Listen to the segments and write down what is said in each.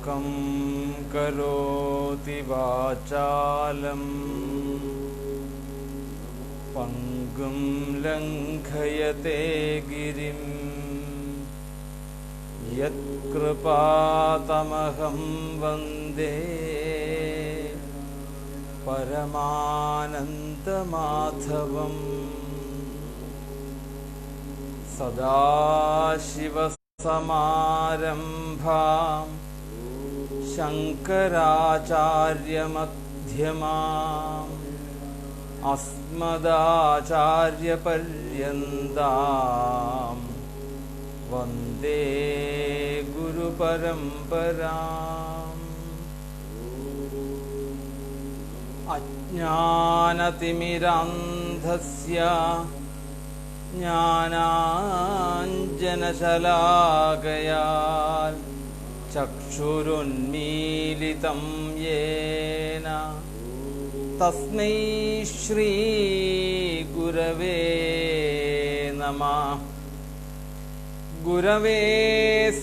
मूकं करोति वाचालं पङ्गुं लङ्घयते गिरिं यत्कृपातमहं वन्दे परमानन्दमाधवम्। सदाशिवसमारम्भां शङ्कराचार्यमध्यमाम् अस्मदाचार्यपर्यन्तां वन्दे गुरुपरम्पराम्। अज्ञानतिमिरान्धस्य ज्ञानाञ्जनशलाकया चक्षुरुन्मीलितं येन तस्मै श्रीगुरवे नमः। गुरवे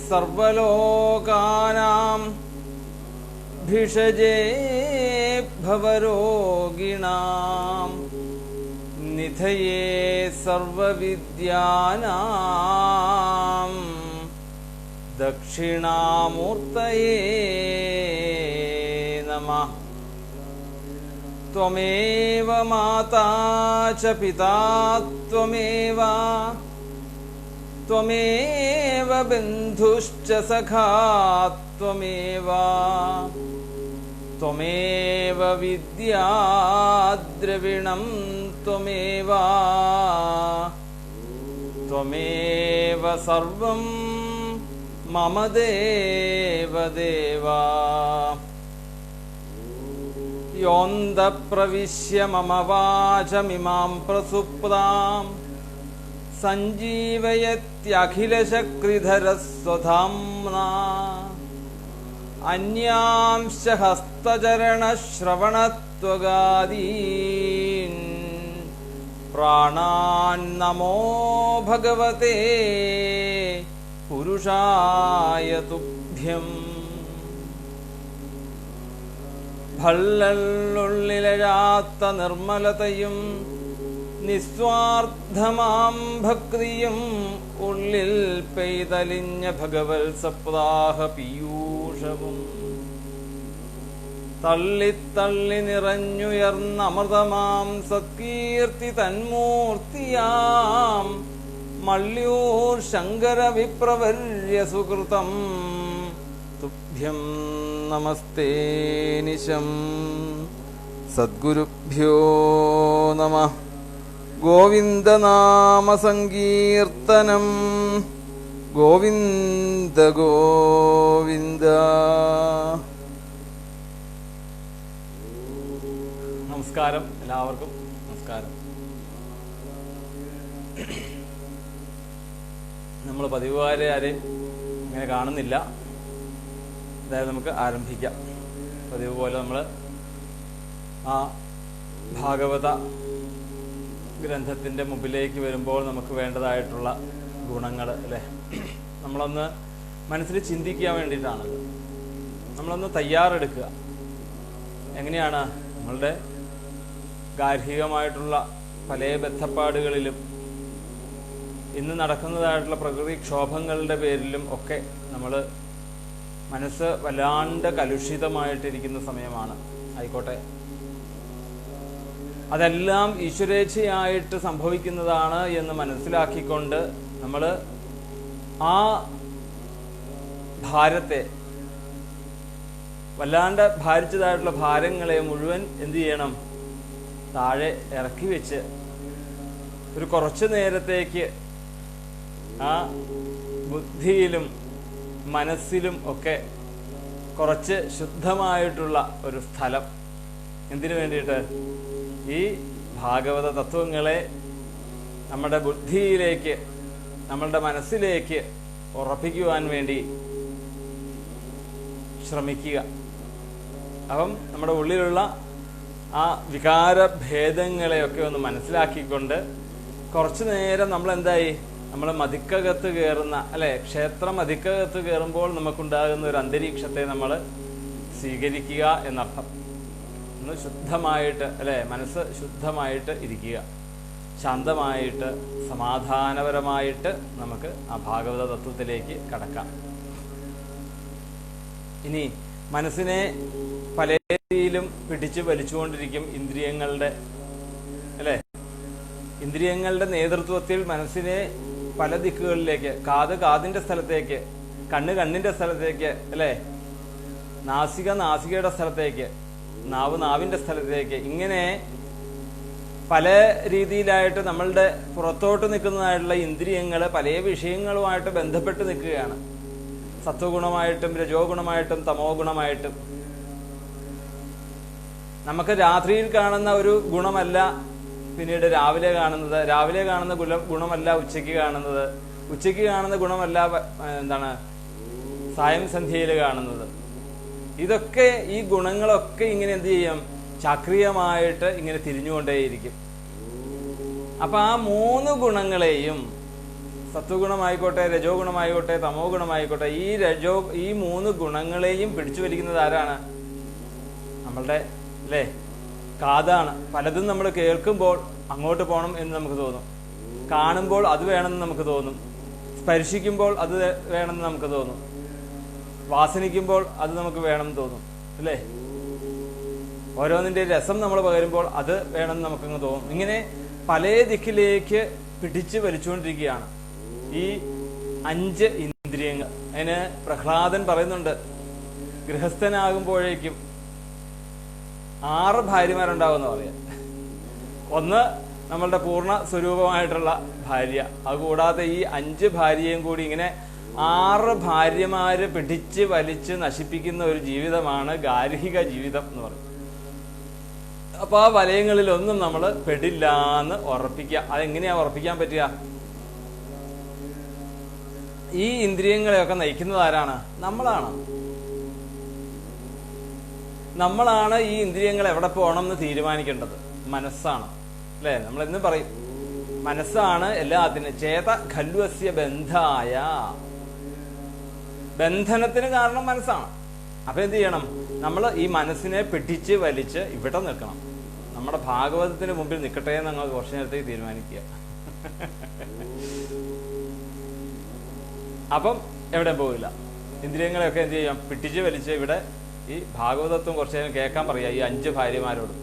सर्वलोकानां भिषजे भवरोगिणां निधये सर्वविद्यानां दक्षिणामूर्तये नमः। त्वमेव माता च पिता त्वमेव बन्धुश्च सखा त्वमेव विद्या द्रविणं त्वमेव सर्वं मम देवदेव। योऽन्तःप्रविश्य मम वाचमिमां प्रसुप्तां सञ्जीवयत्यखिलशक्तिधरस्वधाम्ना अन्यांश्च हस्तचरणश्रवणत्वगादीन् प्राणान्नमो भगवते पुरुषाय तुभ्यम्। ഭല്ലല്ലുള്ളിലഴാത്ത നിർമ്മലതയും നിസ്വാർത്ഥമാം ഭക്തിയും ഉള്ളിൽ പെയ്തലിഞ്ഞ ഭഗവത് സപ്താഹ പീയൂഷവും തള്ളിത്തള്ളി നിറഞ്ഞുയർന്ന അമൃതമാം സത്കീർത്തി തന്മൂർത്തിയാം മള്ളിയൂർ ശങ്കര വിപ്രവർയ സുകൃതം തുഭ്യം നമസ്തേ നിശം। സദ്ഗുരുഭ്യോ നമഃ। ഗോവിന്ദനാമ സങ്കീർത്തനം ഗോവിന്ദ ഗോവിന്ദ। നമസ്കാരം, എല്ലാവർക്കും നമസ്കാരം. നമ്മൾ പതിവുകാരെ ആരെയും അങ്ങനെ കാണുന്നില്ല. അതായത് നമുക്ക് ആരംഭിക്കാം. പതിവ് പോലെ നമ്മൾ ആ ഭാഗവത ഗ്രന്ഥത്തിൻ്റെ മുമ്പിലേക്ക് വരുമ്പോൾ നമുക്ക് വേണ്ടതായിട്ടുള്ള ഗുണങ്ങൾ അല്ലേ, നമ്മളൊന്ന് മനസ്സിൽ ചിന്തിക്കാൻ വേണ്ടിയിട്ടാണത്. നമ്മളൊന്ന് തയ്യാറെടുക്കുക. എങ്ങനെയാണ് നമ്മളുടെ ഗാർഹികമായിട്ടുള്ള പല ബന്ധപ്പാടുകളിലും ഇന്ന് നടക്കുന്നതായിട്ടുള്ള പ്രകൃതിക്ഷോഭങ്ങളുടെ പേരിലും ഒക്കെ നമ്മൾ മനസ്സ് വല്ലാണ്ട് കലുഷിതമായിട്ടിരിക്കുന്ന സമയമാണ്. ആയിക്കോട്ടെ, അതെല്ലാം ഈശ്വരേച്ഛയായിട്ട് സംഭവിക്കുന്നതാണ് എന്ന് മനസ്സിലാക്കിക്കൊണ്ട് നമ്മൾ ആ ഭാരത്തെ, വല്ലാണ്ട് ഭാരിച്ചതായിട്ടുള്ള ഭാരങ്ങളെ മുഴുവൻ എന്തു ചെയ്യണം? താഴെ ഇറക്കി വെച്ച് ഒരു കുറച്ചു നേരത്തേക്ക് ആ ബുദ്ധിയിലും മനസ്സിലും ഒക്കെ കുറച്ച് ശുദ്ധമായിട്ടുള്ള ഒരു സ്ഥലം എന്തിനു വേണ്ടിയിട്ട്? ഈ ഭാഗവത തത്വങ്ങളെ നമ്മുടെ ബുദ്ധിയിലേക്ക്, നമ്മളുടെ മനസ്സിലേക്ക് ഉറപ്പിക്കുവാൻ വേണ്ടി ശ്രമിക്കുക. അപ്പം നമ്മുടെ ഉള്ളിലുള്ള ആ വികാരഭേദങ്ങളെയൊക്കെ ഒന്ന് മനസ്സിലാക്കിക്കൊണ്ട് കുറച്ചു നേരം നമ്മൾ എന്തായി നമ്മൾ മതിക്കകത്ത് കയറുന്ന അല്ലെ, ക്ഷേത്ര മതിക്കകത്ത് കയറുമ്പോൾ നമുക്കുണ്ടാകുന്ന ഒരു അന്തരീക്ഷത്തെ നമ്മൾ സ്വീകരിക്കുക എന്നർത്ഥം. ഒന്ന് ശുദ്ധമായിട്ട് അല്ലെ, മനസ്സ് ശുദ്ധമായിട്ട് ഇരിക്കുക, ശാന്തമായിട്ട് സമാധാനപരമായിട്ട് നമുക്ക് ആ ഭാഗവത തത്വത്തിലേക്ക് കടക്കാം. ഇനി മനസ്സിനെ പല രീതിയിലും പിടിച്ചു വലിച്ചുകൊണ്ടിരിക്കും ഇന്ദ്രിയങ്ങളുടെ അല്ലെ, ഇന്ദ്രിയങ്ങളുടെ നേതൃത്വത്തിൽ മനസ്സിനെ പല ദിക്കുകളിലേക്ക്, കാത് കാതിന്റെ സ്ഥലത്തേക്ക്, കണ്ണ് കണ്ണിന്റെ സ്ഥലത്തേക്ക് അല്ലെ, നാസിക നാസികയുടെ സ്ഥലത്തേക്ക്, നാവ് നാവിന്റെ സ്ഥലത്തേക്ക്, ഇങ്ങനെ പല രീതിയിലായിട്ട് നമ്മളുടെ പുറത്തോട്ട് നിൽക്കുന്നതായിട്ടുള്ള ഇന്ദ്രിയങ്ങൾ പല വിഷയങ്ങളുമായിട്ട് ബന്ധപ്പെട്ട് നിൽക്കുകയാണ്. സത്വഗുണമായിട്ടും രജോ ഗുണമായിട്ടും തമോ ഗുണമായിട്ടും. നമുക്ക് രാത്രിയിൽ കാണുന്ന ഒരു ഗുണമല്ല പിന്നീട് രാവിലെ കാണുന്നത്, രാവിലെ കാണുന്ന ഗുണമല്ല ഉച്ചയ്ക്ക് കാണുന്നത്, ഉച്ചയ്ക്ക് കാണുന്ന ഗുണമല്ല സായം സന്ധ്യയിൽ കാണുന്നത്. ഇതൊക്കെ ഈ ഗുണങ്ങളൊക്കെ ഇങ്ങനെ എന്ത് ചെയ്യും, ചക്രീയമായിട്ട് ഇങ്ങനെ തിരിഞ്ഞുകൊണ്ടേയിരിക്കും. അപ്പൊ ആ 3 ഗുണങ്ങളെയും, സത്വഗുണമായിക്കോട്ടെ രജോ ഗുണമായിക്കോട്ടെ തമോ ഗുണമായിക്കോട്ടെ, ഈ 3 ഗുണങ്ങളെയും പിടിച്ചു വലിക്കുന്നത് ആരാണ്? നമ്മളുടെ അല്ലേ കാതാണ്. പലതും നമ്മൾ കേൾക്കുമ്പോൾ അങ്ങോട്ട് പോകണം എന്ന് നമുക്ക് തോന്നും, കാണുമ്പോൾ അത് വേണമെന്ന് നമുക്ക് തോന്നും, സ്പർശിക്കുമ്പോൾ അത് വേണമെന്ന് നമുക്ക് തോന്നും, വാസനിക്കുമ്പോൾ അത് നമുക്ക് വേണമെന്ന് തോന്നും അല്ലേ, ഓരോന്നിന്റെ രസം നമ്മൾ പകരുമ്പോൾ അത് വേണമെന്ന് നമുക്കങ്ങ് തോന്നും. ഇങ്ങനെ പല ദിക്കിലേക്ക് പിടിച്ചു വലിച്ചുകൊണ്ടിരിക്കുകയാണ് ഈ 5 ഇന്ദ്രിയങ്ങൾ. അതിന് പ്രഹ്ലാദൻ പറയുന്നുണ്ട്, ഗൃഹസ്ഥനാകുമ്പോഴേക്കും 6 ഭാര്യമാരുണ്ടാവുമെന്ന് പറയാം. ഒന്ന് നമ്മളുടെ പൂർണ്ണ സ്വരൂപമായിട്ടുള്ള ഭാര്യ, അതുകൂടാതെ ഈ 5 ഭാര്യയും കൂടി ഇങ്ങനെ 6 ഭാര്യമാര് പിടിച്ച് വലിച്ച് നശിപ്പിക്കുന്ന ഒരു ജീവിതമാണ് ഗാർഹിക ജീവിതം എന്ന് പറയും. അപ്പൊ ആ വലയങ്ങളിലൊന്നും നമ്മൾ പെടില്ല എന്ന് ഉറപ്പിക്കുക. അതെങ്ങനെയാ ഉറപ്പിക്കാൻ പറ്റുക? ഈ ഇന്ദ്രിയങ്ങളെയൊക്കെ നയിക്കുന്നത് ആരാണ്? നമ്മളാണ് ഈ ഇന്ദ്രിയങ്ങൾ എവിടെ പോകണം എന്ന് തീരുമാനിക്കേണ്ടത്. മനസ്സാണ് അല്ലെ, നമ്മൾ എന്നും പറയും മനസ്സാണ് എല്ലാത്തിനും. ചേത ഖല്വസ്യ ബന്ധായ, ബന്ധനത്തിന് കാരണം മനസ്സാണ്. അപ്പൊ എന്ത് ചെയ്യണം? നമ്മൾ ഈ മനസ്സിനെ പിടിച്ച് വലിച്ച് ഇവിടെ നിൽക്കണം. നമ്മുടെ ഭാഗവതത്തിന് മുമ്പിൽ നിൽക്കട്ടെ എന്ന് ഞങ്ങൾ കുറച്ചു നേരത്തേക്ക് തീരുമാനിക്കുക. അപ്പം എവിടെ പോകില്ല. ഇന്ദ്രിയങ്ങളെയൊക്കെ എന്ത് ചെയ്യാം? പിടിച്ച് വലിച്ച് ഇവിടെ ഈ ഭാഗവതത്വം കുറച്ചു നേരം കേൾക്കാൻ പറയാ ഈ 5 ഭാര്യമാരോട്.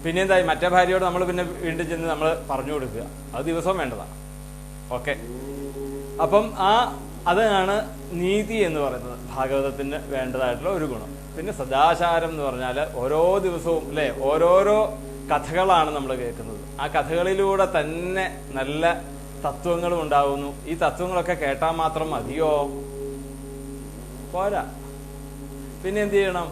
പിന്നെ എന്തായി? മറ്റേ ഭാര്യയോട് നമ്മൾ പിന്നെ വീണ്ടും ചെന്ന് നമ്മൾ പറഞ്ഞു കൊടുക്കുക. അത് ദിവസവും വേണ്ടതാണ്. ഓക്കെ, അപ്പം അതാണ് നീതി എന്ന് പറയുന്നത്, ഭാഗവതത്തിന് വേണ്ടതായിട്ടുള്ള ഒരു ഗുണം. പിന്നെ സദാചാരം എന്ന് പറഞ്ഞാൽ ഓരോ ദിവസവും അല്ലെ ഓരോരോ കഥകളാണ് നമ്മൾ കേൾക്കുന്നത്. ആ കഥകളിലൂടെ തന്നെ നല്ല തത്വങ്ങളും ഉണ്ടാകുന്നു. ഈ തത്വങ്ങളൊക്കെ കേട്ടാൽ മാത്രം മതിയോ? പോരാ. പിന്നെ എന്ത് ചെയ്യണം?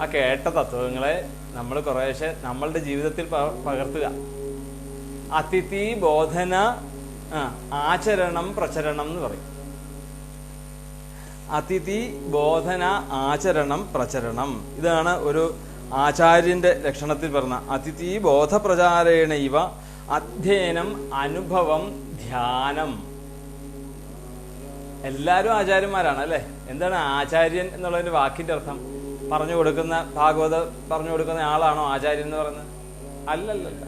ആ കേട്ട തത്വങ്ങളെ നമ്മൾ കുറേശ്ശെ നമ്മളുടെ ജീവിതത്തിൽ പകർത്തുക. അതിഥി ബോധന ആചരണം പ്രചരണം എന്ന് പറയും. അതിഥി ബോധന ആചരണം പ്രചരണം, ഇതാണ് ഒരു ആചാര്യന്റെ ലക്ഷണത്തിൽ പറഞ്ഞ. അതിഥി ബോധപ്രചാരേണ ഇവ അധ്യയനം അനുഭവം ധ്യാനം. എല്ലാവരും ആചാര്യന്മാരാണ് അല്ലെ. എന്താണ് ആചാര്യൻ എന്നുള്ളതിന്റെ വാക്കിന്റെ അർത്ഥം? പറഞ്ഞു കൊടുക്കുന്ന ഭാഗവത പറഞ്ഞു കൊടുക്കുന്ന ആളാണോ ആചാര്യൻ എന്ന് പറയുന്നത്? അല്ലല്ല.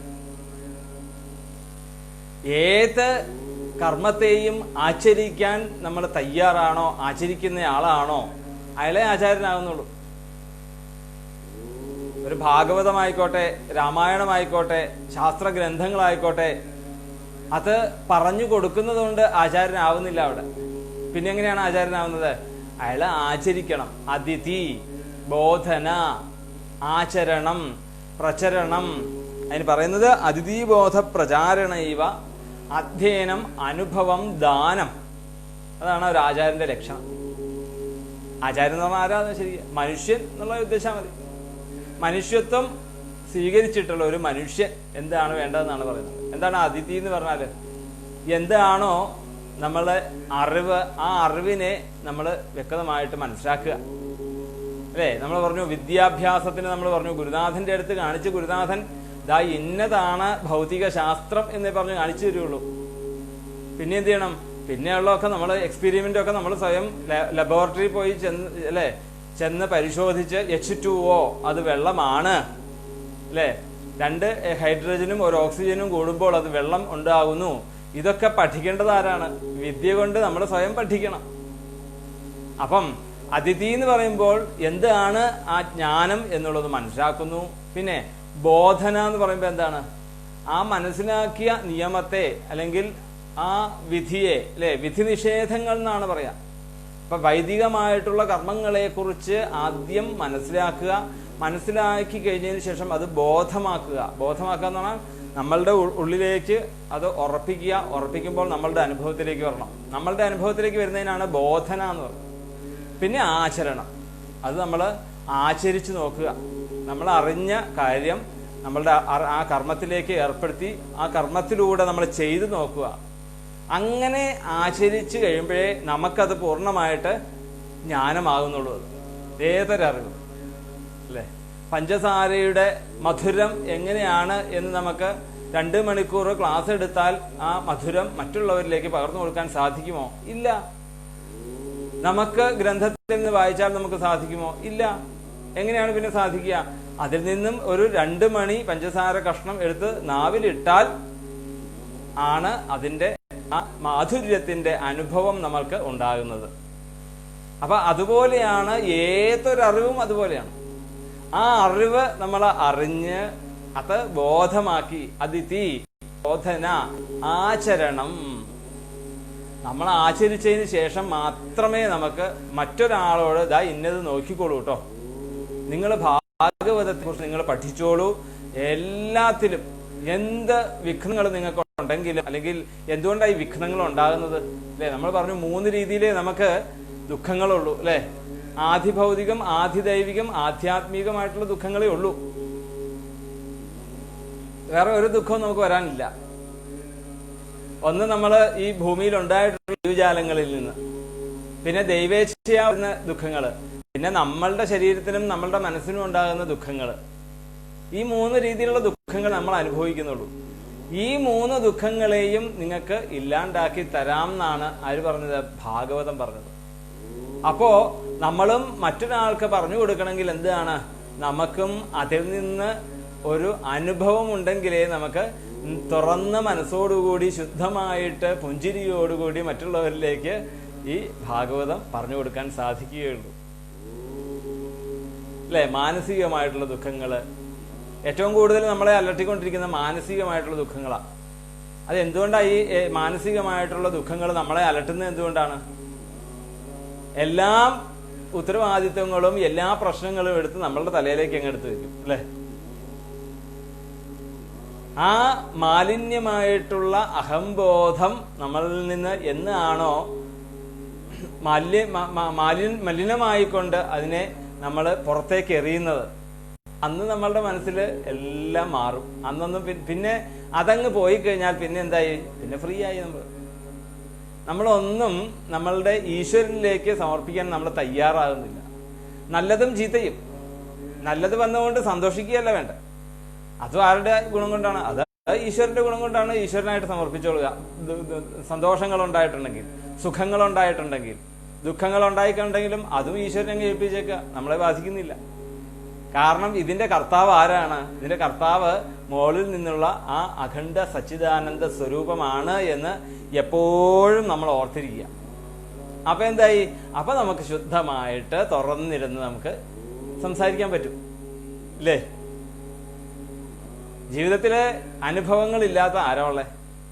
ഏത് കർമ്മത്തെയും ആചരിക്കാൻ നമ്മൾ തയ്യാറാണോ, ആചരിക്കുന്ന ആളാണോ, അയാളെ ആചാര്യനാകുന്നുള്ളൂ. ഒരു ഭാഗവതമായിക്കോട്ടെ, രാമായണമായിക്കോട്ടെ, ശാസ്ത്രഗ്രന്ഥങ്ങളായിക്കോട്ടെ, അത് പറഞ്ഞു കൊടുക്കുന്നത് കൊണ്ട് ആചാര്യനാവുന്നില്ല അവിടെ. പിന്നെ എങ്ങനെയാണ് ആചാര്യനാവുന്നത്? അയാളെ ആചരിക്കണം. അതിഥി ബോധന ആചരണം പ്രചരണം. അതിന് പറയുന്നത് അതിഥിബോധ പ്രചാരണ ഇവ അധ്യയനം അനുഭവം ദാനം. അതാണ് ഒരു ആചാര്യന്റെ ലക്ഷണം. ആചാര്യൻ എന്ന് പറഞ്ഞാൽ ആരാന്ന് ശരി മനുഷ്യൻ എന്നുള്ള ഉദ്ദേശം മതി. മനുഷ്യത്വം സ്വീകരിച്ചിട്ടുള്ള ഒരു മനുഷ്യൻ എന്താണ് വേണ്ടതെന്നാണ് പറയുന്നത്. എന്താണ് അതിഥി എന്ന് പറഞ്ഞാല്? എന്താണോ നമ്മളെ അറിവ്, ആ അറിവിനെ നമ്മൾ വ്യക്തമായിട്ട് മനസ്സിലാക്കുക അല്ലേ. നമ്മൾ പറഞ്ഞു വിദ്യാഭ്യാസത്തിന് നമ്മൾ പറഞ്ഞു ഗുരുനാഥന്റെ അടുത്ത് കാണിച്ച്, ഗുരുനാഥൻ ദാ ഇന്നതാണ് ഭൗതിക ശാസ്ത്രം എന്നേ പറഞ്ഞ് കാണിച്ചു തരുള്ളൂ. പിന്നെ എന്ത് ചെയ്യണം? പിന്നെയുള്ളതൊക്കെ നമ്മൾ എക്സ്പെരിമെൻ്റൊക്കെ നമ്മൾ സ്വയം ലബോറട്ടറി പോയി ചെന്ന് പരിശോധിച്ച് H2O അത് വെള്ളമാണ് അല്ലേ, 2 ഹൈഡ്രജനും 1 ഓക്സിജനും കൂടുമ്പോൾ അത് വെള്ളം ഉണ്ടാകുന്നു. ഇതൊക്കെ പഠിക്കേണ്ടത് ആരാണ്? വിദ്യ കൊണ്ട് നമ്മൾ സ്വയം പഠിക്കണം. അപ്പം അതിഥി എന്ന് പറയുമ്പോൾ എന്താണ് ആ ജ്ഞാനം എന്നുള്ളത് മനസ്സിലാക്കുന്നു. പിന്നെ ബോധന എന്ന് പറയുമ്പോൾ എന്താണ്? ആ മനസ്സിലാക്കിയ നിയമത്തെ അല്ലെങ്കിൽ ആ വിധിയെ അല്ലെ, വിധി നിഷേധങ്ങൾ എന്നാണ് പറയാ. അപ്പൊ വൈദികമായിട്ടുള്ള കർമ്മങ്ങളെ കുറിച്ച് ആദ്യം മനസ്സിലാക്കുക, മനസ്സിലാക്കി കഴിഞ്ഞതിന് ശേഷം അത് ബോധമാക്കുക. ബോധമാക്കുക എന്ന് പറഞ്ഞാൽ നമ്മളുടെ ഉള്ളിലേക്ക് അത് ഉറപ്പിക്കുമ്പോൾ നമ്മളുടെ അനുഭവത്തിലേക്ക് വരണം. നമ്മളുടെ അനുഭവത്തിലേക്ക് വരുന്നതിനാണ് ബോധന എന്ന് പറയുന്നത്. പിന്നെ ആചരണം, അത് നമ്മൾ ആചരിച്ച് നോക്കുക. നമ്മൾ അറിഞ്ഞ കാര്യം നമ്മളുടെ ആ കർമ്മത്തിലേക്ക് ഏർപ്പെടുത്തി ആ കർമ്മത്തിലൂടെ നമ്മൾ ചെയ്തു നോക്കുക. അങ്ങനെ ആചരിച്ച് കഴിയുമ്പോഴേ നമുക്കത് പൂർണ്ണമായിട്ട് ജ്ഞാനമാകുന്നുള്ളൂ. ഏതൊരറിവും അല്ലേ, പഞ്ചസാരയുടെ മധുരം എങ്ങനെയാണ് എന്ന് നമുക്ക് 2 മണിക്കൂർ ക്ലാസ് എടുത്താൽ ആ മധുരം മറ്റുള്ളവരിലേക്ക് പകർന്നു കൊടുക്കാൻ സാധിക്കുമോ? ഇല്ല. നമുക്ക് ഗ്രന്ഥത്തിൽ നിന്ന് വായിച്ചാൽ നമുക്ക് സാധിക്കുമോ? ഇല്ല. എങ്ങനെയാണ് പിന്നെ സാധിക്കുക? അതിൽ നിന്നും ഒരു 2 മണി പഞ്ചസാര കഷ്ണം എടുത്ത് നാവിലിട്ടാൽ ആണ് അതിന്റെ ആ മാധുര്യത്തിന്റെ അനുഭവം നമ്മൾക്ക് ഉണ്ടാകുന്നത്. അപ്പൊ അതുപോലെയാണ് ഏതൊരറിവും. അതുപോലെയാണ് ആ അറിവ് നമ്മൾ അറിഞ്ഞ് അത് ബോധമാക്കി, അതിഥി ബോധന ആചരണം. നമ്മൾ ആചരിച്ചതിന് ശേഷം മാത്രമേ നമുക്ക് മറ്റൊരാളോട് ദാ ഇന്നത് നോക്കിക്കോളൂ കേട്ടോ, നിങ്ങൾ ഭാഗവതത്തെ കുറിച്ച് നിങ്ങൾ പഠിച്ചോളൂ, എല്ലാത്തിലും എന്ത് വിഘ്നങ്ങൾ നിങ്ങൾക്ക് ഉണ്ടെങ്കിലും, അല്ലെങ്കിൽ എന്തുകൊണ്ടാണ് ഈ വിഘ്നങ്ങൾ ഉണ്ടാകുന്നത് അല്ലെ? നമ്മൾ പറഞ്ഞു 3 രീതിയിലേ നമുക്ക് ദുഃഖങ്ങളുള്ളൂ അല്ലെ. ആധിഭൗതികം, ആധിദൈവികം, ആധ്യാത്മികമായിട്ടുള്ള ദുഃഖങ്ങളേ ഉള്ളൂ. വേറെ ഒരു ദുഃഖവും നമുക്ക് വരാനില്ല. ഒന്ന് നമ്മൾ ഈ ഭൂമിയിൽ ഉണ്ടായിട്ടുള്ള ജീവജാലങ്ങളിൽ നിന്ന്, പിന്നെ ദൈവേച്ഛയാവുന്ന ദുഃഖങ്ങള്, പിന്നെ നമ്മളുടെ ശരീരത്തിനും നമ്മളുടെ മനസ്സിനും ഉണ്ടാകുന്ന ദുഃഖങ്ങള്. ഈ 3 രീതിയിലുള്ള ദുഃഖങ്ങൾ നമ്മൾ അനുഭവിക്കുന്നുള്ളൂ. ഈ 3 ദുഃഖങ്ങളെയും നിങ്ങൾക്ക് ഇല്ലാണ്ടാക്കി തരാം എന്നാണ് ആര് പറഞ്ഞത്? ഭാഗവതം പറഞ്ഞത്. അപ്പോ നമ്മളും മറ്റൊരാൾക്ക് പറഞ്ഞു കൊടുക്കണമെങ്കിൽ എന്താണ്? നമുക്കും അതിൽ നിന്ന് ഒരു അനുഭവം ഉണ്ടെങ്കിലേ നമുക്ക് തുറന്ന മനസ്സോടുകൂടി ശുദ്ധമായിട്ട് പുഞ്ചിരിയോടുകൂടി മറ്റുള്ളവരിലേക്ക് ഈ ഭാഗവതം പറഞ്ഞു കൊടുക്കാൻ സാധിക്കുകയുള്ളൂ അല്ലെ. മാനസികമായിട്ടുള്ള ദുഃഖങ്ങള് ഏറ്റവും കൂടുതൽ നമ്മളെ അലട്ടിക്കൊണ്ടിരിക്കുന്ന മാനസികമായിട്ടുള്ള ദുഃഖങ്ങളാണ്. അത് എന്തുകൊണ്ടാണ് ഈ മാനസികമായിട്ടുള്ള ദുഃഖങ്ങൾ നമ്മളെ അലട്ടുന്നത്? എന്തുകൊണ്ടാണ്? എല്ലാ ഉത്തരവാദിത്വങ്ങളും എല്ലാ പ്രശ്നങ്ങളും എടുത്ത് നമ്മളുടെ തലയിലേക്ക് അങ്ങ് എടുത്ത് വെക്കും അല്ലെ. ആ മാലിന്യമായിട്ടുള്ള അഹംബോധം നമ്മളിൽ നിന്ന് എന്നാണോ മലിനമായിക്കൊണ്ട് അതിനെ നമ്മൾ പുറത്തേക്ക് എറിയുന്നത്, അന്ന് നമ്മളുടെ മനസ്സിൽ എല്ലാം മാറും. അന്നൊന്നും പിന്നെ അതങ്ങ് പോയി കഴിഞ്ഞാൽ പിന്നെ എന്തായി? പിന്നെ ഫ്രീ ആയി. നമ്മളൊന്നും നമ്മളുടെ ഈശ്വരനിലേക്ക് സമർപ്പിക്കാൻ നമ്മൾ തയ്യാറാകുന്നില്ല. നല്ലതും ചീത്തയും, നല്ലത് വന്നുകൊണ്ട് സന്തോഷിക്കുകയല്ല വേണ്ട. അതും ആരുടെ ഗുണം കൊണ്ടാണ്? അത് ഈശ്വരന്റെ ഗുണം കൊണ്ടാണ്. ഈശ്വരനായിട്ട് സമർപ്പിച്ചോളുക. സന്തോഷങ്ങൾ ഉണ്ടായിട്ടുണ്ടെങ്കിൽ, സുഖങ്ങൾ ഉണ്ടായിട്ടുണ്ടെങ്കിൽ, ദുഃഖങ്ങൾ ഉണ്ടായിട്ടുണ്ടെങ്കിലും അതും ഈശ്വരനെ ഏൽപ്പിച്ചേക്കുക, നമ്മളെ ബാധിക്കുന്നില്ല. കാരണം ഇതിന്റെ കർത്താവ് ആരാണ്? ഇതിന്റെ കർത്താവ് മോളിൽ നിന്നുള്ള ആ അഖണ്ഡ സച്ചിദാനന്ദ സ്വരൂപമാണ് എന്ന് എപ്പോഴും നമ്മൾ ഓർത്തിരിക്കുക. അപ്പൊ എന്തായി? അപ്പൊ നമുക്ക് ശുദ്ധമായിട്ട് തുറന്നിരുന്ന് നമുക്ക് സംസാരിക്കാൻ പറ്റും അല്ലേ. ജീവിതത്തിലെ അനുഭവങ്ങളില്ലാത്ത ആരോ ഉള്ളേ?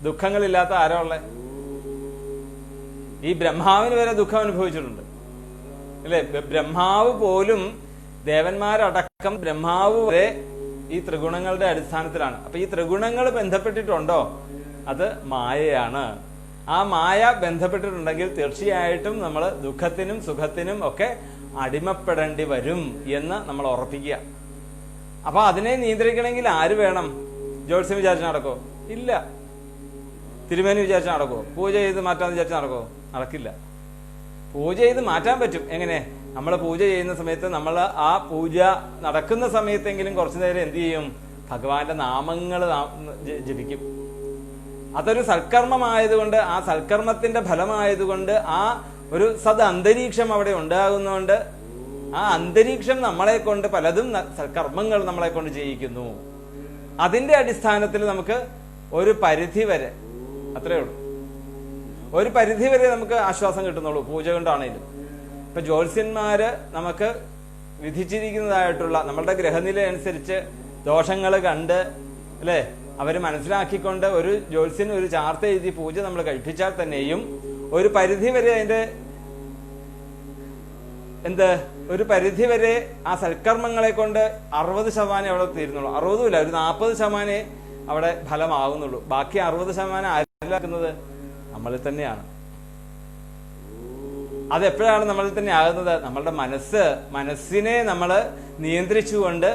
ദുഃഖങ്ങളില്ലാത്ത ആരോ ഉള്ളേ? ഈ ബ്രഹ്മാവിന് വരെ ദുഃഖം അനുഭവിച്ചിട്ടുണ്ട് അല്ലേ. ബ്രഹ്മാവ് പോലും, ദേവന്മാരടക്കം ബ്രഹ്മാവ് വരെ ഈ ത്രിഗുണങ്ങളുടെ അടിസ്ഥാനത്തിലാണ്. അപ്പൊ ഈ ത്രിഗുണങ്ങൾ ബന്ധപ്പെട്ടിട്ടുണ്ടോ? അത് മായയാണ്. ആ മായ ബന്ധപ്പെട്ടിട്ടുണ്ടെങ്കിൽ തീർച്ചയായിട്ടും നമ്മൾ ദുഃഖത്തിനും സുഖത്തിനും ഒക്കെ അടിമപ്പെടേണ്ടി വരും എന്ന് നമ്മൾ ഉറപ്പിക്കുക. അപ്പൊ അതിനെ നിയന്ത്രിക്കണമെങ്കിൽ ആര് വേണം? ജ്യോത്സ്യം വിചാരിച്ച് നടക്കോ? ഇല്ല. തിരുമേനി വിചാരിച്ച് നടക്കോ? പൂജ ചെയ്ത് മാറ്റാന്ന് വിചാരിച്ച് നടക്കോ? നടക്കില്ല. പൂജ ചെയ്ത് മാറ്റാൻ പറ്റും. എങ്ങനെ? നമ്മൾ പൂജ ചെയ്യുന്ന സമയത്ത് നമ്മൾ ആ പൂജ നടക്കുന്ന സമയത്തെങ്കിലും കുറച്ചു നേരം എന്ത് ചെയ്യും? ഭഗവാന്റെ നാമങ്ങൾ ജപിക്കും. അതൊരു സൽക്കർമ്മമായതുകൊണ്ട്, ആ സൽക്കർമ്മത്തിന്റെ ഫലമായതുകൊണ്ട് ആ ഒരു സദ് അന്തരീക്ഷം അവിടെ ഉണ്ടാകുന്നതുകൊണ്ട് ആ അന്തരീക്ഷം നമ്മളെ കൊണ്ട് പലതും സൽക്കർമ്മങ്ങൾ നമ്മളെ കൊണ്ട് ചെയ്യിക്കുന്നു. അതിന്റെ അടിസ്ഥാനത്തിൽ നമുക്ക് ഒരു പരിധി വരെ, അത്രയേ ഉള്ളൂ, ഒരു പരിധി വരെ നമുക്ക് ആശ്വാസം കിട്ടുന്നുള്ളൂ പൂജ കൊണ്ടാണേലും. ഇപ്പൊ ജ്യോത്സ്യന്മാര് നമുക്ക് വിധിച്ചിരിക്കുന്നതായിട്ടുള്ള നമ്മളുടെ ഗ്രഹനില അനുസരിച്ച് ദോഷങ്ങൾ കണ്ട് അല്ലെ അവര് മനസ്സിലാക്കിക്കൊണ്ട് ഒരു ജ്യോത്സ്യൻ ഒരു ചാർത്ത എഴുതി പൂജ നമ്മൾ കഴിപ്പിച്ചാൽ തന്നെയും ഒരു പരിധി വരെ അതിന്റെ ഒരു പരിധി വരെ ആ സൽക്കർമ്മങ്ങളെ കൊണ്ട് 60% അവിടെ തീരുന്നുള്ളൂ. 60 ഒരു 40% അവിടെ ഫലമാകുന്നുള്ളൂ. ബാക്കി 60% ആരാക്കുന്നത് നമ്മളിൽ തന്നെയാണ്. അതെപ്പോഴാണ് നമ്മളിൽ തന്നെ ആകുന്നത്? നമ്മളുടെ മനസ്സിനെ നമ്മൾ നിയന്ത്രിച്ചുകൊണ്ട്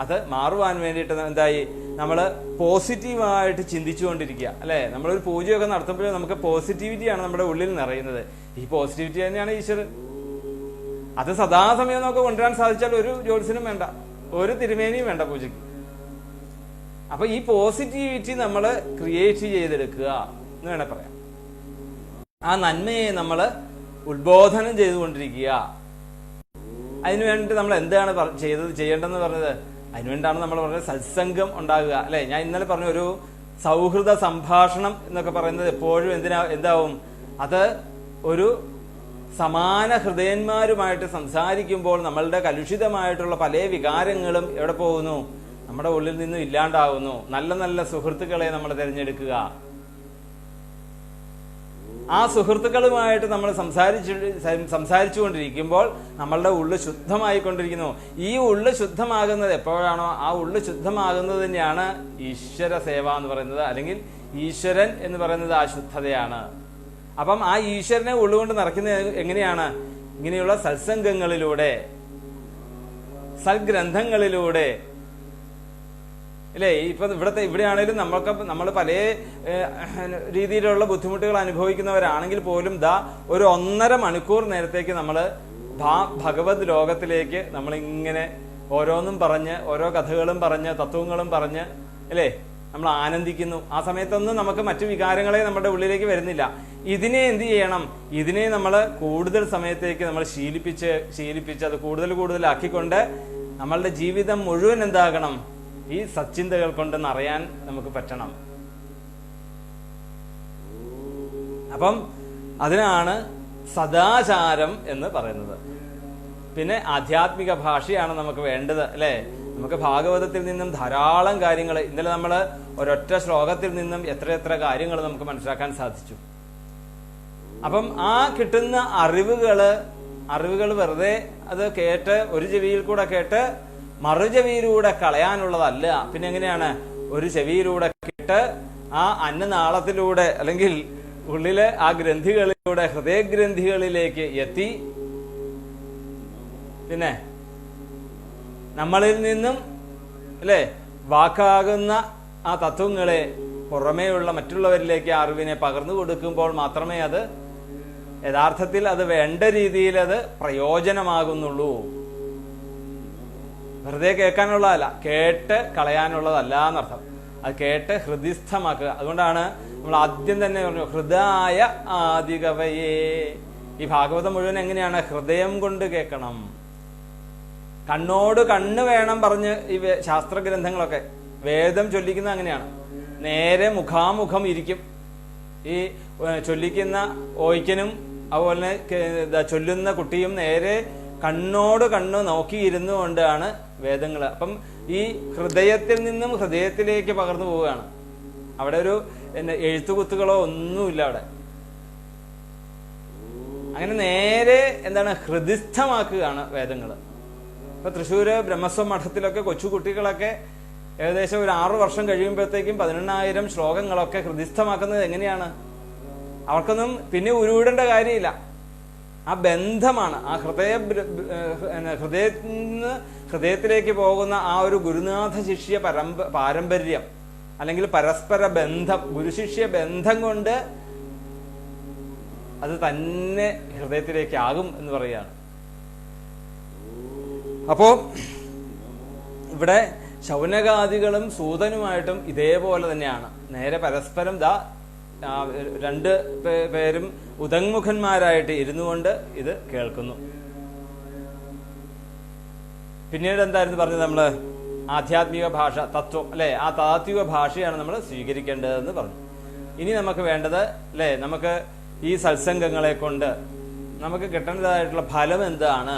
അത് മാറുവാൻ വേണ്ടിയിട്ട് എന്തായി നമ്മൾ പോസിറ്റീവായിട്ട് ചിന്തിച്ചുകൊണ്ടിരിക്കുക അല്ലെ. നമ്മളൊരു പൂജയൊക്കെ നടത്തുമ്പോഴും നമുക്ക് പോസിറ്റിവിറ്റിയാണ് നമ്മുടെ ഉള്ളിൽ നിറയുന്നത്. ഈ പോസിറ്റിവിറ്റി തന്നെയാണ് ഈശ്വരൻ. അത് സദാസമയം നമുക്ക് കൊണ്ടുവരാൻ സാധിച്ചാൽ ഒരു ജ്യോത്സ്യനും വേണ്ട, ഒരു തിരുമേനിയും വേണ്ട പൂജയ്ക്ക്. അപ്പൊ ഈ പോസിറ്റിവിറ്റി നമ്മൾ ക്രിയേറ്റ് ചെയ്തെടുക്കുക എന്ന് വേണേ പറയാം. ആ നന്മയെ നമ്മൾ ഉത്ബോധനം ചെയ്തുകൊണ്ടിരിക്കുക. അതിനു വേണ്ടിട്ട് നമ്മൾ എന്താണ് ചെയ്യേണ്ടതെന്ന് പറഞ്ഞത്? അതിനുവേണ്ടിയാണ് നമ്മൾ പറഞ്ഞത് സത്സംഗം ഉണ്ടാകുക അല്ലെ. ഞാൻ ഇന്നലെ പറഞ്ഞ ഒരു സൗഹൃദ സംഭാഷണം എന്നൊക്കെ പറയുന്നത് എപ്പോഴും എന്താവും? അത് ഒരു സമാന ഹൃദയന്മാരുമായിട്ട് സംസാരിക്കുമ്പോൾ നമ്മളുടെ കലുഷിതമായിട്ടുള്ള പല വികാരങ്ങളും എവിടെ പോകുന്നു? നമ്മുടെ ഉള്ളിൽ നിന്നും ഇല്ലാണ്ടാകുന്നു. നല്ല നല്ല സുഹൃത്തുക്കളെ നമ്മൾ തിരഞ്ഞെടുക്കുക. ആ സുഹൃത്തുക്കളുമായിട്ട് നമ്മൾ സംസാരിച്ചുകൊണ്ടിരിക്കുമ്പോൾ നമ്മളുടെ ഉള്ളു ശുദ്ധമായിക്കൊണ്ടിരിക്കുന്നു. ഈ ഉള്ളു ശുദ്ധമാകുന്നത് എപ്പോഴാണോ ആ ഉള്ളു ശുദ്ധമാകുന്നത് തന്നെയാണ് ഈശ്വര സേവ എന്ന് പറയുന്നത്, അല്ലെങ്കിൽ ഈശ്വരൻ എന്ന് പറയുന്നത് ആ ശുദ്ധതയാണ്. അപ്പം ആ ഈശ്വരനെ ഉള്ളുകൊണ്ട് നിറയ്ക്കുന്നത് എങ്ങനെയാണ്? ഇങ്ങനെയുള്ള സത്സംഗങ്ങളിലൂടെ, സൽഗ്രന്ഥങ്ങളിലൂടെ അല്ലേ. ഇവിടെയാണേലും നമ്മൾ പല രീതിയിലുള്ള ബുദ്ധിമുട്ടുകൾ അനുഭവിക്കുന്നവരാണെങ്കിൽ പോലും ഒരു 1.5 മണിക്കൂർ നേരത്തേക്ക് നമ്മൾ ഭഗവത് ലോകത്തിലേക്ക് നമ്മളിങ്ങനെ ഓരോന്നും പറഞ്ഞ്, ഓരോ കഥകളും പറഞ്ഞ്, തത്വങ്ങളും പറഞ്ഞ് അല്ലേ നമ്മൾ ആനന്ദിക്കുന്നു. ആ സമയത്തൊന്നും നമുക്ക് മറ്റു വികാരങ്ങളെ നമ്മുടെ ഉള്ളിലേക്ക് വരുന്നില്ല. ഇതിനെ എന്ത് ചെയ്യണം? ഇതിനെ നമ്മൾ കൂടുതൽ സമയത്തേക്ക് നമ്മൾ ശീലിപ്പിച്ച് അത് കൂടുതൽ ആക്കിക്കൊണ്ട് നമ്മളുടെ ജീവിതം മുഴുവൻ എന്താകണം? ഈ സച്ചിന്തകൾ കൊണ്ട് നിറയാൻ നമുക്ക് പറ്റണം. അപ്പം അതിനാണ് സദാചാരം എന്ന് പറയുന്നത്. പിന്നെ ആധ്യാത്മിക ഭാഷയാണ് നമുക്ക് വേണ്ടത് അല്ലെ. നമുക്ക് ഭാഗവതത്തിൽ നിന്നും ധാരാളം കാര്യങ്ങൾ, ഇന്നലെ നമ്മൾ ഒരൊറ്റ ശ്ലോകത്തിൽ നിന്നും എത്ര കാര്യങ്ങൾ നമുക്ക് മനസ്സിലാക്കാൻ സാധിച്ചു. അപ്പം ആ കിട്ടുന്ന അറിവുകൾ വെറുതെ അത് കേട്ട് ഒരു ചെവിയിൽ കൂടെ കേട്ട് മറു ചെവിയിലൂടെ കളയാനുള്ളതല്ല. പിന്നെ എങ്ങനെയാണ്? ഒരു ചെവിയിലൂടെ കേട്ട് ആ അന്നനാളത്തിലൂടെ അല്ലെങ്കിൽ ഉള്ളിലെ ആ ഗ്രന്ഥികളിലൂടെ ഹൃദയഗ്രന്ഥികളിലേക്ക് എത്തി പിന്നെ നമ്മളിൽ നിന്നും അല്ലെ വാക്കാകുന്ന ആ തത്വങ്ങളെ പുറമേയുള്ള മറ്റുള്ളവരിലേക്ക് അറിവിനെ പകർന്നു കൊടുക്കുമ്പോൾ മാത്രമേ അത് യഥാർത്ഥത്തിൽ അത് വേണ്ട രീതിയിൽ അത് പ്രയോജനമാകുന്നുള്ളൂ. വെറുതെ കേൾക്കാനുള്ളതല്ല, കേട്ട് കളയാനുള്ളതല്ല എന്നർത്ഥം. അത് കേട്ട് ഹൃദയസ്ഥമാക്കുക. അതുകൊണ്ടാണ് നമ്മൾ ആദ്യം തന്നെ പറഞ്ഞു ഹൃദയ ആദികവയേ. ഈ ഭാഗവതം മുഴുവൻ എങ്ങനെയാണ്? ഹൃദയം കൊണ്ട് കേൾക്കണം. കണ്ണോട് കണ്ണ് വേണം പറഞ്ഞ് ഈ ശാസ്ത്രഗ്രന്ഥങ്ങളൊക്കെ വേദം ചൊല്ലിക്കുന്നത് അങ്ങനെയാണ്. നേരെ മുഖാമുഖം ഇരിക്കും. ഈ ചൊല്ലിക്കുന്ന ഓയ്ക്കനും അതുപോലെ ചൊല്ലുന്ന കുട്ടിയും നേരെ കണ്ണോട് കണ്ണ് നോക്കിയിരുന്നു കൊണ്ടാണ് വേദങ്ങൾ. അപ്പം ഈ ഹൃദയത്തിൽ നിന്നും ഹൃദയത്തിലേക്ക് പകർന്നു പോവുകയാണ്. അവിടെ ഒരു എഴുത്തുകുത്തുകളോ ഒന്നുമില്ല അവിടെ. അങ്ങനെ നേരെ എന്താണ്? ഹൃദിസ്ഥമാക്കുകയാണ് വേദങ്ങൾ. ഇപ്പൊ തൃശ്ശൂര് ബ്രഹ്മസ്വം മഠത്തിലൊക്കെ കൊച്ചു കുട്ടികളൊക്കെ ഏകദേശം ഒരു 6 വർഷം കഴിയുമ്പോഴത്തേക്കും 18,000 ശ്ലോകങ്ങളൊക്കെ ഹൃദിസ്ഥമാക്കുന്നത് എങ്ങനെയാണ്? അവർക്കൊന്നും പിന്നെ ഉരുവിടേണ്ട കാര്യമില്ല. ആ ബന്ധമാണ്. ആ ഹൃദയത്തിലേക്ക് പോകുന്ന ആ ഒരു ഗുരുനാഥ ശിഷ്യ പാരമ്പര്യം അല്ലെങ്കിൽ പരസ്പര ബന്ധം, ഗുരുശിഷ്യ ബന്ധം കൊണ്ട് അത് തന്നെ ഹൃദയത്തിലേക്ക് ആകും എന്ന് പറയുകയാണ്. അപ്പോ ഇവിടെ ശൗനകാദികളും സൂതനുമായിട്ടും ഇതേപോലെ തന്നെയാണ്. നേരെ പരസ്പരം രണ്ട് പേരും ഉദങ്മുഖന്മാരായിട്ട് ഇരുന്നു കൊണ്ട് ഇത് കേൾക്കുന്നു. പിന്നീട് എന്തായിരുന്നു പറഞ്ഞത് നമ്മള്? ആധ്യാത്മിക ഭാഷ, തത്വം അല്ലെ, ആ താത്വിക ഭാഷയാണ് നമ്മൾ സ്വീകരിക്കേണ്ടതെന്ന് പറഞ്ഞു. ഇനി നമുക്ക് വേണ്ടത് അല്ലെ, നമുക്ക് ഈ സത്സംഗങ്ങളെ കൊണ്ട് നമുക്ക് കിട്ടേണ്ടതായിട്ടുള്ള ഫലം എന്താണ്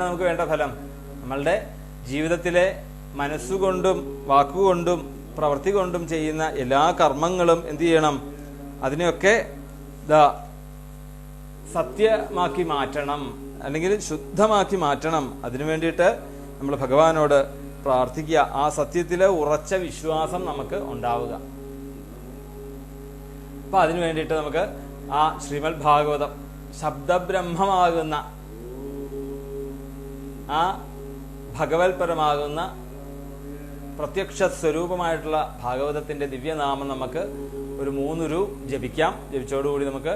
നമുക്ക് വേണ്ട ഫലം? നമ്മളുടെ ജീവിതത്തിലെ മനസ്സുകൊണ്ടും വാക്കുകൊണ്ടും പ്രവൃത്തി കൊണ്ടും ചെയ്യുന്ന എല്ലാ കർമ്മങ്ങളും എന്ത് ചെയ്യണം? അതിനെയൊക്കെ സത്യമാക്കി മാറ്റണം, അല്ലെങ്കിൽ ശുദ്ധമാക്കി മാറ്റണം. അതിനു വേണ്ടിയിട്ട് നമ്മൾ ഭഗവാനോട് പ്രാർത്ഥിക്കുക. ആ സത്യത്തിലെ ഉറച്ച വിശ്വാസം നമുക്ക് ഉണ്ടാവുക. അപ്പൊ അതിനു വേണ്ടിയിട്ട് നമുക്ക് ആ ശ്രീമദ് ഭാഗവതം ശബ്ദബ്രഹ്മമാകുന്ന ആ ഭഗവത്പരമാകുന്ന പ്രത്യക്ഷ സ്വരൂപമായിട്ടുള്ള ഭാഗവതത്തിന്റെ ദിവ്യനാമം നമുക്ക് ഒരു 3 ജപിക്കാം. ജപിച്ചോടുകൂടി നമുക്ക്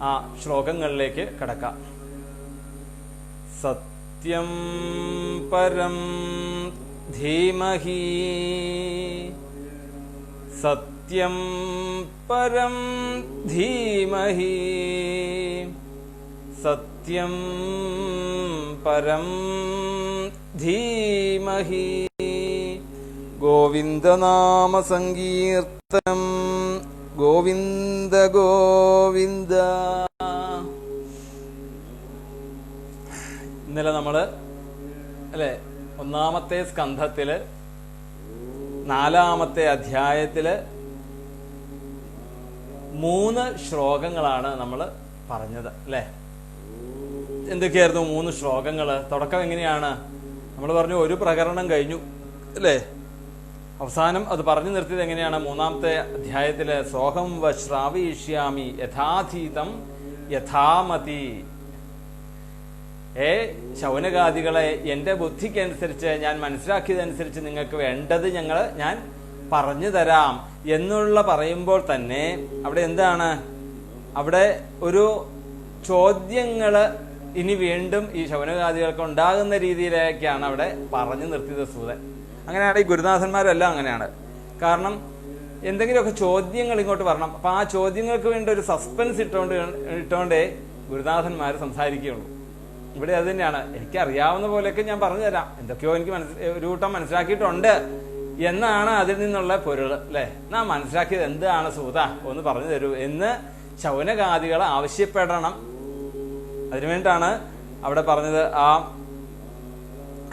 ആ ശ്ലോകങ്ങളിലേക്ക് കടക്കാം. സത്യം പരം ധീമഹി, സത്യം പരം ധീമഹി, സത്യം പരം ധീമഹി. ഗോവിന്ദനാമ സങ്കീർത്തനം ഗോവിന്ദ ഗോവിന്ദ. ഇന്നലെ നമ്മള് അല്ലെ 1-ാമത്തെ സ്കന്ധത്തില് 4-ാമത്തെ അധ്യായത്തില് 3 ശ്ലോകങ്ങളാണ് നമ്മൾ പറഞ്ഞത് അല്ലെ. എന്തൊക്കെയായിരുന്നു 3 ശ്ലോകങ്ങള്? തുടക്കം എങ്ങനെയാണ്? നമ്മൾ പറഞ്ഞു ഒരു പ്രകരണം കഴിഞ്ഞു അല്ലെ. അവസാനം അത് പറഞ്ഞു നിർത്തിയത് എങ്ങനെയാണ്? 3-ാമത്തെ അധ്യായത്തില് സോഹം ശ്രാവയിഷ്യാമി യഥാതീതം യഥാമതി. ശൗനകാദികളെ എന്റെ ബുദ്ധിക്കനുസരിച്ച് ഞാൻ മനസ്സിലാക്കിയതനുസരിച്ച് നിങ്ങൾക്ക് വേണ്ടത് ഞാൻ പറഞ്ഞു തരാം എന്നുള്ള പറയുമ്പോൾ തന്നെ അവിടെ എന്താണ്? അവിടെ ഒരു ചോദ്യങ്ങള് ഇനി വീണ്ടും ഈ ശൗനകാദികൾക്ക് ഉണ്ടാകുന്ന രീതിയിലേക്കാണ് അവിടെ പറഞ്ഞു നിർത്തിയത് സൂതൻ. അങ്ങനെയാണ് ഈ ഗുരുനാഥന്മാരെല്ലാം അങ്ങനെയാണ്. കാരണം എന്തെങ്കിലുമൊക്കെ ചോദ്യങ്ങൾ ഇങ്ങോട്ട് വരണം. അപ്പൊ ആ ചോദ്യങ്ങൾക്ക് വേണ്ടി ഒരു സസ്പെൻസ് ഇട്ടോണ്ടേ ഗുരുനാഥന്മാർ സംസാരിക്കുകയുള്ളൂ. ഇവിടെ അത് തന്നെയാണ്. എനിക്കറിയാവുന്ന പോലെയൊക്കെ ഞാൻ പറഞ്ഞു തരാം, എന്തൊക്കെയോ എനിക്ക് ഒരു കൂട്ടം മനസ്സിലാക്കിയിട്ടുണ്ട് എന്നാണ് അതിൽ നിന്നുള്ള പൊരുൾ അല്ലെ. നാം മനസ്സിലാക്കിയത് എന്താണ് സൂത ഒന്ന് പറഞ്ഞു തരൂ എന്ന് ശൗനകാദികൾ ആവശ്യപ്പെടണം. അതിനുവേണ്ടിയാണ് അവിടെ പറഞ്ഞത് ആ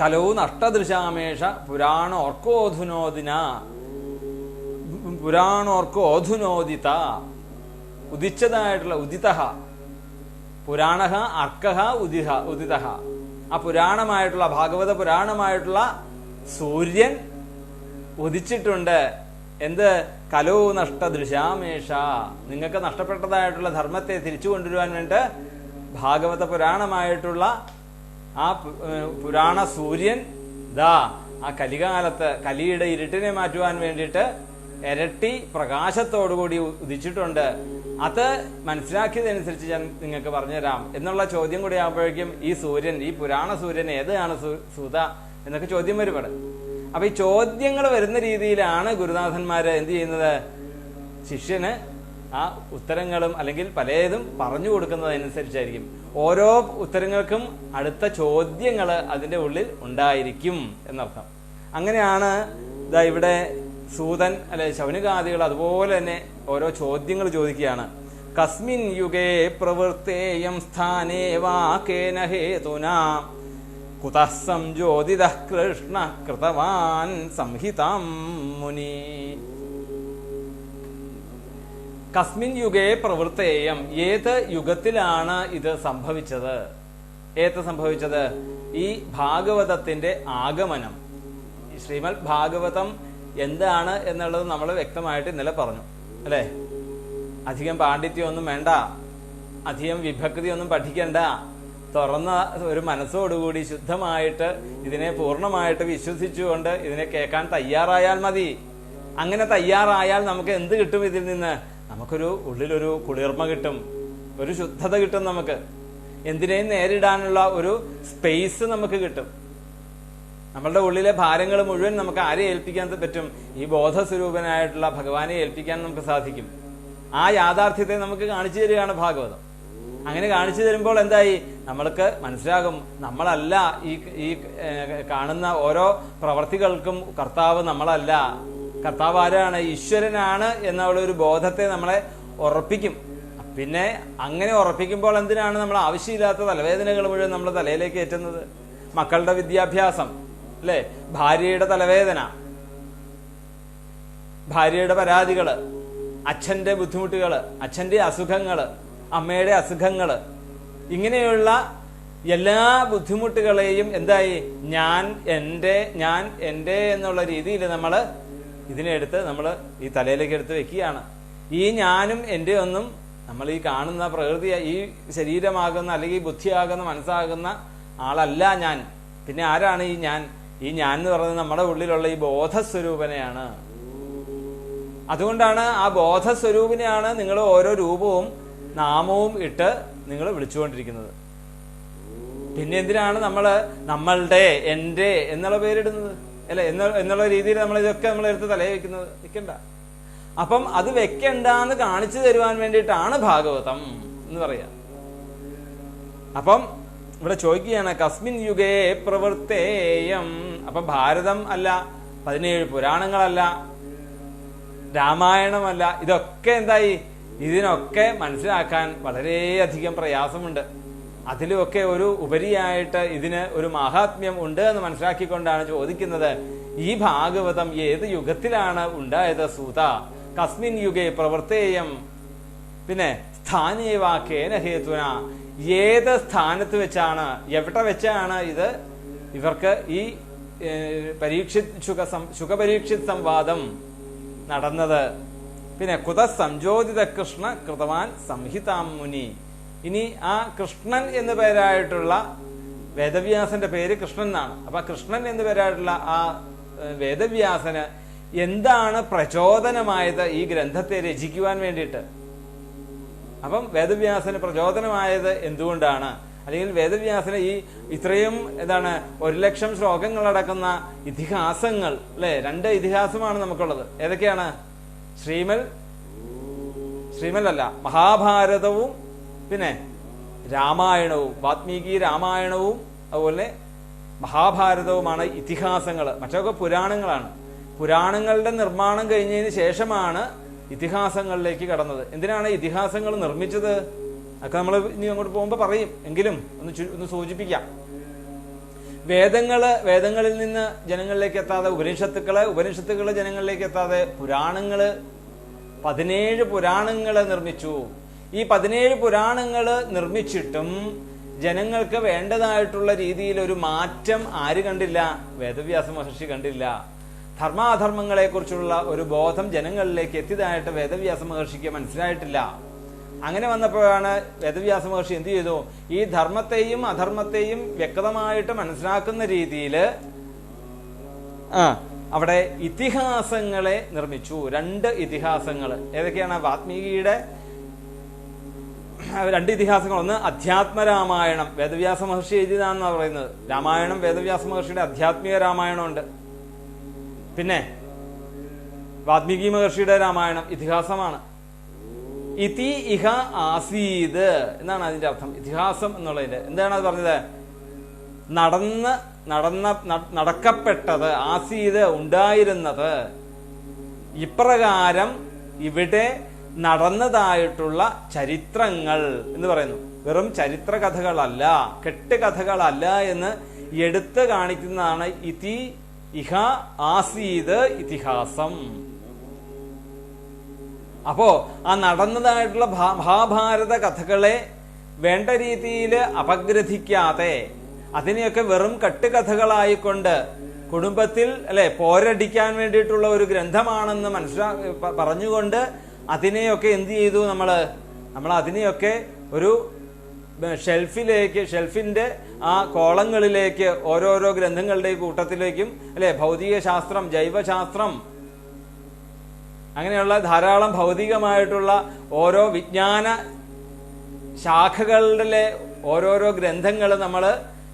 കലോ നഷ്ടദൃശാമേഷ പുരാണോർക്കോധുനോദിന പുരാണോർക്കോധുനോദിത. ഉദിച്ചതായിട്ടുള്ള ഉദിത പുരാണ അർക്കഹ ഉദിത. ആ പുരാണമായിട്ടുള്ള ഭാഗവത പുരാണമായിട്ടുള്ള സൂര്യൻ ഉദിച്ചിട്ടുണ്ട്. എന്ത്? കലോ നഷ്ടദൃശാമേഷ, നിങ്ങൾക്ക് നഷ്ടപ്പെട്ടതായിട്ടുള്ള ധർമ്മത്തെ തിരിച്ചു കൊണ്ടുവരുവാൻ വേണ്ടി ഭാഗവത പുരാണമായിട്ടുള്ള ആ പുരാണ സൂര്യൻ ആ കലികാലത്ത് കലിയുടെ ഇരുട്ടിനെ മാറ്റുവാൻ വേണ്ടിയിട്ട് ഇരട്ടി പ്രകാശത്തോടുകൂടി ഉദിച്ചിട്ടുണ്ട്. അത് മനസ്സിലാക്കിയതനുസരിച്ച് ഞാൻ നിങ്ങൾക്ക് പറഞ്ഞുതരാം എന്നുള്ള ചോദ്യം കൂടി ആകുമ്പോഴേക്കും ഈ സൂര്യൻ, ഈ പുരാണ സൂര്യൻ ഏതാണ് സൂത എന്നൊക്കെ ചോദ്യം വരുമ്പോൾ, അപ്പൊ ഈ ചോദ്യങ്ങൾ വരുന്ന രീതിയിലാണ് ഗുരുനാഥന്മാര് എന്ത് ചെയ്യുന്നത്? ശിഷ്യന് ആ ഉത്തരങ്ങളും അല്ലെങ്കിൽ പലതും പറഞ്ഞു കൊടുക്കുന്നതനുസരിച്ചായിരിക്കും. ഓരോ ഉത്തരങ്ങൾക്കും അടുത്ത ചോദ്യങ്ങൾ അതിന്റെ ഉള്ളിൽ ഉണ്ടായിരിക്കും എന്നർത്ഥം. അങ്ങനെയാണ് ഇവിടെ സൂതൻ അല്ലെ ശൗനകാദികൾ അതുപോലെ തന്നെ ഓരോ ചോദ്യങ്ങൾ ചോദിക്കുകയാണ്. കസ്മിൻ യുഗേ പ്രവൃത്തേയം സ്ഥാനേ വാ കേന ഹേതുനാ കുതഃ സംജ്യോതിതഃ കൃഷ്ണ കൃതവാൻ സംഹിതാം മുനി. കസ്മിൻ യുഗേ പ്രവൃത്തേയം, ഏത് യുഗത്തിലാണ് ഇത് സംഭവിച്ചത്? സംഭവിച്ചത് ഈ ഭാഗവതത്തിന്റെ ആഗമനം. ശ്രീമദ് ഭാഗവതം എന്താണ് എന്നുള്ളത് നമ്മൾ വ്യക്തമായിട്ട് ഇന്നലെ പറഞ്ഞു അല്ലെ. അധികം പാണ്ഡിത്യമൊന്നും വേണ്ട, അധികം വിഭക്തി ഒന്നും പഠിക്കണ്ട, തുറന്ന ഒരു മനസ്സോടുകൂടി ശുദ്ധമായിട്ട് ഇതിനെ പൂർണ്ണമായിട്ട് വിശ്വസിച്ചുകൊണ്ട് ഇതിനെ കേൾക്കാൻ തയ്യാറായാൽ മതി. അങ്ങനെ തയ്യാറായാൽ നമുക്ക് എന്ത് കിട്ടും? ഇതിൽ നിന്ന് നമുക്കൊരു ഉള്ളിലൊരു കുളിർമ കിട്ടും, ഒരു ശുദ്ധത കിട്ടും, നമുക്ക് എന്തിനേയും നേരിടാനുള്ള ഒരു സ്പേസ് നമുക്ക് കിട്ടും. നമ്മളുടെ ഉള്ളിലെ ഭാരങ്ങൾ മുഴുവൻ നമുക്ക് ആരെ ഏൽപ്പിക്കാൻ പറ്റും? ഈ ബോധസ്വരൂപനായിട്ടുള്ള ഭഗവാനെ ഏൽപ്പിക്കാൻ നമുക്ക് സാധിക്കും. ആ യാഥാർത്ഥ്യത്തെ നമുക്ക് കാണിച്ചു തരികയാണ് ഭാഗവതം. അങ്ങനെ കാണിച്ചു തരുമ്പോൾ എന്തായി? നമ്മൾക്ക് മനസ്സിലാകും, നമ്മളല്ല ഈ കാണുന്ന ഓരോ പ്രവർത്തികൾക്കും കർത്താവ് നമ്മളല്ല. കർത്താവ് ആരാണ്? ഈശ്വരനാണ് എന്നുള്ള ഒരു ബോധത്തെ നമ്മളെ ഉറപ്പിക്കും. പിന്നെ അങ്ങനെ ഉറപ്പിക്കുമ്പോൾ എന്തിനാണ് നമ്മൾ ആവശ്യമില്ലാത്ത തലവേദനകൾ മുഴുവൻ നമ്മുടെ തലയിലേക്ക് ഏറ്റുന്നത്? മക്കളുടെ വിദ്യാഭ്യാസം, അല്ലെ, ഭാര്യയുടെ തലവേദന, ഭാര്യയുടെ പരാതികള്, അച്ഛന്റെ ബുദ്ധിമുട്ടുകള്, അച്ഛന്റെ അസുഖങ്ങള്, അമ്മയുടെ അസുഖങ്ങള്, ഇങ്ങനെയുള്ള എല്ലാ ബുദ്ധിമുട്ടുകളെയും എന്തായി? ഞാൻ എൻ്റെ എന്നുള്ള രീതിയിൽ നമ്മൾ ഇതിനെടുത്ത് നമ്മൾ ഈ തലയിലേക്ക് എടുത്ത് വെക്കുകയാണ്. ഈ ഞാനും എൻ്റെ ഒന്നും നമ്മൾ ഈ കാണുന്ന പ്രകൃതി, ഈ ശരീരമാകുന്ന അല്ലെങ്കിൽ ബുദ്ധിയാകുന്ന മനസ്സാകുന്ന ആളല്ല ഞാൻ. പിന്നെ ആരാണ് ഈ ഞാൻ? ഈ ഞാൻ എന്ന് പറയുന്നത് നമ്മുടെ ഉള്ളിലുള്ള ഈ ബോധസ്വരൂപനെയാണ്. അതുകൊണ്ടാണ് ആ ബോധസ്വരൂപിനെയാണ് നിങ്ങൾ ഓരോ രൂപവും നാമവും ഇട്ട് നിങ്ങൾ വിളിച്ചുകൊണ്ടിരിക്കുന്നത്. പിന്നെ എന്തിനാണ് നമ്മളുടെ എൻ്റെ എന്നുള്ള പേരിടുന്നത്? അല്ലെ, എന്നുള്ള രീതിയിൽ നമ്മൾ ഇതൊക്കെ നമ്മൾ എടുത്ത് തലയിൽ വെക്കുന്നത്? വെക്കണ്ട. അപ്പം അത് വെക്കണ്ടെന്ന് കാണിച്ചു തരുവാൻ വേണ്ടിയിട്ടാണ് ഭാഗവതം എന്ന് പറയാ. അപ്പം ഇവിടെ ചോദിക്കുകയാണ്, കസ്മിൻ യുഗേ പ്രവൃത്തേയം. അപ്പം ഭാരതം അല്ല, 17 പുരാണങ്ങളല്ല, രാമായണമല്ല, ഇതൊക്കെ എന്തായി? ഇതിനൊക്കെ മനസ്സിലാക്കാൻ വളരെയധികം പ്രയാസമുണ്ട്. അതിലുമൊക്കെ ഒരു ഉപരിയായിട്ട് ഇതിന് ഒരു മഹാത്മ്യം ഉണ്ട് എന്ന് മനസ്സിലാക്കിക്കൊണ്ടാണ് ചോദിക്കുന്നത്, ഈ ഭാഗവതം ഏത് യുഗത്തിലാണ് ഉണ്ടായത് സൂത? കസ്മിൻ യുഗേ പ്രവർത്തേയം. പിന്നെ സ്ഥാനേവാക്കേന ഹേതുന, ഏത് സ്ഥാനത്ത് വെച്ചാണ്, എവിടെ വെച്ചാണ് ഇത് ഇവർക്ക് ഈ ശുഖപരീക്ഷിത് സംവാദം നടന്നത്? പിന്നെ കുത സംജോതിത കൃഷ്ണ കൃതവാൻ സംഹിതാം മുനി. ഇനി ആ കൃഷ്ണൻ എന്നു പേരായിട്ടുള്ള വേദവ്യാസന്റെ പേര് കൃഷ്ണൻ എന്നാണ്. അപ്പൊ കൃഷ്ണൻ എന്നു പേരായിട്ടുള്ള ആ വേദവ്യാസന് എന്താണ് പ്രചോദനമായത് ഈ ഗ്രന്ഥത്തെ രചിക്കുവാൻ വേണ്ടിയിട്ട്? അപ്പം വേദവ്യാസന് പ്രചോദനമായത് എന്തുകൊണ്ടാണ്? അല്ലെങ്കിൽ വേദവ്യാസന് ഈ ഇത്രയും 1,00,000 ശ്ലോകങ്ങളടക്കുന്ന ഇതിഹാസങ്ങൾ, അല്ലെ, 2 ഇതിഹാസമാണ് നമുക്കുള്ളത്. ഏതൊക്കെയാണ്? ശ്രീമല്ലല്ല, മഹാഭാരതവും പിന്നെ രാമായണവും, വാത്മീകി രാമായണവും അതുപോലെ മഹാഭാരതവുമാണ് ഇതിഹാസങ്ങൾ. മറ്റൊക്കെ പുരാണങ്ങളാണ്. പുരാണങ്ങളുടെ നിർമ്മാണം കഴിഞ്ഞതിന് ശേഷമാണ് ഇതിഹാസങ്ങളിലേക്ക് കടന്നത്. എന്തിനാണ് ഇതിഹാസങ്ങൾ നിർമ്മിച്ചത്? അതൊക്കെ നമ്മൾ ഇനി അങ്ങോട്ട് പോകുമ്പോൾ പറയും. എങ്കിലും ഒന്ന് സൂചിപ്പിക്കാം. വേദങ്ങളിൽ നിന്ന് ജനങ്ങളിലേക്ക് എത്താതെ, ഉപനിഷത്തുക്കള് ജനങ്ങളിലേക്ക് എത്താതെ, 17 പുരാണങ്ങള് നിർമ്മിച്ചു. ഈ 17 പുരാണങ്ങള് നിർമ്മിച്ചിട്ടും ജനങ്ങൾക്ക് വേണ്ടതായിട്ടുള്ള രീതിയിൽ ഒരു മാറ്റം ആര് കണ്ടില്ല? വേദവ്യാസ മഹർഷി കണ്ടില്ല. ധർമാധർമ്മങ്ങളെ കുറിച്ചുള്ള ഒരു ബോധം ജനങ്ങളിലേക്ക് എത്തിയതായിട്ട് വേദവ്യാസ മഹർഷിക്ക് മനസ്സിലായിട്ടില്ല. അങ്ങനെ വന്നപ്പോഴാണ് വേദവ്യാസ മഹർഷി എന്ത് ചെയ്തു? ഈ ധർമ്മത്തെയും അധർമ്മത്തെയും വ്യക്തമായിട്ട് മനസ്സിലാക്കുന്ന രീതിയിൽ അവിടെ ഇതിഹാസങ്ങളെ നിർമ്മിച്ചു. 2 ഇതിഹാസങ്ങൾ. ഏതൊക്കെയാണ്? വാത്മീകിയുടെ 2 ഇതിഹാസങ്ങൾ. ഒന്ന് അധ്യാത്മരാമായണം, വേദവ്യാസ മഹർഷി എഴുതിയതാണെന്നാണ് പറയുന്നത്. രാമായണം വേദവ്യാസ മഹർഷിയുടെ ആധ്യാത്മിക രാമായണമുണ്ട്. പിന്നെ വാത്മീകി മഹർഷിയുടെ രാമായണം ഇതിഹാസമാണ്. ഇതി ഇഹ ആസീത് എന്നാണ് അതിന്റെ അർത്ഥം. ഇതിഹാസം എന്നുള്ളതിന്റെ എന്താണ് അത് പറഞ്ഞത്? നടക്കപ്പെട്ടത്, ആസീത് ഉണ്ടായിരുന്നത്, ഇപ്രകാരം ഇവിടെ നടന്നതായിട്ടുള്ള ചരിത്രങ്ങൾ എന്ന് പറയുന്നു. വെറും ചരിത്ര കഥകളല്ല, കെട്ടുകഥകളല്ല എന്ന് എടുത്തു കാണിക്കുന്നതാണ് ഇതി ഇഹ ആസീത് ഇതിഹാസം. അപ്പോ ആ നടന്നതായിട്ടുള്ള മഹാഭാരത കഥകളെ വേണ്ട രീതിയിൽ അപഗ്രഥിക്കാതെ അതിനെയൊക്കെ വെറും കെട്ടുകഥകളായിക്കൊണ്ട് കുടുംബത്തിൽ പോരടിക്കാൻ വേണ്ടിയിട്ടുള്ള ഒരു ഗ്രന്ഥമാണെന്ന് പറഞ്ഞുകൊണ്ട് അതിനെയൊക്കെ എന്ത് ചെയ്തു? നമ്മൾ അതിനെയൊക്കെ ഒരു ഷെൽഫിന്റെ ആ കോളങ്ങളിലേക്ക് ഓരോരോ ഗ്രന്ഥങ്ങളുടെ കൂട്ടത്തിലേക്കും ഭൗതിക ശാസ്ത്രം, ജൈവശാസ്ത്രം, അങ്ങനെയുള്ള ധാരാളം ഭൗതികമായിട്ടുള്ള ഓരോ വിജ്ഞാന ശാഖകളിലെ ഓരോരോ ഗ്രന്ഥങ്ങൾ നമ്മൾ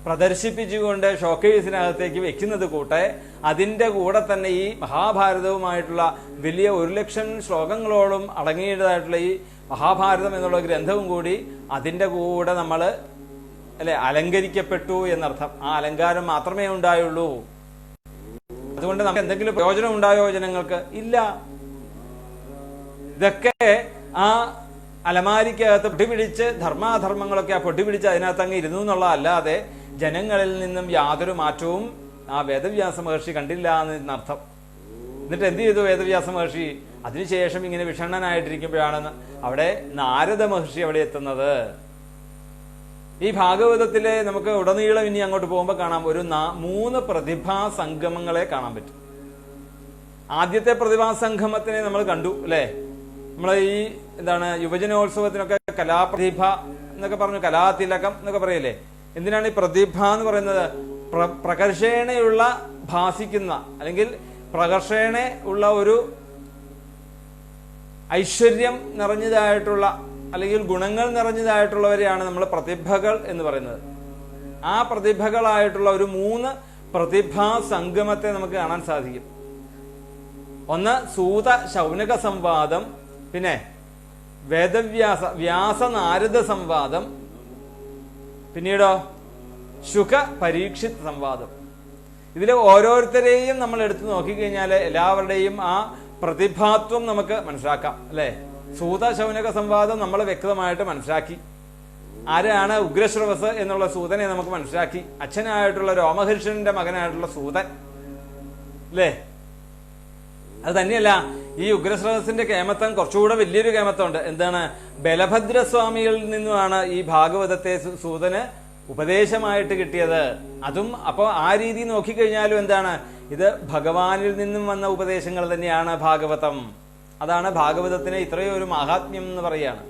പ്രദർശിപ്പിച്ചുകൊണ്ട് ഷോക്കേസിനകത്തേക്ക് വെക്കുന്നത് കൂട്ടെ അതിൻ്റെ കൂടെ തന്നെ ഈ മഹാഭാരതവുമായിട്ടുള്ള വലിയ 1,00,000 ശ്ലോകങ്ങളോളം അടങ്ങിയതായിട്ടുള്ള ഈ മഹാഭാരതം എന്നുള്ള ഗ്രന്ഥവും കൂടി അതിൻ്റെ കൂടെ നമ്മൾ അലങ്കരിക്കപ്പെട്ടു എന്നർത്ഥം. ആ അലങ്കാരം മാത്രമേ ഉണ്ടായുള്ളൂ. അതുകൊണ്ട് നമുക്ക് എന്തെങ്കിലും പ്രയോജനം ഉണ്ടായോ ജനങ്ങൾക്ക്? ഇല്ല. ഇതൊക്കെ ആ അലമാരിക്കകത്ത് പൊട്ടിപിടിച്ച് ധർമാധർമ്മങ്ങളൊക്കെ ആ പൊട്ടിപിടിച്ച് അതിനകത്ത് അങ്ങ് ഇരുന്നു എന്നുള്ള അല്ലാതെ ജനങ്ങളിൽ നിന്നും യാതൊരു മാറ്റവും ആ വേദവ്യാസ മഹർഷി കണ്ടില്ല എന്നർത്ഥം. എന്നിട്ട് എന്ത് ചെയ്തു വേദവ്യാസ മഹർഷി? അതിനുശേഷം ഇങ്ങനെ വിഷണ്ണനായിട്ടിരിക്കുമ്പോഴാണ് അവിടെ നാരദ മഹർഷി അവിടെ എത്തുന്നത്. ഈ ഭാഗവതത്തിലെ നമുക്ക് ഉടനീളം ഇനി അങ്ങോട്ട് പോകുമ്പോൾ കാണാം ഒരു 3 പ്രതിഭാ സംഗമങ്ങളെ കാണാൻ പറ്റും. ആദ്യത്തെ പ്രതിഭാ സംഗമത്തിനെ നമ്മൾ കണ്ടു അല്ലെ? നമ്മളെ ഈ യുവജനോത്സവത്തിനൊക്കെ കലാപ്രതിഭ എന്നൊക്കെ പറഞ്ഞു, കലാതിലകം എന്നൊക്കെ പറയല്ലേ. എന്തിനാണ് ഈ പ്രതിഭ എന്ന് പറയുന്നത്? പ്രകർഷേണയുള്ള ഭാസിക്കുന്ന അല്ലെങ്കിൽ പ്രകർഷേണ ഉള്ള ഒരു ഐശ്വര്യം നിറഞ്ഞതായിട്ടുള്ള അല്ലെങ്കിൽ ഗുണങ്ങൾ നിറഞ്ഞതായിട്ടുള്ളവരെയാണ് നമ്മൾ പ്രതിഭകൾ എന്ന് പറയുന്നത്. ആ പ്രതിഭകളായിട്ടുള്ള ഒരു 3 പ്രതിഭാ സംഗമത്തെ നമുക്ക് കാണാൻ സാധിക്കും. ഒന്ന് സൂത ശൗനക സംവാദം, പിന്നെ വ്യാസ നാരദ സംവാദം, പിന്നീടോ ശുക പരീക്ഷിത് സംവാദം. ഇതിലെ ഓരോരുത്തരെയും നമ്മൾ എടുത്തു നോക്കിക്കഴിഞ്ഞാൽ എല്ലാവരുടെയും ആ പ്രതിഭാത്വം നമുക്ക് മനസ്സിലാക്കാം അല്ലെ? സൂത ശൗനക സംവാദം നമ്മൾ വ്യക്തമായിട്ട് മനസ്സിലാക്കി. ആരാണ് ഉഗ്രശ്രവസ് എന്നുള്ള സൂതനെ നമുക്ക് മനസ്സിലാക്കി. അച്ഛനായിട്ടുള്ള രോമഹർഷന്റെ മകനായിട്ടുള്ള സൂതൻ അല്ലേ? അത് തന്നെയല്ല, ഈ ഉഗ്രശ്രവസിന്റെ കേമത്തം കുറച്ചുകൂടെ വലിയൊരു കേമത്തമുണ്ട്. എന്താണ്? ബലഭദ്രസ്വാമികളിൽ നിന്നുമാണ് ഈ ഭാഗവതത്തെ സൂതന് ഉപദേശമായിട്ട് കിട്ടിയത്. അതും അപ്പോൾ ആ രീതി നോക്കിക്കഴിഞ്ഞാലും എന്താണ്? ഇത് ഭഗവാനിൽ നിന്നും വന്ന ഉപദേശങ്ങൾ തന്നെയാണ് ഭാഗവതം. അതാണ് ഭാഗവതത്തിന് ഇത്രയും ഒരു മഹാത്മ്യം എന്ന് പറയാണ്.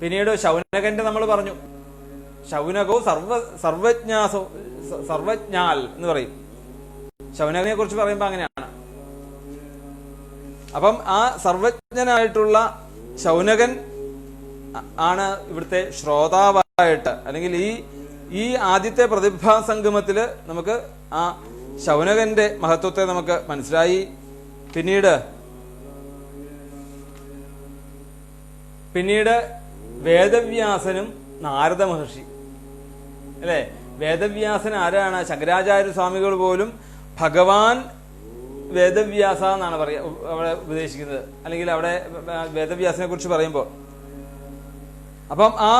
പിന്നീട് ശൗനകന്റെ നമ്മൾ പറഞ്ഞു, ശൗനകോ സർവജ്ഞാൽ എന്ന് പറയും. ശൗനകനെ കുറിച്ച് പറയുമ്പോൾ അങ്ങനെയാണ്. അപ്പം ആ സർവജ്ഞനായിട്ടുള്ള ശൗനകൻ ആണ് ഇവിടുത്തെ ശ്രോതാവായിട്ട്, അല്ലെങ്കിൽ ഈ ആദ്യത്തെ പ്രതിഭാ സംഗമത്തില് നമുക്ക് ആ ശൗനകന്റെ മഹത്വത്തെ നമുക്ക് മനസ്സിലായി. പിന്നീട് വേദവ്യാസനും നാരദ മഹർഷി അല്ലെ? വേദവ്യാസൻ ആരാണ്? ശങ്കരാചാര്യ സ്വാമികൾ പോലും ഭഗവാൻ വേദവ്യാസ എന്നാണ് അവിടെ ഉപദേശിക്കുന്നത്, അല്ലെങ്കിൽ അവിടെ വേദവ്യാസനെ കുറിച്ച് പറയുമ്പോൾ. അപ്പം ആ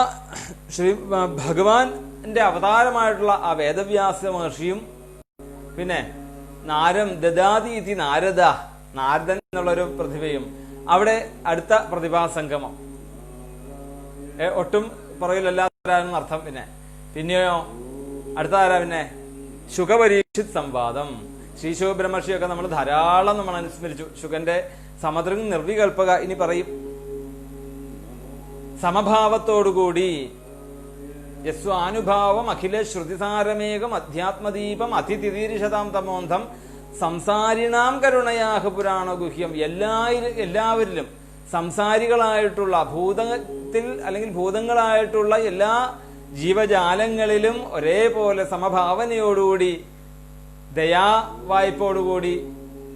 ഭഗവാന്റെ അവതാരമായിട്ടുള്ള ആ വേദവ്യാസ മഹർഷിയും പിന്നെ ദദാതി നാരദൻ എന്നുള്ളൊരു പ്രതിഭയും അവിടെ അടുത്ത പ്രതിഭാസംഗമം. ഒട്ടും പുറകിലല്ലാത്തവരാണെന്ന് അർത്ഥം. പിന്നെയോ അടുത്ത ആരാ? പിന്നെ ശുകപരീക്ഷിത് സംവാദം. ശ്രീ ശുഖബ്രഹ്മർഷിയൊക്കെ നമ്മൾ ധാരാളം നമ്മൾ അനുസ്മരിച്ചു. ശുഖന്റെ സമദൃങ് നിർവികൽപ്പക ഇനി പറയും. സമഭാവത്തോടുകൂടി യസ്വാനുഭാവം അഖില ശ്രുതിസാരമേകം അധ്യാത്മദീപം അതിതിരീരിഷതാം തമോന്ധം സംസാരിണാം കരുണയാഹ പുരാണ ഗുഹ്യം. എല്ലാവരിലും സംസാരികളായിട്ടുള്ള ഭൂതത്തിൽ അല്ലെങ്കിൽ ഭൂതങ്ങളായിട്ടുള്ള എല്ലാ ജീവജാലങ്ങളിലും ഒരേപോലെ സമഭാവനയോടുകൂടി ദയാവായ്പോടുകൂടി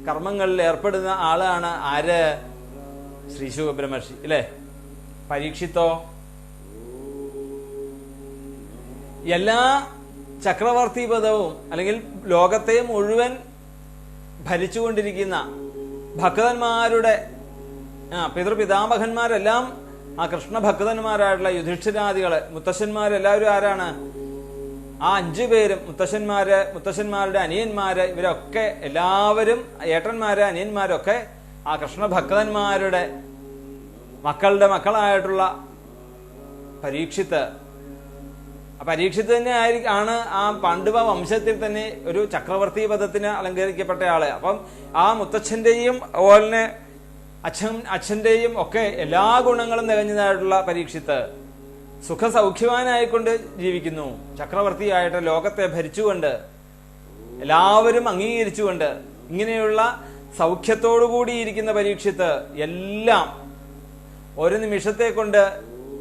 കർമ്മങ്ങളിൽ ഏർപ്പെടുന്ന ആളാണ് ആര്? ശ്രീ ശുഖബ്രഹ്മർഷി അല്ലെ? പരീക്ഷിത്തോ എല്ലാ ചക്രവർത്തി പദവും അല്ലെങ്കിൽ ലോകത്തെ മുഴുവൻ ഭരിച്ചുകൊണ്ടിരിക്കുന്ന ഭക്തന്മാരുടെ പിതൃപിതാമഹന്മാരെല്ലാം ആ കൃഷ്ണഭക്തന്മാരായിട്ടുള്ള യുധിഷ്ഠിരാദികള് മുത്തശ്ശന്മാരെല്ലാവരും ആരാണ്? ആ 5 പേരും മുത്തശ്ശന്മാരുടെ അനിയന്മാര്, ഇവരൊക്കെ എല്ലാവരും ഏട്ടന്മാര് അനിയന്മാരൊക്കെ ആ കൃഷ്ണഭക്തന്മാരുടെ മക്കളുടെ മക്കളായിട്ടുള്ള പരീക്ഷിത്ത്. പരീക്ഷിത്ത് തന്നെ ആണ് ആ പാണ്ഡവ വംശത്തിൽ തന്നെ ഒരു ചക്രവർത്തി പദത്തിന് അലങ്കരിക്കപ്പെട്ട ആള്. അപ്പം ആ മുത്തച്ഛന്റെയും അതുപോലെ അച്ഛന്റെയും ഒക്കെ എല്ലാ ഗുണങ്ങളും തികഞ്ഞതായിട്ടുള്ള പരീക്ഷിത്ത് സുഖസൗഖ്യവാനായിക്കൊണ്ട് ജീവിക്കുന്നു. ചക്രവർത്തിയായിട്ട് ലോകത്തെ ഭരിച്ചുകൊണ്ട് എല്ലാവരും അംഗീകരിച്ചുകൊണ്ട് ഇങ്ങനെയുള്ള സൗഖ്യത്തോടുകൂടിയിരിക്കുന്ന പരീക്ഷിത്ത് എല്ലാം ഒരു നിമിഷത്തെ കൊണ്ട്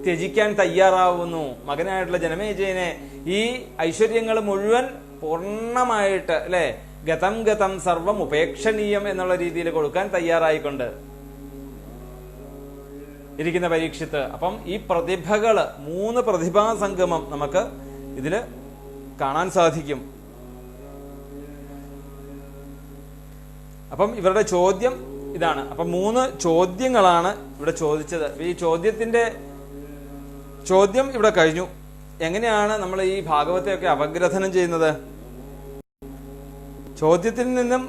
ത്യജിക്കാൻ തയ്യാറാവുന്നു. മകനായിട്ടുള്ള ജനമേജയനെ ഈ ഐശ്വര്യങ്ങൾ മുഴുവൻ പൂർണ്ണമായിട്ട് അല്ലെ ഗതം ഗതം സർവം ഉപേക്ഷണീയം എന്നുള്ള രീതിയിൽ കൊടുക്കാൻ തയ്യാറായിക്കൊണ്ട് ഇരിക്കുന്ന പരീക്ഷിത്ത്. അപ്പം ഈ പ്രതിഭകള് 3 പ്രതിഭാ സംഗമം നമുക്ക് ഇതില് കാണാൻ സാധിക്കും. അപ്പം ഇവരുടെ ചോദ്യം ഇതാണ്. അപ്പം 3 ചോദ്യങ്ങളാണ് ഇവിടെ ചോദിച്ചത്. ഈ ചോദ്യം ഇവിടെ കഴിഞ്ഞു. എങ്ങനെയാണ് നമ്മൾ ഈ ഭാഗവതയൊക്കെ അപഗ്രഥനം ചെയ്യുന്നത്? ചോദ്യത്തിൽ നിന്നും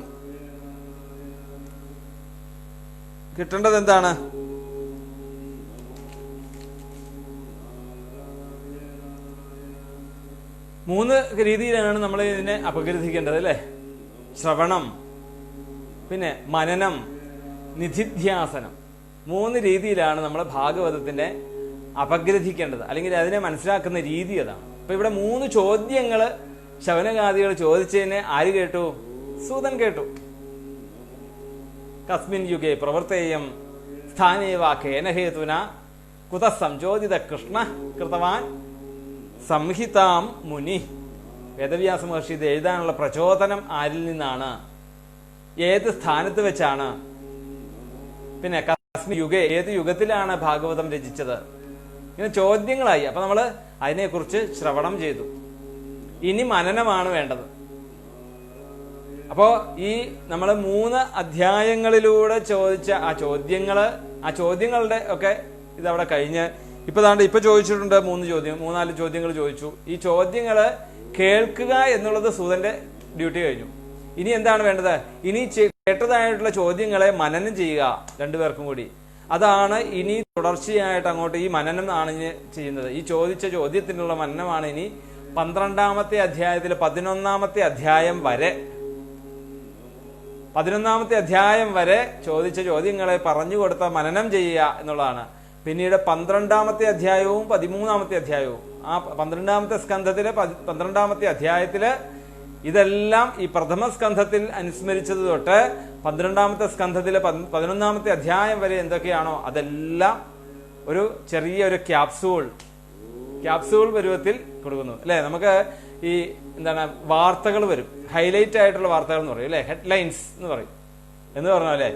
കിട്ടേണ്ടത് എന്താണ്? മൂന്ന് രീതിയിലാണ് നമ്മൾ ഇതിനെ അപഗ്രഥിക്കേണ്ടത് അല്ലെ? ശ്രവണം, പിന്നെ മനനം, നിധിധ്യാസനം. 3 രീതിയിലാണ് നമ്മൾ ഭാഗവതത്തിന്റെ അപഗ്രഥിക്കേണ്ടത്, അല്ലെങ്കിൽ അതിനെ മനസ്സിലാക്കുന്ന രീതി അതാണ്. അപ്പൊ ഇവിടെ 3 ചോദ്യങ്ങള് ശൗനകാദികൾ ചോദിച്ചതിനെ ആര് കേട്ടു? സൂതൻ കേട്ടു. കസ്മിൻ യുഗേ പ്രവർത്തേയം സ്ഥാനേവാ കേന ഹേതുന കുത സംചോദിത കൃഷ്ണ കൃതവാൻ സംഹിതാം മുനി. വേദവ്യാസ മഹർഷി ഇത് എഴുതാനുള്ള പ്രചോദനം ആരിൽ നിന്നാണ്? ഏത് സ്ഥാനത്ത് വെച്ചാണ്? പിന്നെ കസ്മിൻ യുഗേ, ഏത് യുഗത്തിലാണ് ഭാഗവതം രചിച്ചത്? ഇങ്ങനെ ചോദ്യങ്ങളായി. അപ്പൊ നമ്മള് അതിനെക്കുറിച്ച് ശ്രവണം ചെയ്തു. ഇനി മനനമാണ് വേണ്ടത്. അപ്പോ ഈ നമ്മള് 3 അധ്യായങ്ങളിലൂടെ ചോദിച്ച ആ ചോദ്യങ്ങളുടെ ഒക്കെ ഇതവിടെ കഴിഞ്ഞ് ഇപ്പൊ ചോദിച്ചിട്ടുണ്ട് 3-4 ചോദ്യങ്ങൾ ചോദിച്ചു. ഈ ചോദ്യങ്ങള് കേൾക്കുക എന്നുള്ളത് സൂതന്റെ ഡ്യൂട്ടി കഴിഞ്ഞു. ഇനി എന്താണ് വേണ്ടത്? ഇനി കേട്ടതായിട്ടുള്ള ചോദ്യങ്ങളെ മനനം ചെയ്യുക 2 പേർക്കും കൂടി. അതാണ് ഇനി തുടർച്ചയായിട്ട് അങ്ങോട്ട് ഈ മനനം ആണ് ചെയ്യുന്നത്. ഈ ചോദിച്ച ചോദ്യത്തിനുള്ള മനനമാണ് ഇനി 12ാമത്തെ അധ്യായത്തിൽ 11ാമത്തെ അധ്യായം വരെ 11ാമത്തെ അധ്യായം വരെ ചോദിച്ച ചോദ്യങ്ങളെ പറഞ്ഞു കൊടുത്ത മനനം ചെയ്യുക എന്നുള്ളതാണ്. പിന്നീട് 12ാമത്തെ അധ്യായവും 13ാമത്തെ അധ്യായവും, ആ 12ാമത്തെ സ്കന്ധത്തില് 12ാമത്തെ അധ്യായത്തില് ഇതെല്ലാം ഈ പ്രഥമ സ്കന്ധത്തിൽ അനുസ്മരിച്ചത് തൊട്ട് 12ാമത്തെ സ്കന്ധത്തിലെ 11ാമത്തെ അധ്യായം വരെ എന്തൊക്കെയാണോ അതെല്ലാം ഒരു ചെറിയൊരു ക്യാപ്സൂൾ പരുവത്തിൽ കൊടുക്കുന്നു അല്ലെ? നമുക്ക് ഈ എന്താണ് വാർത്തകൾ വരും, ഹൈലൈറ്റ് ആയിട്ടുള്ള വാർത്തകൾ എന്ന് പറയും അല്ലെ, ഹെഡ്ലൈൻസ് എന്ന് പറയും. എന്ന് പറഞ്ഞ പോലെ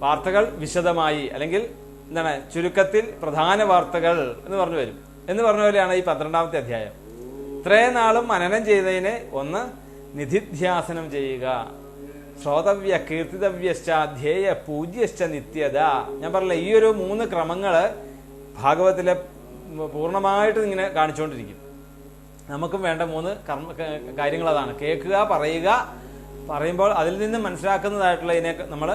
വാർത്തകൾ വിശദമായി, അല്ലെങ്കിൽ എന്താണ് ചുരുക്കത്തിൽ പ്രധാന വാർത്തകൾ എന്ന് പറഞ്ഞു വരും. എന്ന് പറഞ്ഞ പോലെയാണ് ഈ 12ാമത്തെ അധ്യായം. ഇത്രയും നാളും മനനം ചെയ്തതിനെ ഒന്ന് നിധിധ്യാസനം ചെയ്യുക. ശ്രോതവ്യ കീർത്തിതവ്യശ്ച ധ്യേയ പൂജ്യശ്ച നിത്യത. ഞാൻ പറഞ്ഞില്ല, ഈ ഒരു 3 ക്രമങ്ങള് ഭാഗവത്തിലെ പൂർണ്ണമായിട്ട് ഇങ്ങനെ കാണിച്ചുകൊണ്ടിരിക്കും. നമുക്കും വേണ്ട 3 കാര്യങ്ങൾ അതാണ്. കേൾക്കുക, പറയുമ്പോൾ അതിൽ നിന്ന് മനസ്സിലാക്കുന്നതായിട്ടുള്ള ഇതിനെ നമ്മൾ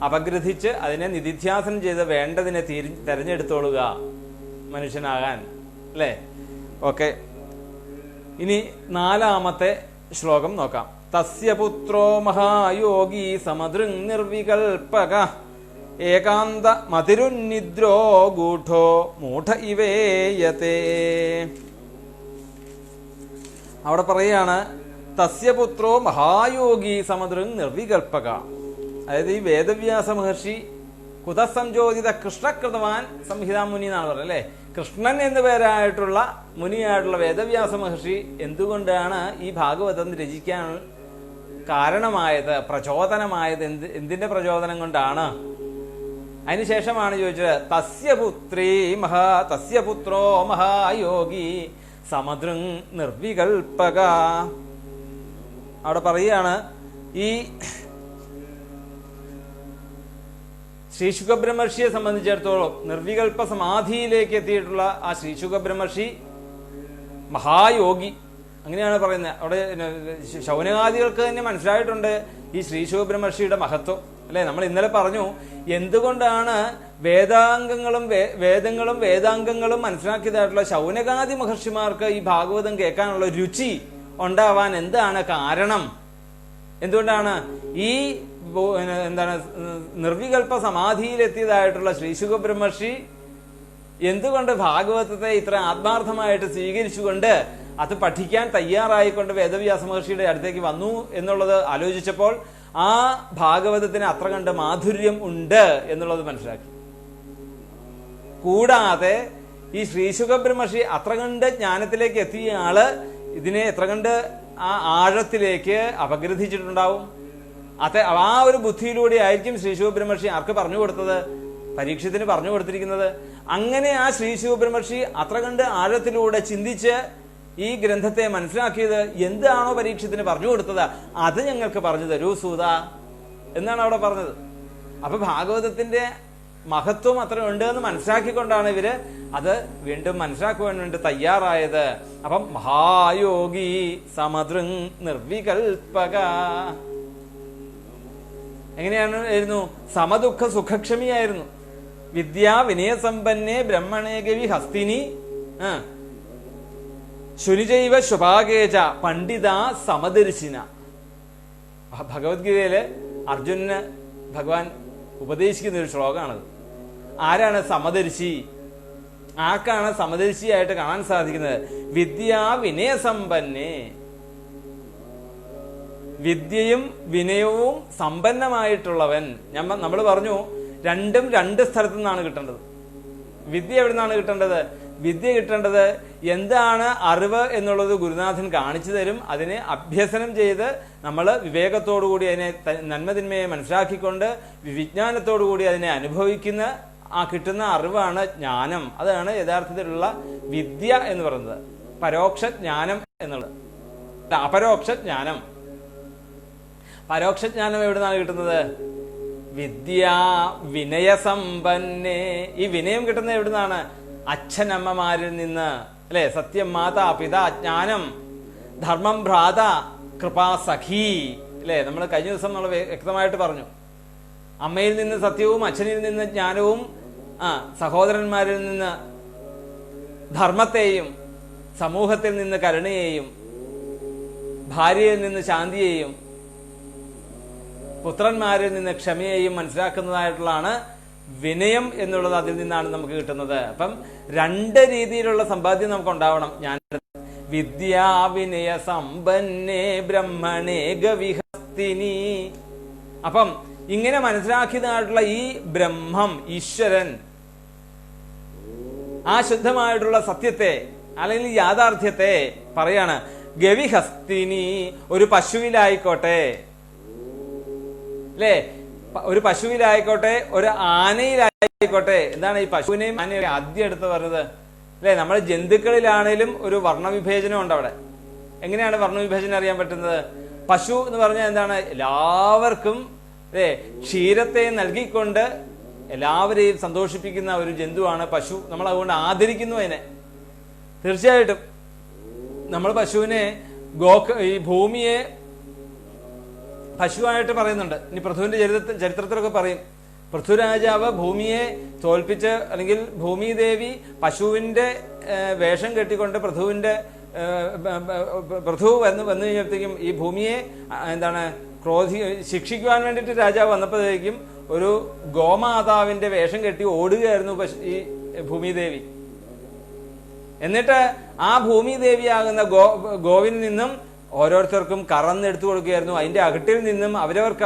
അപഗ്രഥിച്ച് അതിനെ നിധിധ്യാസനം ചെയ്ത് വേണ്ടതിനെ തെരഞ്ഞെടുത്തോളുക മനുഷ്യനാകാൻ അല്ലേ? ഓക്കെ, ഇനി 4ാമത്തെ ശ്ലോകം നോക്കാം. തസ്യ പുത്രോ മഹായോഗി സമദൃങ് നിർവികൽപക ഏകാന്ത മതിരുന്നിദ്രോ ഗൂഢോ മൂഢ ഇവേയത്തെ. അവിടെ പറയാണ് തസ്യപുത്രോ മഹായോഗി സമദൃങ് നിർവികൽപക. അതായത് ഈ വേദവ്യാസ മഹർഷി കുതസംചോദിത കൃഷ്ണകൃതവാൻ സംഹിതാ മുനി എന്നാണ് പറയുന്നത് അല്ലെ? കൃഷ്ണൻ എന്നു പേരായിട്ടുള്ള മുനിയായിട്ടുള്ള വേദവ്യാസ മഹർഷി എന്തുകൊണ്ടാണ് ഈ ഭാഗവതം രചിക്കാൻ കാരണമായത്, പ്രചോദനമായത്? എന്തിന്റെ പ്രചോദനം കൊണ്ടാണ്? അതിനുശേഷമാണ് ചോദിച്ചത് തസ്യപുത്രോ മഹായോഗി സമദൃങ് നിർവികൽപക. അവിടെ പറയുകയാണ് ഈ ശ്രീശുഖബ്രഹ്മർഷിയെ സംബന്ധിച്ചിടത്തോളം നിർവികൽപ്പ സമാധിയിലേക്ക് എത്തിയിട്ടുള്ള ആ ശ്രീശുഖബ്രഹ്മർഷി മഹായോഗി, അങ്ങനെയാണ് പറയുന്നത്. അവിടെ ശൗനകാദികൾക്ക് തന്നെ മനസ്സിലായിട്ടുണ്ട് ഈ ശ്രീശുഖബ്രഹ്മർഷിയുടെ മഹത്വം അല്ലെ? നമ്മൾ ഇന്നലെ പറഞ്ഞു എന്തുകൊണ്ടാണ് വേദങ്ങളും വേദാംഗങ്ങളും മനസ്സിലാക്കിയതായിട്ടുള്ള ശൗനകാദി മഹർഷിമാർക്ക് ഈ ഭാഗവതം കേൾക്കാനുള്ള രുചി ഉണ്ടാവാൻ എന്താണ് കാരണം? എന്തുകൊണ്ടാണ് ഈ എന്താണ് നിർവികൽപ്പ സമാധിയിലെത്തിയതായിട്ടുള്ള ശ്രീശുഖബ്രഹ്മർഷി എന്തുകൊണ്ട് ഭാഗവതത്തെ ഇത്ര ആത്മാർത്ഥമായിട്ട് സ്വീകരിച്ചുകൊണ്ട് അത് പഠിക്കാൻ തയ്യാറായിക്കൊണ്ട് വേദവ്യാസ മഹർഷിയുടെ അടുത്തേക്ക് വന്നു എന്നുള്ളത് ആലോചിച്ചപ്പോൾ ആ ഭാഗവതത്തിന് അത്ര കണ്ട് മാധുര്യം ഉണ്ട് എന്നുള്ളത് മനസ്സിലാക്കി. കൂടാതെ ഈ ശ്രീശുഖ ബ്രഹ്മർഷി അത്ര കണ്ട് ജ്ഞാനത്തിലേക്ക് എത്തിയ ആള് ഇതിനെ എത്ര കണ്ട് ആ ആഴത്തിലേക്ക് അപഗ്രഥിച്ചിട്ടുണ്ടാവും. ആ ഒരു ബുദ്ധിയിലൂടെ ആയിരിക്കും ശ്രീശുഖ ബ്രഹ്മർഷി ആർക്ക് പറഞ്ഞു കൊടുത്തത്? പരീക്ഷത്തിന് പറഞ്ഞു കൊടുത്തിരിക്കുന്നത്. അങ്ങനെ ആ ശ്രീശുഖ ബ്രഹ്മർഷി അത്ര കണ്ട് ആഴത്തിലൂടെ ചിന്തിച്ച് ഈ ഗ്രന്ഥത്തെ മനസ്സിലാക്കിയത് എന്താണോ പരീക്ഷത്തിന് പറഞ്ഞു കൊടുത്തത് അത് ഞങ്ങൾക്ക് പറഞ്ഞു തരൂ സൂത എന്നാണ് അവിടെ പറഞ്ഞത്. അപ്പൊ ഭാഗവതത്തിന്റെ മഹത്വം അത്ര ഉണ്ട് എന്ന് മനസ്സിലാക്കിക്കൊണ്ടാണ് ഇവര് അത് വീണ്ടും മനസ്സിലാക്കുവാൻ വേണ്ടി തയ്യാറായത്. അപ്പം മഹായോഗി സമദൃങ് നിർവികൽപക എങ്ങനെയായിരുന്നു? സമദുഃഖ സുഖക്ഷമിയായിരുന്നു. വിദ്യാ വിനയസമ്പന്നേ ബ്രഹ്മണേ ഗവി ഹസ്തിനി ശുനിജൈവ ശുഭാഗേജ പണ്ഡിത സമദർശിന. ഭഗവത്ഗീതയില് അർജുനന് ഭഗവാൻ ഉപദേശിക്കുന്ന ഒരു ശ്ലോകമാണത്. ആരാണ് സമദർശി? ആർക്കാണ് സമദർശിയായിട്ട് കാണാൻ സാധിക്കുന്നത്? വിദ്യാ വിനയസമ്പന്നേ, വിദ്യയും വിനയവും സമ്പന്നമായിട്ടുള്ളവൻ. നമ്മൾ പറഞ്ഞു രണ്ടും രണ്ട് സ്ഥലത്തു നിന്നാണ് കിട്ടേണ്ടത്. വിദ്യ എവിടെ നിന്നാണ് കിട്ടേണ്ടത്? വിദ്യ കിട്ടേണ്ടത് എന്താണ് അറിവ് എന്നുള്ളത് ഗുരുനാഥൻ കാണിച്ചു തരും. അതിനെ അഭ്യസനം ചെയ്ത് നമ്മൾ വിവേകത്തോടുകൂടി അതിനെ നന്മതിന്മയെ മനസ്സിലാക്കിക്കൊണ്ട് വിജ്ഞാനത്തോടുകൂടി അതിനെ അനുഭവിക്കുന്ന ആ കിട്ടുന്ന അറിവാണ് ജ്ഞാനം. അതാണ് യഥാർത്ഥത്തിലുള്ള വിദ്യ എന്ന് പറയുന്നത്. പരോക്ഷ ജ്ഞാനം എന്നുള്ളത്, അപരോക്ഷ ജ്ഞാനം. പരോക്ഷ ജ്ഞാനം എവിടെ നിന്നാണ് കിട്ടുന്നത്? വിദ്യാ വിനയസമ്പന്നേ. ഈ വിനയം കിട്ടുന്നത് എവിടെ നിന്നാണ്? അച്ഛനമ്മമാരിൽ നിന്ന്, അല്ലെ? സത്യം മാതാ പിതാ ജ്ഞാനം, ധർമ്മം ഭ്രാത കൃപാ സഖി, അല്ലെ? നമ്മൾ കഴിഞ്ഞ ദിവസം നമ്മൾ വ്യക്തമായിട്ട് പറഞ്ഞു. അമ്മയിൽ നിന്ന് സത്യവും അച്ഛനിൽ നിന്ന് ജ്ഞാനവും സഹോദരന്മാരിൽ നിന്ന് ധർമ്മത്തെയും സമൂഹത്തിൽ നിന്ന് കരുണയെയും ഭാര്യയിൽ നിന്ന് ശാന്തിയെയും പുത്രന്മാരിൽ നിന്ന് ക്ഷമയെയും മനസ്സിലാക്കുന്നതായിട്ടുള്ളതാണ് വിനയം എന്നുള്ളത്. അതിൽ നിന്നാണ് നമുക്ക് കിട്ടുന്നത്. അപ്പം രണ്ട് രീതിയിലുള്ള സമ്പാദ്യം നമുക്ക് ഉണ്ടാവണം. ഞാൻ വിദ്യാ വിനയ സമ്പന്നേ ബ്രഹ്മണേ ഗവിഹസ്തിനി. അപ്പം ഇങ്ങനെ മനസ്സിലാക്കിയതായിട്ടുള്ള ഈ ബ്രഹ്മം, ഈശ്വരൻ, ആ ശുദ്ധമായിട്ടുള്ള സത്യത്തെ അല്ലെങ്കിൽ യാഥാർത്ഥ്യത്തെ പറയാണ് ഗവിഹസ്തിനി. ഒരു പശുവിലായിക്കോട്ടെ, അല്ലേ? ഒരു പശുവിലായിക്കോട്ടെ, ഒരു ആനയിലായിക്കോട്ടെ. എന്താണ് ഈ പശുവിനെയും ആനയും ആദ്യം എടുത്ത് പറഞ്ഞത്? അല്ലെ? നമ്മുടെ ജന്തുക്കളിലാണേലും ഒരു വർണ്ണവിഭേചനം ഉണ്ട് അവിടെ. എങ്ങനെയാണ് വർണ്ണവിഭേചനം അറിയാൻ പറ്റുന്നത്? പശു എന്ന് പറഞ്ഞാൽ എന്താണ്? എല്ലാവർക്കും അല്ലെ ക്ഷീരത്തെ നൽകിക്കൊണ്ട് എല്ലാവരെയും സന്തോഷിപ്പിക്കുന്ന ഒരു ജന്തുവാണ് പശു. നമ്മൾ അതുകൊണ്ട് ആദരിക്കുന്നു അതിനെ. തീർച്ചയായിട്ടും നമ്മൾ പശുവിനെ ഈ ഭൂമിയെ പശുവായിട്ട് പറയുന്നുണ്ട്. ഇനി പൃഥുവിന്റെ ചരിത്രത്തിലൊക്കെ പറയും, പൃഥ്വിരാജാവ് ഭൂമിയെ തോൽപ്പിച്ച്, അല്ലെങ്കിൽ ഭൂമിദേവി പശുവിന്റെ വേഷം കെട്ടിക്കൊണ്ട് പൃഥു വന്നു കഴിഞ്ഞപ്പോഴത്തേക്കും ഈ ഭൂമിയെ എന്താണ് ശിക്ഷിക്കുവാൻ വേണ്ടിയിട്ട് രാജാവ് വന്നപ്പോഴത്തേക്കും ഒരു ഗോമാതാവിന്റെ വേഷം കെട്ടി ഓടുകയായിരുന്നു ഈ ഭൂമിദേവി. എന്നിട്ട് ആ ഭൂമിദേവിയാകുന്ന ഗോവിൽ നിന്നും ഓരോരുത്തർക്കും കറന്നെടുത്തു കൊടുക്കുകയായിരുന്നു. അതിന്റെ അകട്ടിൽ നിന്നും അവരവർക്ക്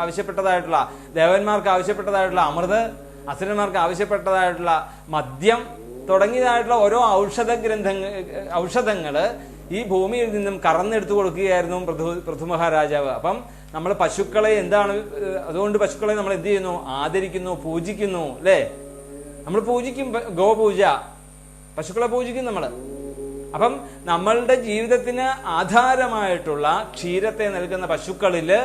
ആവശ്യപ്പെട്ടതായിട്ടുള്ള, ദേവന്മാർക്ക് ആവശ്യപ്പെട്ടതായിട്ടുള്ള അമൃത്, അസുരന്മാർക്ക് ആവശ്യപ്പെട്ടതായിട്ടുള്ള മദ്യം തുടങ്ങിയതായിട്ടുള്ള ഓരോ ഔഷധങ്ങള് ഈ ഭൂമിയിൽ നിന്നും കറന്നെടുത്തു കൊടുക്കുകയായിരുന്നു പൃഥു മഹാരാജാവ്. അപ്പം നമ്മൾ പശുക്കളെ അതുകൊണ്ട് പശുക്കളെ നമ്മൾ എന്ത് ചെയ്യുന്നു? ആദരിക്കുന്നു, പൂജിക്കുന്നു, അല്ലേ? നമ്മൾ പൂജിക്കും, ഗോപൂജ, പശുക്കളെ പൂജിക്കും നമ്മള്. അപ്പം നമ്മളുടെ ജീവിതത്തിന് ആധാരമായിട്ടുള്ള ക്ഷീരത്തെ നൽകുന്ന പശുക്കളില്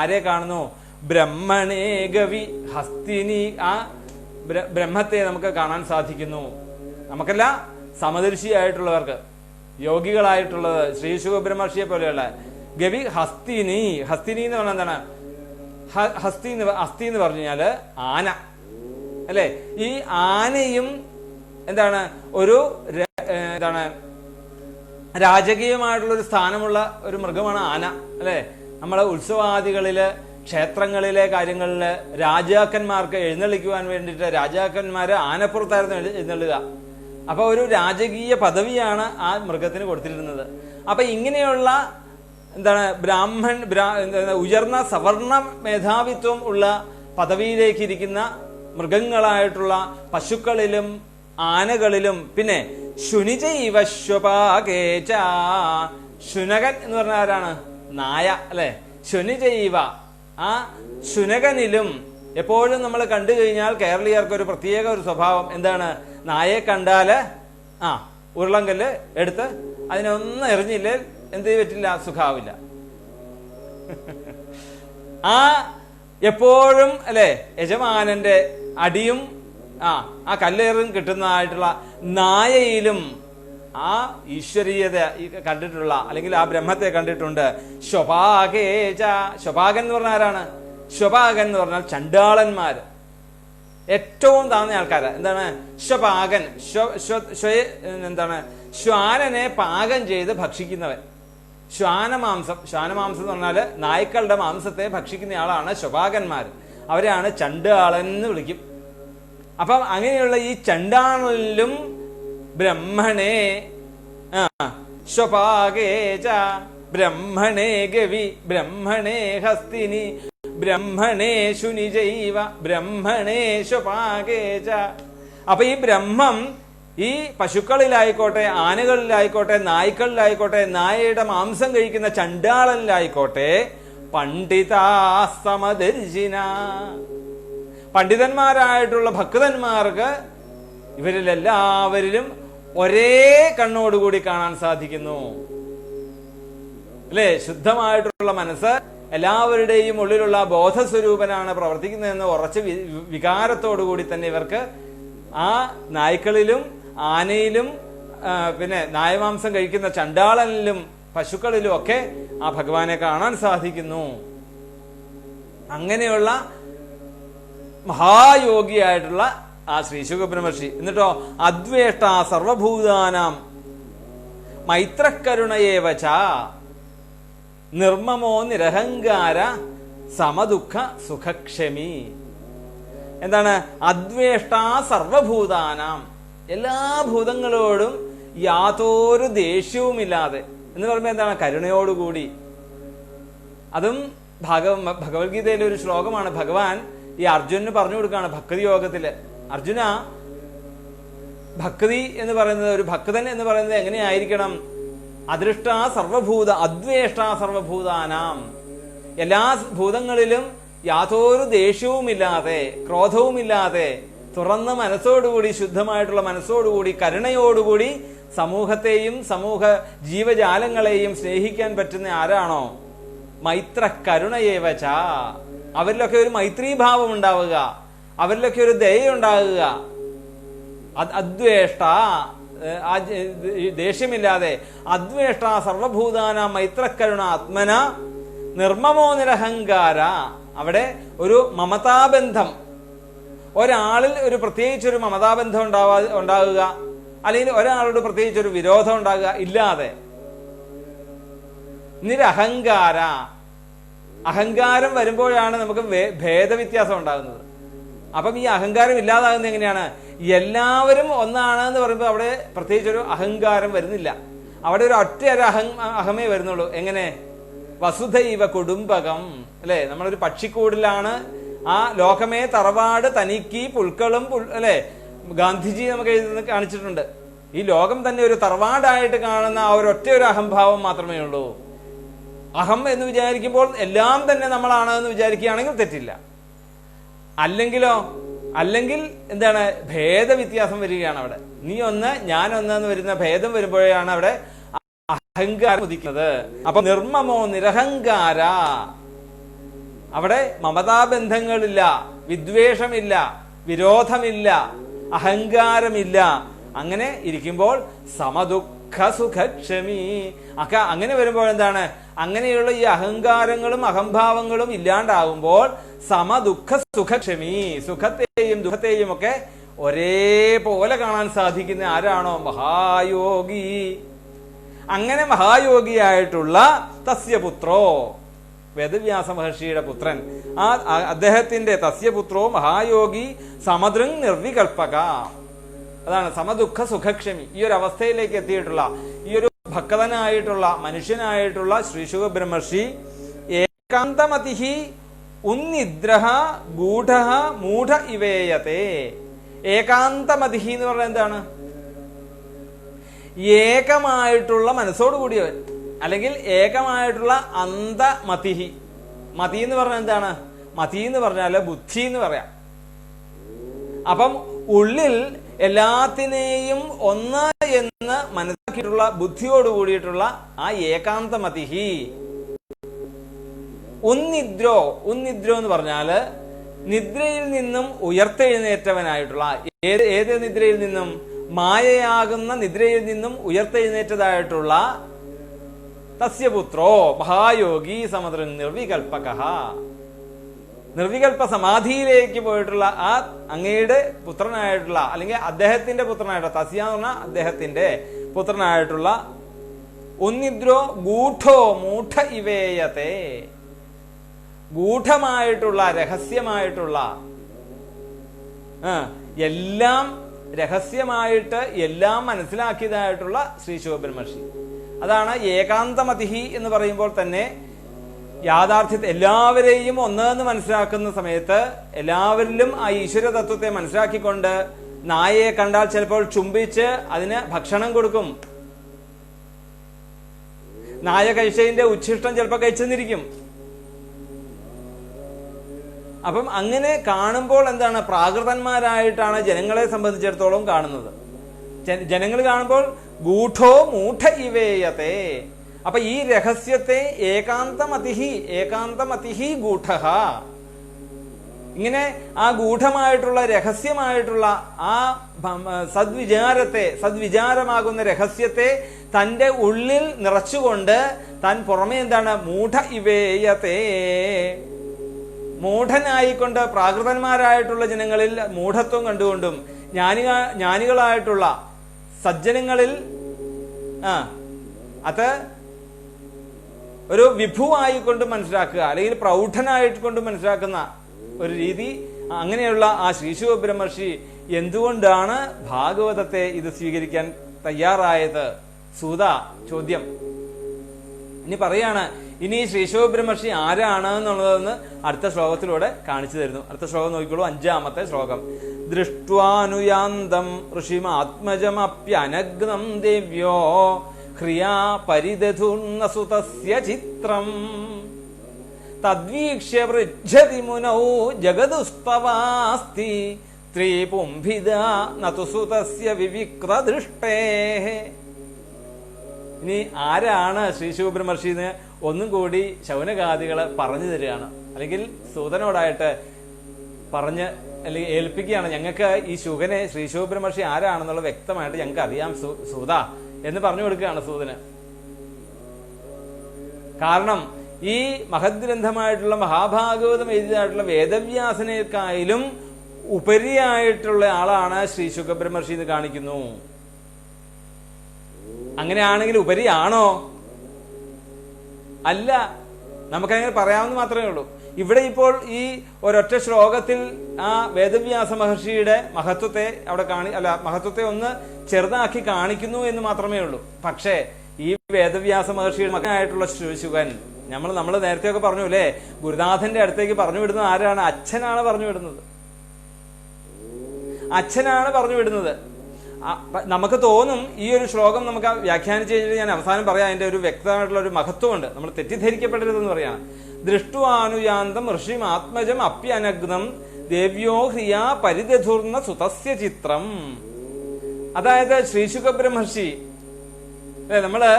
ആരെ കാണുന്നു? ബ്രഹ്മണേ ഗവി ഹസ്തിനി. ആ ബ്രഹ്മത്തെ നമുക്ക് കാണാൻ സാധിക്കുന്നു. നമുക്കല്ല, സമദർശിയായിട്ടുള്ളവർക്ക്, യോഗികളായിട്ടുള്ളത്, ശ്രീശുഖ ബ്രഹ്മർഷിയെ പോലെയുള്ള ഗവി ഹസ്തിനി. ഹസ്തിനി എന്ന് പറഞ്ഞാൽ എന്താണ്? ഹസ്തി എന്ന് പറഞ്ഞു കഴിഞ്ഞാല് ആന, അല്ലെ? ഈ ആനയും എന്താണ്? ഒരു രാജകീയമായിട്ടുള്ള ഒരു സ്ഥാനമുള്ള ഒരു മൃഗമാണ് ആന, അല്ലെ? നമ്മളെ ഉത്സവാദികളില്, ക്ഷേത്രങ്ങളിലെ കാര്യങ്ങളില് രാജാക്കന്മാർക്ക് എഴുന്നള്ളിക്കുവാൻ വേണ്ടിയിട്ട് രാജാക്കന്മാര് ആനപ്പുറത്തായിരുന്നു എഴുന്നള്ളുക. അപ്പൊ ഒരു രാജകീയ പദവിയാണ് ആ മൃഗത്തിന് കൊടുത്തിരുന്നത്. അപ്പൊ ഇങ്ങനെയുള്ള ഉയർന്ന സവർണ മേധാവിത്വം ഉള്ള പദവിയിലേക്ക് ഇരിക്കുന്ന മൃഗങ്ങളായിട്ടുള്ള പശുക്കളിലും ആനകളിലും പിന്നെ ശുനിജൈവ ശ്വപാകേച, ശുനകൻ എന്ന് പറഞ്ഞ ആരാണ്? നായ അല്ലെ? ശുനിജൈവ, ആ ശുനകനിലും. എപ്പോഴും നമ്മൾ കണ്ടു കഴിഞ്ഞാൽ കേരളീയർക്ക് ഒരു പ്രത്യേക ഒരു സ്വഭാവം എന്താണ്? നായയെ കണ്ടാല് ഉരുളങ്കല്ല് എടുത്ത് അതിനെ ഒന്നും എറിഞ്ഞില്ലേ എന്ത് പറ്റില്ല, സുഖാവില്ല. ആ എപ്പോഴും അല്ലെ യജമാനന്റെ അടിയും ആ കല്ലേറും കിട്ടുന്നതായിട്ടുള്ള നായയിലും ആ ഈശ്വരീയത കണ്ടിട്ടുള്ള, അല്ലെങ്കിൽ ആ ബ്രഹ്മത്തെ കണ്ടിട്ടുണ്ട്. ശ്വപാകേച, ശ്വപാകൻ എന്ന് പറഞ്ഞ ആരാണ്? ശ്വപാകൻ എന്ന് പറഞ്ഞാൽ ചണ്ടാളന്മാര്, ഏറ്റവും താഴ്ന്ന ആൾക്കാര്. എന്താണ് ശ്വപാകൻ? എന്താണ്? ശ്വാനനെ പാകം ചെയ്ത് ഭക്ഷിക്കുന്നവൻ. ശ്വാനമാംസം എന്ന് പറഞ്ഞാല് നായ്ക്കളുടെ മാംസത്തെ ഭക്ഷിക്കുന്ന ആളാണ് ശ്വപാകന്മാർ. അവരെയാണ് ചണ്ടാളൻ എന്ന് വിളിക്കും. അപ്പം അങ്ങനെയുള്ള ഈ ചണ്ടാളനിലും ബ്രഹ്മണേ ശ്വപാകേച, ബ്രഹ്മണേ ഗവി, ബ്രഹ്മണേ ഹസ്തിനി, ബ്രഹ്മണേ ശുനിജൈവ, ബ്രഹ്മണേ ശ്വപാകേച. അപ്പൊ ഈ ബ്രഹ്മം ഈ പശുക്കളിലായിക്കോട്ടെ, ആനകളിലായിക്കോട്ടെ, നായ്ക്കളിലായിക്കോട്ടെ, നായയുടെ മാംസം കഴിക്കുന്ന ചണ്ടാളനിലായിക്കോട്ടെ, പണ്ഡിതാ സമദർശിന, പണ്ഡിതന്മാരായിട്ടുള്ള ഭക്തന്മാർക്ക് ഇവരിലെല്ലാവരിലും ഒരേ കണ്ണോടുകൂടി കാണാൻ സാധിക്കുന്നു. അല്ലെ? ശുദ്ധമായിട്ടുള്ള മനസ്സ് എല്ലാവരുടെയും ഉള്ളിലുള്ള ബോധസ്വരൂപനാണ് പ്രവർത്തിക്കുന്നതെന്ന് ഉറച്ച വികാരത്തോടുകൂടി തന്നെ ഇവർക്ക് ആ നായ്ക്കളിലും ആനയിലും പിന്നെ നായമാംസം കഴിക്കുന്ന ചണ്ടാളനിലും പശുക്കളിലും ഒക്കെ ആ ഭഗവാനെ കാണാൻ സാധിക്കുന്നു. അങ്ങനെയുള്ള മഹായോഗിയായിട്ടുള്ള ആ ശ്രീ ശുകബ്രഹ്മർഷി. എന്നിട്ടോ അദ്വേഷ്ട സർവഭൂതാനാം മൈത്രക്കരുണയേവച നിർമ്മമോ നിരഹങ്കാര സമദുഃഖ സുഖക്ഷമി. എന്താണ്? അദ്വേഷ്ട സർവഭൂതാനാം, എല്ലാ ഭൂതങ്ങളോടും യാതൊരു ദേഷ്യവുമില്ലാതെ എന്ന് പറയുമ്പോൾ എന്താണ്? കരുണയോടുകൂടി. അതും ഭഗവത്ഗീതയിലെ ഒരു ശ്ലോകമാണ്. ഭഗവാൻ ഈ അർജുനന് പറഞ്ഞു കൊടുക്കുകയാണ് ഭക്തി യോഗത്തില്. അർജുന, ഭക്തി എന്ന് പറയുന്നത്, ഒരു ഭക്തൻ എന്ന് പറയുന്നത് എങ്ങനെയായിരിക്കണം? അദൃഷ്ട സർവഭൂത അദ്വേഷ്ട സർവഭൂതാനാം, എല്ലാ ഭൂതങ്ങളിലും യാതൊരു ദേഷ്യവുമില്ലാതെ ക്രോധവുമില്ലാതെ തുറന്ന മനസ്സോടുകൂടി, ശുദ്ധമായിട്ടുള്ള മനസ്സോടുകൂടി, കരുണയോടുകൂടി സമൂഹത്തെയും സമൂഹ ജീവജാലങ്ങളെയും സ്നേഹിക്കാൻ പറ്റുന്ന ആരാണോ? മൈത്ര കരുണയേവച, അവരിലൊക്കെ ഒരു മൈത്രീഭാവം ഉണ്ടാവുക, അവരിലൊക്കെ ഒരു ദയുണ്ടാകുക. അദ്വേഷ്ട, ദേഷ്യമില്ലാതെ, അദ്വേഷ്ട സർവഭൂതാന മൈത്രക്കരുണ ആത്മന നിർമ്മമോ നിരഹങ്കാര. അവിടെ ഒരു മമതാബന്ധം, ഒരാളിൽ ഒരു പ്രത്യേകിച്ചൊരു മമതാബന്ധം ഉണ്ടാകുക, അല്ലെങ്കിൽ ഒരാളോട് പ്രത്യേകിച്ചൊരു വിരോധം ഉണ്ടാകുക ഇല്ലാതെ. നിരഹങ്കാര, അഹങ്കാരം വരുമ്പോഴാണ് നമുക്ക് ഭേദവ്യത്യാസം ഉണ്ടാകുന്നത്. അപ്പം ഈ അഹങ്കാരം ഇല്ലാതാകുന്നത് എങ്ങനെയാണ്? എല്ലാവരും ഒന്നാണ് എന്ന് പറയുമ്പോൾ അവിടെ പ്രത്യേകിച്ചൊരു അഹങ്കാരം വരുന്നില്ല. അവിടെ ഒരു ഒറ്റ അഹമേ വരുന്നുള്ളൂ. എങ്ങനെ? വസുധൈവ കുടുംബകം, അല്ലെ? നമ്മളൊരു പക്ഷിക്കൂടിലാണ്. ആ ലോകമേ തറവാട് തനിക്ക് പുൽക്കളും അല്ലെ? ഗാന്ധിജി നമുക്ക് എഴുതി കാണിച്ചിട്ടുണ്ട്. ഈ ലോകം തന്നെ ഒരു തറവാടായിട്ട് കാണുന്ന ആ ഒരൊറ്റ ഒരു അഹംഭാവം മാത്രമേ ഉള്ളൂ. അഹം എന്ന് വിചാരിക്കുമ്പോൾ എല്ലാം തന്നെ നമ്മളാണ് എന്ന് വിചാരിക്കുകയാണെങ്കിൽ തെറ്റില്ല. അല്ലെങ്കിൽ എന്താണ്? ഭേദവ്യത്യാസം വരികയാണ് അവിടെ. നീ ഒന്ന് ഞാൻ ഒന്ന് എന്ന് വരുന്ന ഭേദം വരുമ്പോഴാണ് അവിടെ അഹങ്കാരം ഉദിക്കുന്നത്. അപ്പൊ നിർമ്മമോ നിരഹങ്കാര, അവിടെ മമതാബന്ധങ്ങളില്ല, വിദ്വേഷമില്ല, വിരോധമില്ല, അഹങ്കാരമില്ല. അങ്ങനെ ഇരിക്കുമ്പോൾ സമദുഃഖ സുഖക്ഷമി. അങ്ങനെ വരുമ്പോൾ എന്താണ്? അങ്ങനെയുള്ള ഈ അഹങ്കാരങ്ങളും അഹംഭാവങ്ങളും ഇല്ലാണ്ടാകുമ്പോൾ സമദുഃഖ സുഖക്ഷമി, സുഖത്തെയും ദുഃഖത്തെയും ഒക്കെ ഒരേപോലെ കാണാൻ സാധിക്കുന്ന ആരാണോ? മഹായോഗി. അങ്ങനെ മഹായോഗിയായിട്ടുള്ള തസ്യപുത്രോ, വേദവ്യാസ മഹർഷിയുടെ പുത്രൻ, ആ അദ്ദേഹത്തിന്റെ തസ്യപുത്രോ മഹായോഗി സമദൃങ് നിർവികൽപ്പക. അതാണ് സമദുഃഖ സുഖക്ഷമി. ഈ ഒരു അവസ്ഥയിലേക്ക് എത്തിയിട്ടുള്ള, ഈ ഒരു ഭക്തനായിട്ടുള്ള മനുഷ്യനായിട്ടുള്ള ശ്രീ ശുകബ്രഹ്മർഷി ഏകാന്തമതിഹി ഉന്നിദ്രഹ ഗൂഢ മൂഢ ഇവേയത്തെ. ഏകാന്തമതിഹി എന്ന് പറഞ്ഞാൽ എന്താണ്? ഏകമായിട്ടുള്ള മനസ്സോടുകൂടിയവൻ, അല്ലെങ്കിൽ ഏകമായിട്ടുള്ള അന്തമതിഹി. മതി എന്ന് പറഞ്ഞാൽ എന്താണ്? മതി എന്ന് പറഞ്ഞാല് ബുദ്ധി എന്ന് പറയാം. അപ്പം ഉള്ളിൽ എല്ലാത്തിനെയും ഒന്ന് എന്ന് മനസ്സിലാക്കിയിട്ടുള്ള ബുദ്ധിയോട് കൂടിയിട്ടുള്ള ആ ഏകാന്തമതിഹി. ഉന്നിദ്രോ എന്ന് പറഞ്ഞാല് നിദ്രയിൽ നിന്നും ഉയർത്തെഴുന്നേറ്റവനായിട്ടുള്ള, ഏത് നിദ്രയിൽ നിന്നും? മായയാകുന്ന നിദ്രയിൽ നിന്നും ഉയർത്തെഴുന്നേറ്റതായിട്ടുള്ള തസ്യപുത്രോ മഹായോഗി സമദൃ നിർവികൽപക. നിർവികൽപ്പ സമാധിയിലേക്ക് പോയിട്ടുള്ള ആ അങ്ങയുടെ പുത്രനായിട്ടുള്ള, അല്ലെങ്കിൽ അദ്ദേഹത്തിന്റെ പുത്രനായിട്ടുള്ള, തസ്യ എന്ന് പറഞ്ഞാൽ അദ്ദേഹത്തിന്റെ പുത്രനായിട്ടുള്ള ഉന്നിദ്രോ ഗൂഢോ മൂഢ ഇവേയത്തെ. ഗൂഢമായിട്ടുള്ള, രഹസ്യമായിട്ടുള്ള, എല്ലാം രഹസ്യമായിട്ട് എല്ലാം മനസ്സിലാക്കിയതായിട്ടുള്ള ശ്രീ ശിവബ്രഹ്മർഷി. അതാണ് ഏകാന്തമതിഹി എന്ന് പറയുമ്പോൾ തന്നെ യാഥാർത്ഥ്യത്തെ, എല്ലാവരെയും ഒന്നെന്ന് മനസ്സിലാക്കുന്ന സമയത്ത് എല്ലാവരിലും ആ ഈശ്വര തത്വത്തെ മനസ്സിലാക്കിക്കൊണ്ട് നായയെ കണ്ടാൽ ചിലപ്പോൾ ചുംബിച്ച് അതിന് ഭക്ഷണം കൊടുക്കും. നായ കഴിച്ചതിന്റെ ഉച്ഛിഷ്ടം ചിലപ്പോൾ കഴിച്ചെന്നിരിക്കും. അപ്പം അങ്ങനെ കാണുമ്പോൾ എന്താണ്? പ്രാകൃതന്മാരായിട്ടാണ് ജനങ്ങളെ സംബന്ധിച്ചിടത്തോളം കാണുന്നത്. ജനങ്ങൾ കാണുമ്പോൾ ഗൂഢോ മൂഢ ഇവേയത്തെ. അപ്പൊ ഈ രഹസ്യത്തെ ഏകാന്തമതിഹി ഗൂഢ, ഇങ്ങനെ ആ ഗൂഢമായിട്ടുള്ള രഹസ്യമായിട്ടുള്ള ആ സദ്വിചാരമാകുന്ന രഹസ്യത്തെ തന്റെ ഉള്ളിൽ നിറച്ചുകൊണ്ട് താൻ പുറമെ എന്താണ്? മൂഢ ഇവേയത്തെ, മൂഢനായിക്കൊണ്ട് പ്രാകൃതന്മാരായിട്ടുള്ള ജനങ്ങളിൽ മൂഢത്വം കണ്ടുകൊണ്ടും ജ്ഞാനികളായിട്ടുള്ള സജ്ജനങ്ങളിൽ അത് ഒരു വിഭുവായിക്കൊണ്ട് മനസ്സിലാക്കുക, അല്ലെങ്കിൽ പ്രൗഢനായിക്കൊണ്ട് മനസ്സിലാക്കുന്ന ഒരു രീതി. അങ്ങനെയുള്ള ആ ശ്രീ ശിവബ്രഹ്മർഷി എന്തുകൊണ്ടാണ് ഭാഗവതത്തെ ഇത് സ്വീകരിക്കാൻ തയ്യാറായത്? സൂത ചോദ്യം. ഇനി പറയാണ്, ഇനി ശ്രീ ശിവബ്രഹ്മർഷി ആരാണ് എന്നുള്ളതെന്ന് അടുത്ത ശ്ലോകത്തിലൂടെ കാണിച്ചു തരുന്നു. അടുത്ത ശ്ലോകം നോക്കിക്കോളൂ, 5-ാമത്തെ ശ്ലോകം. ദൃഷ്ട്വാനുയാന്തം ഋഷിമാത്മജമപ്യനഗ്നം ദേവ്യോ ഹ്രിയാ പരിദധുർന്ന സുതസ്യ ചിത്രം തദ്വീക്ഷ്യ പൃച്ഛതി മുനൗ ജഗദുസ്തവാസ്തി ത്രിപുംഭിത നതു സുതസ്യ വിവിക്തദൃഷ്ടേഃ. ഇനി ആരാണ് ശ്രീ ശിവബ്രഹ്മർഷി എന്ന് ഒന്നും കൂടി ശൗനകാദികള് പറഞ്ഞു തരികയാണ്, അല്ലെങ്കിൽ സൂതനോടായിട്ട് പറഞ്ഞ് അല്ലെങ്കിൽ ഏൽപ്പിക്കുകയാണ്. ഞങ്ങൾക്ക് ഈ ശുഗനെ ശ്രീ ശിവബ്രഹ്മർഷി ആരാണെന്നുള്ള വ്യക്തമായിട്ട് ഞങ്ങൾക്ക് അറിയാം സൂത എന്ന് പറഞ്ഞു കൊടുക്കുകയാണ് സൂതന്. കാരണം ഈ മഹത് ഗ്രന്ഥമായിട്ടുള്ള മഹാഭാഗവതം എഴുതിയതായിട്ടുള്ള വേദവ്യാസനേക്കായാലും ഉപരിയായിട്ടുള്ള ആളാണ് ശ്രീ ശുഗബ്രഹ്മർഷി എന്ന് കാണിക്കുന്നു. അങ്ങനെയാണെങ്കിൽ ഉപരിയാണോ? അല്ല, നമുക്കങ്ങനെ പറയാമെന്ന് മാത്രമേ ഉള്ളൂ. ഇവിടെ ഇപ്പോൾ ഈ ഒരൊറ്റ ശ്ലോകത്തിൽ ആ വേദവ്യാസ മഹർഷിയുടെ മഹത്വത്തെ മഹത്വത്തെ ഒന്ന് ചെറുതാക്കി കാണിക്കുന്നു എന്ന് മാത്രമേ ഉള്ളൂ. പക്ഷേ ഈ വേദവ്യാസ മഹർഷിയുടെ മകനായിട്ടുള്ള ശുഗൻ, നമ്മൾ നേരത്തെയൊക്കെ പറഞ്ഞു അല്ലേ, ഗുരുനാഥന്റെ അടുത്തേക്ക് പറഞ്ഞു വിടുന്നത് ആരാണ്? അച്ഛനാണ് പറഞ്ഞു വിടുന്നത്. അച്ഛനാണ് പറഞ്ഞു വിടുന്നത്. നമുക്ക് തോന്നും ഈ ഒരു ശ്ലോകം നമുക്ക് വ്യാഖ്യാനിച്ച് കഴിഞ്ഞിട്ട് ഞാൻ അവസാനം പറയാം, അതിന്റെ ഒരു വ്യക്തമായിട്ടുള്ള ഒരു മഹത്വമുണ്ട്, നമ്മൾ തെറ്റിദ്ധരിക്കപ്പെടരുതെന്ന് പറയാണ്. ദൃഷ്ടുവാനുയാന്തം ഋഷിമാത്മജം അപ്യനഗ്നം ദേവ്യോ ഹ്രിയാ പരിദധുർന്ന സുതസ്യ ചിത്രം. അതായത് ശ്രീ ശുഗബ്രഹ്മർഷി നമ്മള്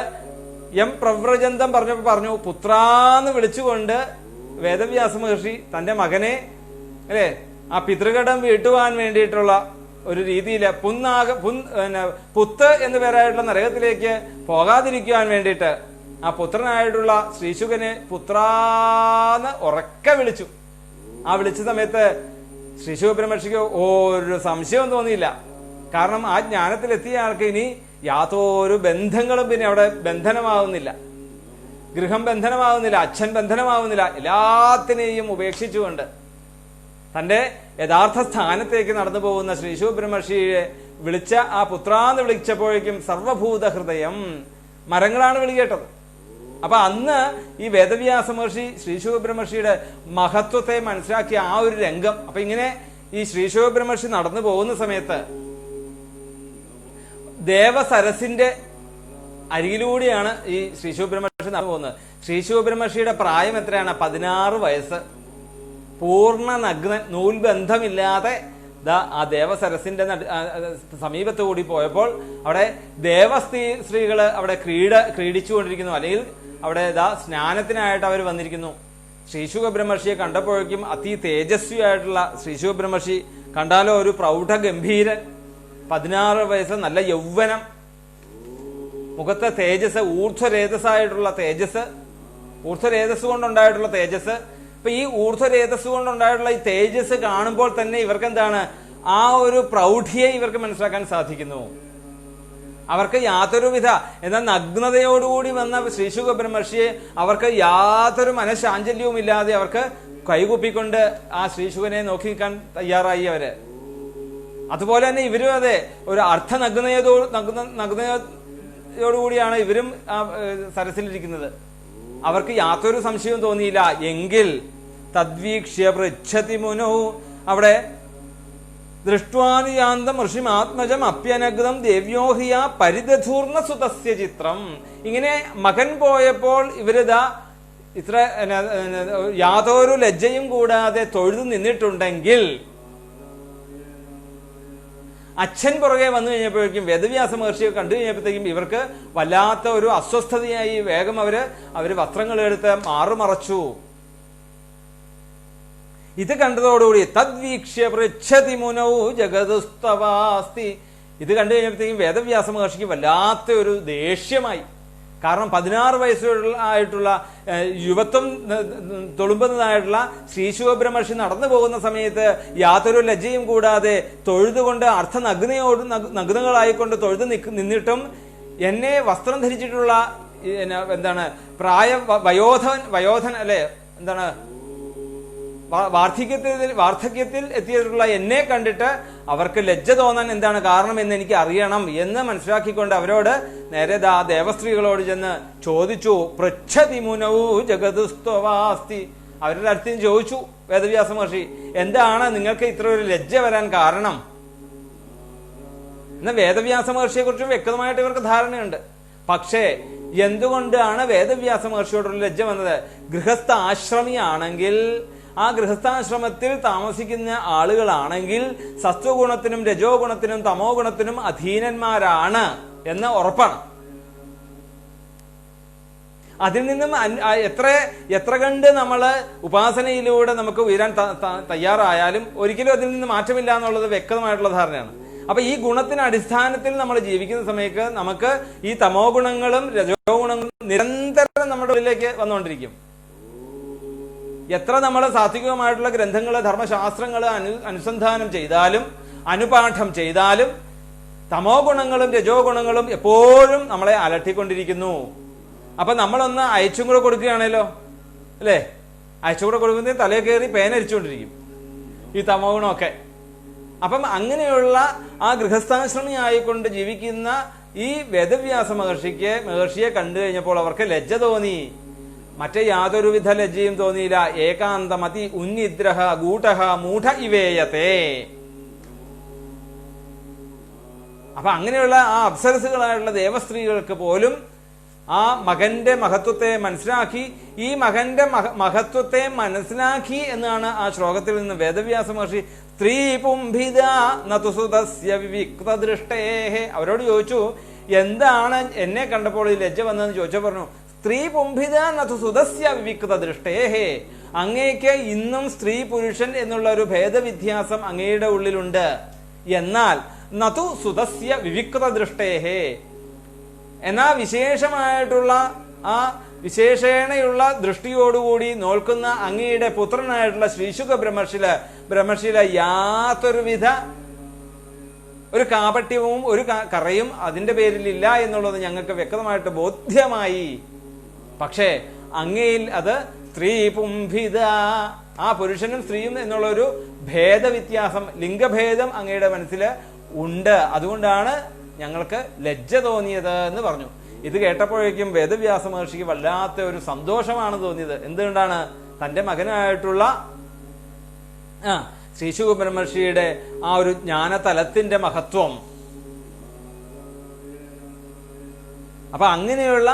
പ്രവ്രജന്തം പറഞ്ഞപ്പോ പറഞ്ഞു, പുത്രാന്ന് വിളിച്ചുകൊണ്ട് വേദവ്യാസ മഹർഷി തന്റെ മകനെ അല്ലെ ആ പിതൃഘടം വീട്ടുവാൻ വേണ്ടിയിട്ടുള്ള ഒരു രീതിയിൽ പുത്ത് എന്ന് പേരായിട്ടുള്ള നരകത്തിലേക്ക് പോകാതിരിക്കുവാൻ വേണ്ടിയിട്ട് ആ പുത്രനായിട്ടുള്ള ശ്രീശുകനെ പുത്രാന്ന് ഉറക്കെ വിളിച്ചു. ആ വിളിച്ച സമയത്ത് ശ്രീ ശിവബ്രഹ്മർഷിക്ക് ഒരു സംശയവും തോന്നിയില്ല. കാരണം ആ ജ്ഞാനത്തിലെത്തിയ ആൾക്ക് ഇനി യാതൊരു ബന്ധങ്ങളും പിന്നെ അവിടെ ബന്ധനമാകുന്നില്ല, ഗൃഹം ബന്ധനമാകുന്നില്ല, അച്ഛൻ ബന്ധനമാകുന്നില്ല. എല്ലാത്തിനെയും ഉപേക്ഷിച്ചുകൊണ്ട് തന്റെ യഥാർത്ഥ സ്ഥാനത്തേക്ക് നടന്നു പോകുന്ന ശ്രീ ശിവബ്രഹ്മർഷിയെ വിളിച്ച ആ പുത്രാന്ന് വിളിച്ചപ്പോഴേക്കും സർവഭൂത ഹൃദയം, മരങ്ങളാണ് വിളി കേട്ടത്. അപ്പൊ അന്ന് ഈ വേദവ്യാസ മഹർഷി ശ്രീ ശിവബ്രഹ്മർഷിയുടെ മഹത്വത്തെ മനസ്സിലാക്കിയ ആ ഒരു രംഗം. അപ്പൊ ഇങ്ങനെ ഈ ശ്രീശുഖബ്രഹ്മർഷി നടന്നു പോകുന്ന സമയത്ത് ദേവസരസിന്റെ അരികിലൂടെയാണ് ഈ ശ്രീശുഖബ്രഹ്മർഷി നടന്നു പോകുന്നത്. ശ്രീശുഖബ്രഹ്മർഷിയുടെ പ്രായം എത്രയാണ്? 16 വയസ്സ്. പൂർണ്ണ നഗ്നൻ, നൂൽബന്ധമില്ലാതെ ആ ദേവസരസിന്റെ സമീപത്ത് കൂടി പോയപ്പോൾ അവിടെ സ്ത്രീകള് അവിടെ ക്രീഡിച്ചുകൊണ്ടിരിക്കുന്നു. അല്ലെങ്കിൽ അവിടെ സ്നാനത്തിനായിട്ട് അവർ വന്നിരിക്കുന്നു. ശ്രീശുഖബ്രഹ്മർഷിയെ കണ്ടപ്പോഴേക്കും അതി തേജസ്വിയായിട്ടുള്ള ശ്രീശുഖബ്രഹ്മർഷി, കണ്ടാലോ ഒരു പ്രൗഢ ഗംഭീരൻ, 16 വയസ്സ്, നല്ല യൗവനം, മുഖത്തെ തേജസ്, ഊർധ്വരേതസ്സായിട്ടുള്ള തേജസ്, ഊർധ്വരേതസ് കൊണ്ടുണ്ടായിട്ടുള്ള തേജസ്. ഇപ്പൊ ഈ ഊർധ്വരേതസ് കൊണ്ടുണ്ടായിട്ടുള്ള ഈ തേജസ് കാണുമ്പോൾ തന്നെ ഇവർക്ക് എന്താണ്, ആ ഒരു പ്രൗഢിയെ ഇവർക്ക് മനസ്സിലാക്കാൻ സാധിക്കുന്നു. അവർക്ക് യാതൊരുവിധ, എന്നാൽ നഗ്നതയോടുകൂടി വന്ന ശ്രീശുഖബ്രഹ്മർഷിയെ അവർക്ക് യാതൊരു മനഃശാഞ്ചല്യവും ഇല്ലാതെ അവർക്ക് കൈകൂപ്പിക്കൊണ്ട് ആ ശ്രീശുഖനെ നോക്കി നിൽക്കാൻ തയ്യാറായി അവര്. അതുപോലെ തന്നെ ഇവരും അതെ, ഒരു നഗ്നതയോടുകൂടിയാണ് ഇവരും ആ സരസിലിരിക്കുന്നത്. അവർക്ക് യാതൊരു സംശയവും തോന്നിയില്ല. എങ്കിൽ തദ്വീക്ഷ്യ പൃച്ഛതി മുനോ, അവിടെ ദൃഷ്ട്വാനുയാന്തം ഋഷിമാത്മജം അപ്യനഗ്നം ദേവ്യോഹിയ പരിദധൂർണ സുതസ്യ ചിത്രം. ഇങ്ങനെ മകൻ പോയപ്പോൾ ഇവരിതാ ഇത്ര യാതൊരു ലജ്ജയും കൂടാതെ തൊഴുതു നിന്നിട്ടുണ്ടെങ്കിൽ, അച്ഛൻ പുറകെ വന്നു കഴിഞ്ഞപ്പോഴേക്കും, വേദവ്യാസ മഹർഷിയെ കണ്ടു കഴിഞ്ഞപ്പോഴത്തേക്കും ഇവർക്ക് വല്ലാത്ത ഒരു അസ്വസ്ഥതയായി. വേഗം അവര് വസ്ത്രങ്ങൾ എടുത്ത് മാറുമറച്ചു. ഇത് കണ്ടതോടുകൂടി തദ്വീക്ഷ്യ പൃച്ഛതി മുനൗ ജഗതുസ്തവാസ്തി, ഇത് കണ്ടു കഴിഞ്ഞപ്പോഴത്തേക്കും വേദവ്യാസ മഹർഷിക്ക് വല്ലാത്ത ഒരു ദേഷ്യമായി. കാരണം 16 വയസ്സായിട്ടുള്ള യുവത്വം തുളുമ്പുന്നതായിട്ടുള്ള ശ്രീശുഖബ്രഹ്മർഷി നടന്നു പോകുന്ന സമയത്ത് യാതൊരു ലജ്ജയും കൂടാതെ തൊഴുതുകൊണ്ട് നഗ്നകളായിക്കൊണ്ട് തൊഴുതു നിന്നിട്ടും എന്നെ വസ്ത്രം ധരിച്ചിട്ടുള്ള എന്താണ് വയോധൻ അല്ലെ, എന്താണ് വാർദ്ധക്യത്തിൽ എത്തിയിട്ടുള്ള എന്നെ കണ്ടിട്ട് അവർക്ക് ലജ്ജ തോന്നാൻ എന്താണ് കാരണം എന്ന് എനിക്ക് അറിയണം എന്ന് മനസ്സിലാക്കിക്കൊണ്ട് അവരോട് നേരെ ദേവസ്ത്രീകളോട് ചെന്ന് ചോദിച്ചു. പൃച്ഛതി മുനൗ ജഗതുസ്തവാസ്തി, അവരുടെ അടുത്ത് ചോദിച്ചു വേദവ്യാസ മഹർഷി, എന്താണ് നിങ്ങൾക്ക് ഇത്ര ഒരു ലജ്ജ വരാൻ കാരണം? എന്നാൽ വേദവ്യാസ മഹർഷിയെ കുറിച്ച് വ്യക്തമായിട്ട് ഇവർക്ക് ധാരണയുണ്ട്. പക്ഷേ എന്തുകൊണ്ടാണ് വേദവ്യാസ മഹർഷിയോടുള്ള ലജ്ജ വന്നത്? ഗൃഹസ്ഥ ആശ്രമിയാണെങ്കിൽ, ആ ഗൃഹസ്ഥാശ്രമത്തിൽ താമസിക്കുന്ന ആളുകളാണെങ്കിൽ സത്വഗുണത്തിനും രജോ ഗുണത്തിനും തമോ ഗുണത്തിനും അധീനന്മാരാണ് എന്ന് ഉറപ്പാണ്. അതിൽ നിന്നും എത്ര കണ്ട് നമ്മള് ഉപാസനയിലൂടെ നമുക്ക് ഉയരാൻ തയ്യാറായാലും ഒരിക്കലും അതിൽ നിന്ന് മാറ്റമില്ല എന്നുള്ളത് വ്യക്തമായിട്ടുള്ള ധാരണയാണ്. അപ്പൊ ഈ ഗുണത്തിന് അടിസ്ഥാനത്തിൽ നമ്മൾ ജീവിക്കുന്ന സമയത്ത് നമുക്ക് ഈ തമോ ഗുണങ്ങളും രജോ ഗുണങ്ങളും നിരന്തരം നമ്മുടെ ഉള്ളിലേക്ക് വന്നുകൊണ്ടിരിക്കും. എത്ര നമ്മൾ സാത്വികമായിട്ടുള്ള ഗ്രന്ഥങ്ങൾ, ധർമ്മശാസ്ത്രങ്ങൾ അനുസന്ധാനം ചെയ്താലും അനുപാഠം ചെയ്താലും തമോ ഗുണങ്ങളും രജോ ഗുണങ്ങളും എപ്പോഴും നമ്മളെ അലട്ടിക്കൊണ്ടിരിക്കുന്നു. അപ്പൊ നമ്മളൊന്ന് അയച്ചും കൂടെ കൊടുക്കുകയാണല്ലോ, അല്ലേ? അയച്ചും കൂടെ കൊടുക്കുന്നതിന് തലയെ കയറി പേനരിച്ചുകൊണ്ടിരിക്കും ഈ തമോ ഗുണമൊക്കെ. അപ്പം അങ്ങനെയുള്ള ആ ഗൃഹസ്ഥാശ്രമിയായിക്കൊണ്ട് ജീവിക്കുന്ന ഈ വേദവ്യാസ മഹർഷിയെ കണ്ടു കഴിഞ്ഞപ്പോൾ അവർക്ക് ലജ്ജ തോന്നി. മറ്റേ യാതൊരുവിധ ലജ്ജയും തോന്നിയില്ല. ഏകാന്തമതി ഉന്നിദ്രഹ ഗൂഢഹ മൂഢ ഇവേയത്തെ. അപ്പൊ അങ്ങനെയുള്ള ആ അപ്സരസുകളായിട്ടുള്ള ദേവസ്ത്രീകൾക്ക് പോലും ആ മകന്റെ മഹത്വത്തെ മനസ്സിലാക്കി, ഈ മകന്റെ മഹത്വത്തെ മനസ്സിലാക്കി എന്നാണ് ആ ശ്ലോകത്തിൽ നിന്ന് വേദവ്യാസ മഹർഷി സ്ത്രീ പുംഭിത നതുസുതസ്യ വിവിക്തദൃഷ്ടേഹേ, അവരോട് ചോദിച്ചു, എന്താണ് എന്നെ കണ്ടപ്പോൾ ഈ ലജ്ജ വന്നതെന്ന് ചോദിച്ചു. പറഞ്ഞു, സ്ത്രീ പുംഭിത നതു സുതസ്യ വിവിക്ത ദൃഷ്ടേഹേ, അങ്ങേക്ക് ഇന്നും സ്ത്രീ പുരുഷൻ എന്നുള്ള ഒരു ഭേദവ്യത്യാസം അങ്ങയുടെ ഉള്ളിലുണ്ട്. എന്നാൽ നതു സുതസ്യ വിവിക്ത ദൃഷ്ടേഹേ, എന്നാ വിശേഷമായിട്ടുള്ള ആ വിശേഷേണയുള്ള ദൃഷ്ടിയോടുകൂടി നോൽക്കുന്ന അങ്ങയുടെ പുത്രനായിട്ടുള്ള ശ്രീശുഖ ബ്രഹ്മർഷിയിലെ യാതൊരുവിധ ഒരു കാപട്യവും ഒരു കറയും അതിന്റെ പേരിലില്ല എന്നുള്ളത് ഞങ്ങൾക്ക് വ്യക്തമായിട്ട് ബോധ്യമായി. പക്ഷേ അങ്ങയിൽ അത് സ്ത്രീ പുംഭിത, ആ പുരുഷനും സ്ത്രീയും എന്നുള്ള ഒരു ഭേദവ്യത്യാസം, ലിംഗഭേദം അങ്ങയുടെ മനസ്സിൽ ഉണ്ട്. അതുകൊണ്ടാണ് ഞങ്ങൾക്ക് ലജ്ജ തോന്നിയത് എന്ന് പറഞ്ഞു. ഇത് കേട്ടപ്പോഴേക്കും വേദവ്യാസ മഹർഷിക്ക് വല്ലാത്ത ഒരു സന്തോഷമാണ് തോന്നിയത്. എന്തുകൊണ്ടാണ്? തന്റെ മകനായിട്ടുള്ള ശ്രീശുക ബ്രഹ്മർഷിയുടെ ആ ഒരു ജ്ഞാനതലത്തിന്റെ മഹത്വം. അപ്പൊ അങ്ങനെയുള്ള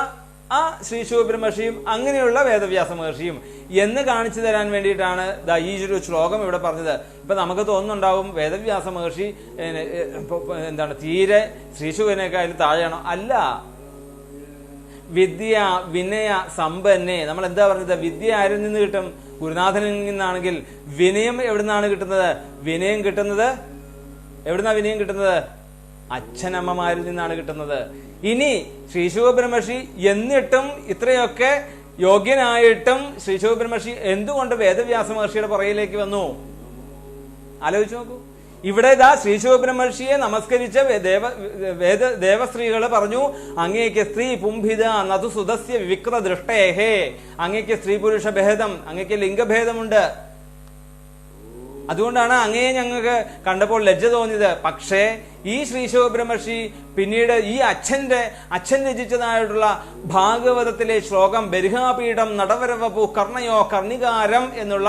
ആ ശ്രീശുക ബ്രഹ്മർഷിയും അങ്ങനെയുള്ള വേദവ്യാസ മഹർഷിയും എന്ന് കാണിച്ചു തരാൻ വേണ്ടിയിട്ടാണ് ഈ ഒരു ശ്ലോകം ഇവിടെ പറഞ്ഞത്. ഇപ്പൊ നമുക്ക് തോന്നുന്നുണ്ടാവും വേദവ്യാസ മഹർഷി എന്താണ് തീരെ ശ്രീശുകനേക്കാളും താഴെയാണോ? അല്ല. വിദ്യ വിനയ സമ്പന്നെ. നമ്മൾ എന്താ പറഞ്ഞത്? വിദ്യ ആരിൽ നിന്ന് കിട്ടും? ഗുരുനാഥനിൽ നിന്നാണെങ്കിൽ വിനയം എവിടുന്നാണ് കിട്ടുന്നത്? വിനയം കിട്ടുന്നത് എവിടുന്നാ? വിനയം കിട്ടുന്നത് അച്ഛനമ്മമാരിൽ നിന്നാണ് കിട്ടുന്നത്. ഇനി ശ്രീശുക ബ്രഹ്മർഷി എന്നിട്ടും ഇത്രയൊക്കെ യോഗ്യനായിട്ടും ശ്രീശുക ബ്രഹ്മർഷി എന്തുകൊണ്ട് വേദവ്യാസ മഹർഷിയുടെ പുറകിലേക്ക് വന്നു? ആലോചിച്ചു നോക്കൂ. ഇവിടെ ഇതാ ശ്രീശുക ബ്രഹ്മർഷിയെ നമസ്കരിച്ച ദേവസ്ത്രീകള് പറഞ്ഞു, അങ്ങേക്ക് സ്ത്രീ പുംഭിത നതു സുതസ്യ വിവിക്ത ദൃഷ്ടേഹേ, അങ്ങേക്ക് സ്ത്രീ പുരുഷ ഭേദം, അങ്ങേക്ക് ലിംഗഭേദമുണ്ട്, അതുകൊണ്ടാണ് അങ്ങയെ ഞങ്ങൾക്ക് കണ്ടപ്പോൾ ലജ്ജ തോന്നിയത്. പക്ഷേ ഈ ശ്രീശുക ബ്രഹ്മർഷി പിന്നീട് ഈ അച്ഛൻ രചിച്ചതായിട്ടുള്ള ഭാഗവതത്തിലെ ശ്ലോകം ബരിഹാപീഠം നടവരവപു കർണയോ കർണികാരം എന്നുള്ള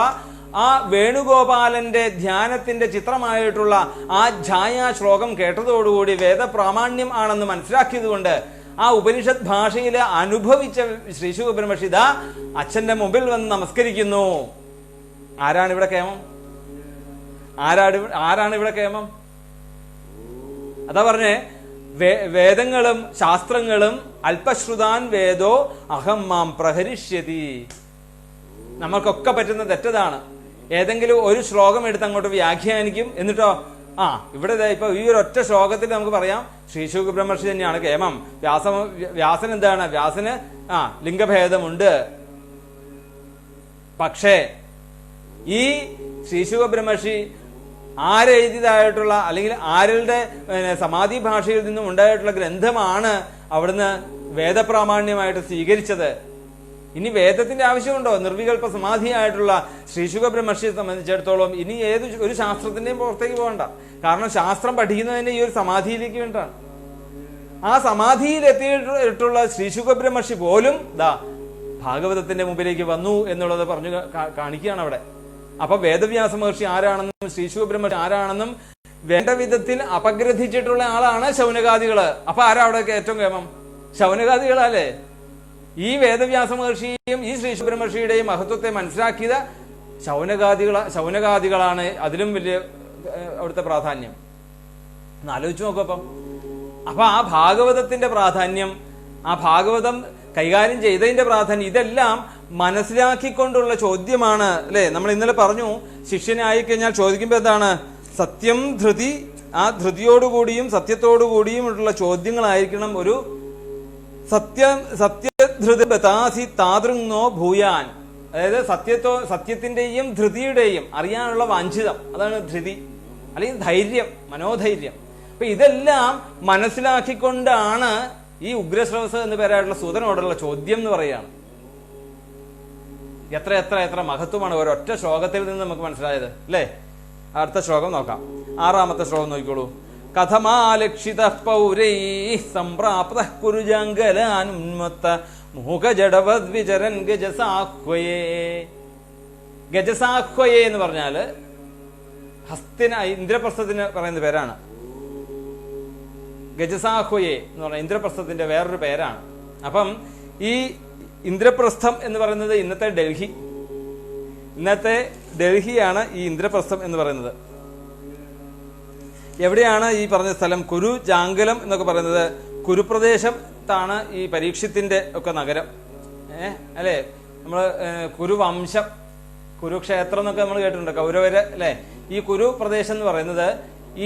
ആ വേണുഗോപാലന്റെ ധ്യാനത്തിന്റെ ചിത്രമായിട്ടുള്ള ആ ഛായാ ശ്ലോകം കേട്ടതോടുകൂടി വേദപ്രാമാണ്യം ആണെന്ന് മനസ്സിലാക്കിയത് കൊണ്ട് ആ ഉപനിഷത്ത് ഭാഷയിൽ അനുഭവിച്ച ശ്രീശുക ബ്രഹ്മർഷി ദാ അച്ഛന്റെ മുമ്പിൽ വന്ന് നമസ്കരിക്കുന്നു. ആരാണ് ഇവിടെ കേമം? ആരാണ് ഇവിടെ കേമം? അതാ പറഞ്ഞേ, വേദങ്ങളും ശാസ്ത്രങ്ങളും അല്പശ്രുതാൻ വേദോ അഹം മാം പ്രഹരിഷ്യതി. നമ്മൾക്കൊക്കെ പറ്റുന്ന തെറ്റതാണ്. ഏതെങ്കിലും ഒരു ശ്ലോകം എടുത്ത് അങ്ങോട്ട് വ്യാഖ്യാനിക്കും, എന്നിട്ടോ ഇവിടെ ഇപ്പൊ ഈ ഒരു ഒറ്റ ശ്ലോകത്തിൽ നമുക്ക് പറയാം ശ്രീശുക ബ്രഹ്മർഷി തന്നെയാണ് കേമം. വ്യാസൻ എന്താണ്? വ്യാസന് ലിംഗഭേദമുണ്ട്. പക്ഷേ ഈ ശ്രീശുക ബ്രഹ്മർഷി ആരെഴുതിയതായിട്ടുള്ള അല്ലെങ്കിൽ ആരുടെ സമാധി ഭാഷയിൽ നിന്നും ഉണ്ടായിട്ടുള്ള ഗ്രന്ഥമാണ് അവിടുന്ന് വേദപ്രാമാണ്യമായിട്ട് സ്വീകരിച്ചത്? ഇനി വേദത്തിന്റെ ആവശ്യമുണ്ടോ? നിർവികൽപ്പ സമാധിയായിട്ടുള്ള ശ്രീശുക ബ്രഹ്മർഷിയെ സംബന്ധിച്ചിടത്തോളം ഇനി ഒരു ശാസ്ത്രത്തിന്റെയും പുറത്തേക്ക് പോകണ്ട. കാരണം ശാസ്ത്രം പഠിക്കുന്നതിന്റെ ഈ ഒരു സമാധിയിലേക്ക് വേണ്ടിയാണ്. ആ സമാധിയിൽ എത്തിയിട്ടുള്ള ശ്രീശുക ബ്രഹ്മർഷി പോലും ഭാഗവതത്തിന്റെ മുമ്പിലേക്ക് വന്നു എന്നുള്ളത് പറഞ്ഞു കാണിക്കുകയാണ് അവിടെ. അപ്പൊ വേദവ്യാസ മഹർഷി ആരാണെന്നും ശ്രീശുക ബ്രഹ്മർഷി ആരാണെന്നും വേണ്ട വിധത്തിൽ അപഗ്രഥിച്ചിട്ടുള്ള ആളാണ് ശൗനകാദികള്. അപ്പൊ ആരാ അവിടെ ഏറ്റവും കേമം? ശൗനകാദികളല്ലേ. ഈ വേദവ്യാസ മഹർഷിയെയും ഈ ശ്രീശുക ബ്രഹ്മർഷിയുടെയും മഹത്വത്തെ മനസ്സിലാക്കിയത് ശൗനകാദികളാണ്. അതിലും വലിയ അവിടുത്തെ പ്രാധാന്യം ഒന്ന് ആലോചിച്ചു നോക്കപ്പം. അപ്പൊ ആ ഭാഗവതത്തിന്റെ പ്രാധാന്യം, ആ ഭാഗവതം കൈകാര്യം ചെയ്തതിന്റെ പ്രാധാന്യം, ഇതെല്ലാം മനസ്സിലാക്കിക്കൊണ്ടുള്ള ചോദ്യമാണ് അല്ലെ. നമ്മൾ ഇന്നലെ പറഞ്ഞു, ശിഷ്യനായി കഴിഞ്ഞാൽ ചോദിക്കുമ്പോ എന്താണ്? സത്യം ധൃതി. ആ ധൃതിയോടുകൂടിയും സത്യത്തോടുകൂടിയും ഉള്ള ചോദ്യങ്ങളായിരിക്കണം. ഒരു സത്യധൃതി ബതാസി താതൃങ്ങോ ഭൂയാൻ. അതായത് സത്യത്തിന്റെയും ധൃതിയുടെയും അറിയാനുള്ള വാഞ്ചിതം, അതാണ് ധൃതി അല്ലെങ്കിൽ ധൈര്യം, മനോധൈര്യം. അപ്പൊ ഇതെല്ലാം മനസ്സിലാക്കിക്കൊണ്ടാണ് ഈ ഉഗ്രശ്രവസ് എന്ന് പേരായിട്ടുള്ള സൂതനോടുള്ള ചോദ്യം എന്ന് പറയുകയാണ്. എത്ര എത്ര എത്ര മഹത്വമാണ് ഒരൊറ്റ ശ്ലോകത്തിൽ നിന്ന് നമുക്ക് മനസ്സിലായത് അല്ലേ. അടുത്ത ശ്ലോകം നോക്കാം. 6ാമത്തെ ശ്ലോകം നോക്കിക്കോളൂ. കഥമാലക്ഷിത പൗരൈ സംപ്രാപ്ത കുരുജാംഗലാനുന്മത്ത മൂകജഡവദ്വിചരൻ ഗജസാഹ്വയേ. ഗജസാഹ്വയേ എന്ന് പറഞ്ഞാല് ഇന്ദ്രപ്രസ്ഥത്തിന് പറയുന്ന പേരാണ്. ഗജസാഹ്വയേ എന്ന് പറഞ്ഞാൽ ഇന്ദ്രപ്രസ്ഥത്തിന്റെ വേറൊരു പേരാണ്. അപ്പം ഈ ഇന്ദ്രപ്രസ്ഥം എന്ന് പറയുന്നത് ഇന്നത്തെ ഡൽഹിയാണ് ഈ ഇന്ദ്രപ്രസ്ഥം എന്ന് പറയുന്നത്. എവിടെയാണ് ഈ പറഞ്ഞ സ്ഥലം? കുരു ജാങ്കലം എന്നൊക്കെ പറയുന്നത് കുരുപ്രദേശത്താണ് ഈ പരീക്ഷത്തിന്റെ ഒക്കെ നഗരം. അല്ലെ, നമ്മള് കുരുവംശം, കുരുക്ഷേത്രം എന്നൊക്കെ നമ്മൾ കേട്ടിട്ടുണ്ട്, കൗരവര് അല്ലെ. ഈ കുരു പ്രദേശം എന്ന് പറയുന്നത്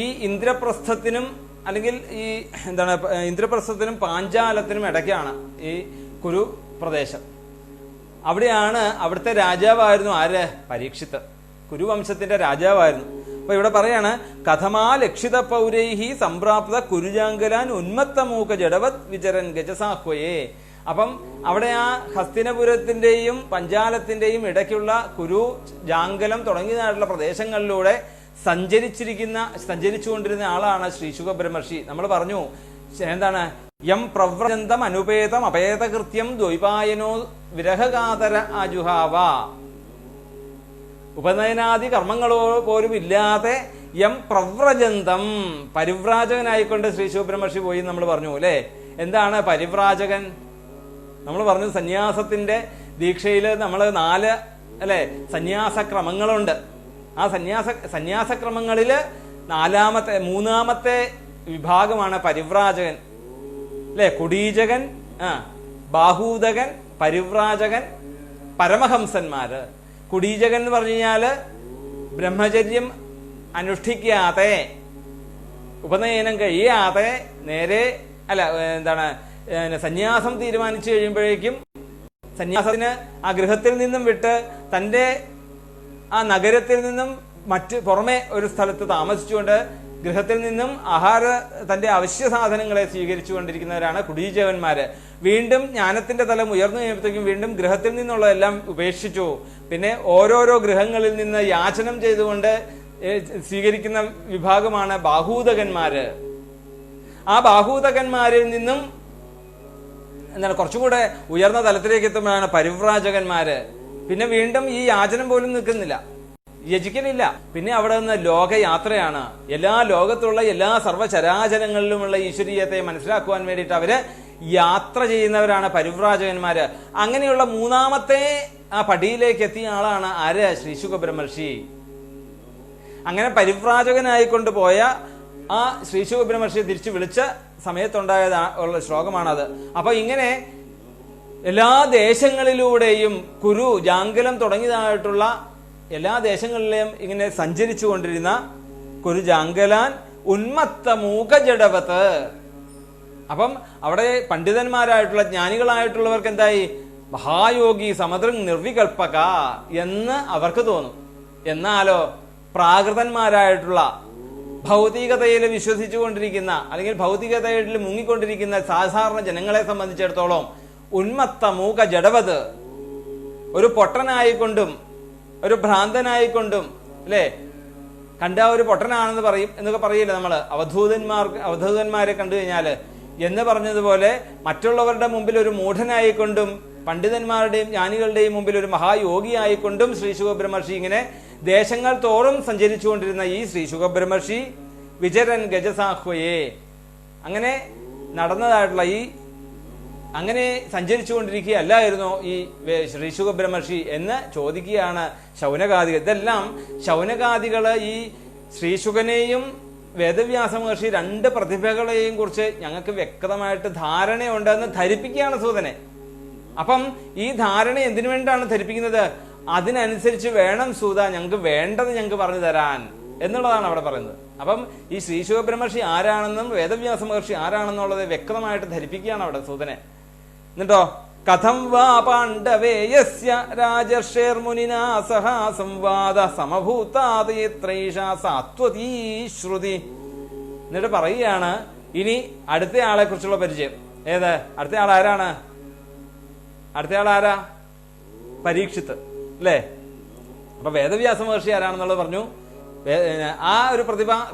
ഈ ഇന്ദ്രപ്രസ്ഥത്തിനും അല്ലെങ്കിൽ ഈ എന്താണ് ഇന്ദ്രപ്രസ്ഥത്തിനും പാഞ്ചാലത്തിനും ഇടയ്ക്കാണ് ഈ കുരു പ്രദേശം. അവിടെയാണ് അവിടുത്തെ രാജാവായിരുന്നു ആര്? പരീക്ഷിത്ത്. കുരുവംശത്തിന്റെ രാജാവായിരുന്നു. അപ്പൊ ഇവിടെ പറയാണ് കഥമാ ലക്ഷിത പൗരൈഹി സംപ്രാപ്ത കുരുജാങ്കലാൻ ഉന്മത്ത മൂക ജഡവത് വിചരൻ ഗജസാഹ്വയേ. അപ്പം അവിടെ ആ ഹസ്തിനപുരത്തിന്റെയും പഞ്ചാലത്തിന്റെയും ഇടയ്ക്കുള്ള കുരു ജാങ്കലം തുടങ്ങിയതായിട്ടുള്ള പ്രദേശങ്ങളിലൂടെ സഞ്ചരിച്ചുകൊണ്ടിരുന്ന ആളാണ് ശ്രീശുക ബ്രഹ്മർഷി. നമ്മൾ പറഞ്ഞു എന്താണ്? യം പ്രവ്രജന്തം അനുപേതം അപേതകൃത്യം ദ്വൈപായനോ വിരഹകാതര ആജുഹാവ. ഉപനയനാദി കർമ്മങ്ങളോ പോലും ഇല്ലാതെ യം പ്രവ്രജന്തം, പരിവ്രാജകനായിക്കൊണ്ട് ശ്രീ ശുഖബ്രഹ്മർഷി പോയി നമ്മൾ പറഞ്ഞു അല്ലെ. എന്താണ് പരിവ്രാജകൻ? നമ്മൾ പറഞ്ഞു സന്യാസത്തിന്റെ ദീക്ഷയിൽ നമ്മൾ 4 അല്ലെ സന്യാസക്രമങ്ങളുണ്ട്. ആ സന്യാസക്രമങ്ങളില് 3ാമത്തെ വിഭാഗമാണ് പരിവ്രാജകൻ അല്ലെ. കുടീജകൻ, ബാഹൂദകൻ, പരിവ്രാജകൻ, പരമഹംസന്മാര്. കുടീജകൻ എന്ന് പറഞ്ഞു കഴിഞ്ഞാല് ബ്രഹ്മചര്യം അനുഷ്ഠിക്കാതെ, ഉപനയനം കഴിയാതെ നേരെ സന്യാസം തീരുമാനിച്ചു കഴിയുമ്പോഴേക്കും സന്യാസത്തിന് ആ ഗൃഹത്തിൽ നിന്നും വിട്ട് തന്റെ ആ നഗരത്തിൽ നിന്നും പുറമെ ഒരു സ്ഥലത്ത് താമസിച്ചുകൊണ്ട് ഗൃഹത്തിൽ നിന്നും തന്റെ അവശ്യ സാധനങ്ങളെ സ്വീകരിച്ചുകൊണ്ടിരിക്കുന്നവരാണ് കുടീജകന്മാര്. വീണ്ടും ജ്ഞാനത്തിന്റെ തലം ഉയർന്നു കഴിയുമ്പോഴത്തേക്കും വീണ്ടും ഗൃഹത്തിൽ നിന്നുള്ളതെല്ലാം ഉപേക്ഷിച്ചു. പിന്നെ ഓരോരോ ഗൃഹങ്ങളിൽ നിന്ന് യാചനം ചെയ്തുകൊണ്ട് സ്വീകരിക്കുന്ന വിഭാഗമാണ് ബാഹൂദകന്മാര്. ആ ബാഹൂദകന്മാരിൽ നിന്നും കുറച്ചുകൂടെ ഉയർന്ന തലത്തിലേക്ക് എത്തുമ്പോഴാണ് പരിവ്രാജകന്മാര്. പിന്നെ വീണ്ടും ഈ യാചനം പോലും നിൽക്കുന്നില്ല, യജിക്കലില്ല. പിന്നെ അവിടെ നിന്ന് ലോകയാത്രയാണ്. എല്ലാ ലോകത്തുള്ള എല്ലാ സർവ്വചരാചരങ്ങളിലുമുള്ള ഈശ്വരീയത്തെ മനസ്സിലാക്കുവാൻ വേണ്ടിയിട്ട് അവര് യാത്ര ചെയ്യുന്നവരാണ് പരിവ്രാജകന്മാര്. അങ്ങനെയുള്ള 3ാമത്തെ ആ പടിയിലേക്ക് എത്തിയ ആളാണ് ആര്? ശ്രീ ശുഖബ്രഹ്മർഷി. അങ്ങനെ പരിവ്രാജകനായിക്കൊണ്ട് പോയ ആ ശ്രീ ശുഖബ്രഹ്മർഷിയെ തിരിച്ചു വിളിച്ച സമയത്തുണ്ടായുള്ള ശ്ലോകമാണത്. അപ്പൊ ഇങ്ങനെ എല്ലാ ദേശങ്ങളിലൂടെയും ജാങ്കലം തുടങ്ങിയതായിട്ടുള്ള എല്ലാ ദേശങ്ങളിലെയും ഇങ്ങനെ സഞ്ചരിച്ചു കൊണ്ടിരുന്ന ജാങ്കലാൻ ഉന്മത്ത മൂകജഡവത്ത്. അപ്പം അവിടെ പണ്ഡിതന്മാരായിട്ടുള്ള ജ്ഞാനികളായിട്ടുള്ളവർക്ക് എന്തായി? മഹായോഗി സമദൃങ് നിർവികൽപ്പക എന്ന് അവർക്ക് തോന്നും. എന്നാലോ പ്രാകൃതന്മാരായിട്ടുള്ള ഭൗതികതയിൽ വിശ്വസിച്ചുകൊണ്ടിരിക്കുന്ന അല്ലെങ്കിൽ ഭൗതികതയിൽ മുങ്ങിക്കൊണ്ടിരിക്കുന്ന സാധാരണ ജനങ്ങളെ സംബന്ധിച്ചിടത്തോളം ഉന്മത്ത മൂക ജഡവത്, ഒരു പൊട്ടനായിക്കൊണ്ടും ഒരു ഭ്രാന്തനായിക്കൊണ്ടും അല്ലെ, കണ്ട ഒരു പൊട്ടനാണെന്ന് പറയും എന്നൊക്കെ പറയില്ലേ നമ്മള്. അവധൂതന്മാരെ കണ്ടു കഴിഞ്ഞാല് എന്ന് പറഞ്ഞതുപോലെ മറ്റുള്ളവരുടെ മുമ്പിൽ ഒരു മൂഢനായിക്കൊണ്ടും പണ്ഡിതന്മാരുടെയും ജ്ഞാനികളുടെയും മുമ്പിൽ ഒരു മഹായോഗിയായിക്കൊണ്ടും ശ്രീ ശുഖബ്രഹ്മർഷി ഇങ്ങനെ ദേശങ്ങൾ തോറും സഞ്ചരിച്ചുകൊണ്ടിരുന്ന ഈ ശ്രീ ശുഖബ്രഹ്മർഷി വിചരൻ ഗജസാഹ്വയെ, അങ്ങനെ നടന്നതായിട്ടുള്ള അങ്ങനെ സഞ്ചരിച്ചുകൊണ്ടിരിക്കുകയല്ലായിരുന്നോ ഈ ശ്രീ ശുഖബ്രഹ്മർഷി എന്ന് ചോദിക്കുകയാണ് ശൗനകാദികൾ. ഇതെല്ലാം ശൗനകാദികള് ഈ ശ്രീശുഖനെയും വേദവ്യാസ മഹർഷി 2 പ്രതിഭകളെയും കുറിച്ച് ഞങ്ങൾക്ക് വ്യക്തമായിട്ട് ധാരണയുണ്ടെന്ന് ധരിപ്പിക്കുകയാണ് സൂതനെ. അപ്പം ഈ ധാരണ എന്തിനു വേണ്ടിയാണ് ധരിപ്പിക്കുന്നത്? അതിനനുസരിച്ച് വേണം സൂത ഞങ്ങൾക്ക് വേണ്ടത് ഞങ്ങൾക്ക് പറഞ്ഞു തരാൻ എന്നുള്ളതാണ് അവിടെ പറയുന്നത്. അപ്പം ഈ ശ്രീ ശുഖബ്രഹ്മർഷി ആരാണെന്നും വേദവ്യാസ മഹർഷി ആരാണെന്നുള്ളത് വ്യക്തമായിട്ട് ധരിപ്പിക്കുകയാണ് അവിടെ സൂതനെ. എന്നിട്ടോ കഥം വാ പാണ്ഡവേയസ്യ രാജർഷേർമുനിനാ സഹ സംവാദ സമഭൂതാദയത്രൈഷ സാത്വതീ ശ്രുതി. എന്നിട്ട് പറയുകയാണ് ഇനി അടുത്ത ആളെ കുറിച്ചുള്ള പരിചയം. ഏത് അടുത്ത ആൾ ആരാണ്? അടുത്ത ആൾ ആരാ? പരീക്ഷിത്ത് അല്ലേ. അപ്പൊ വേദവ്യാസ മഹർഷി ആരാണെന്നുള്ളത് പറഞ്ഞു. ആ ഒരു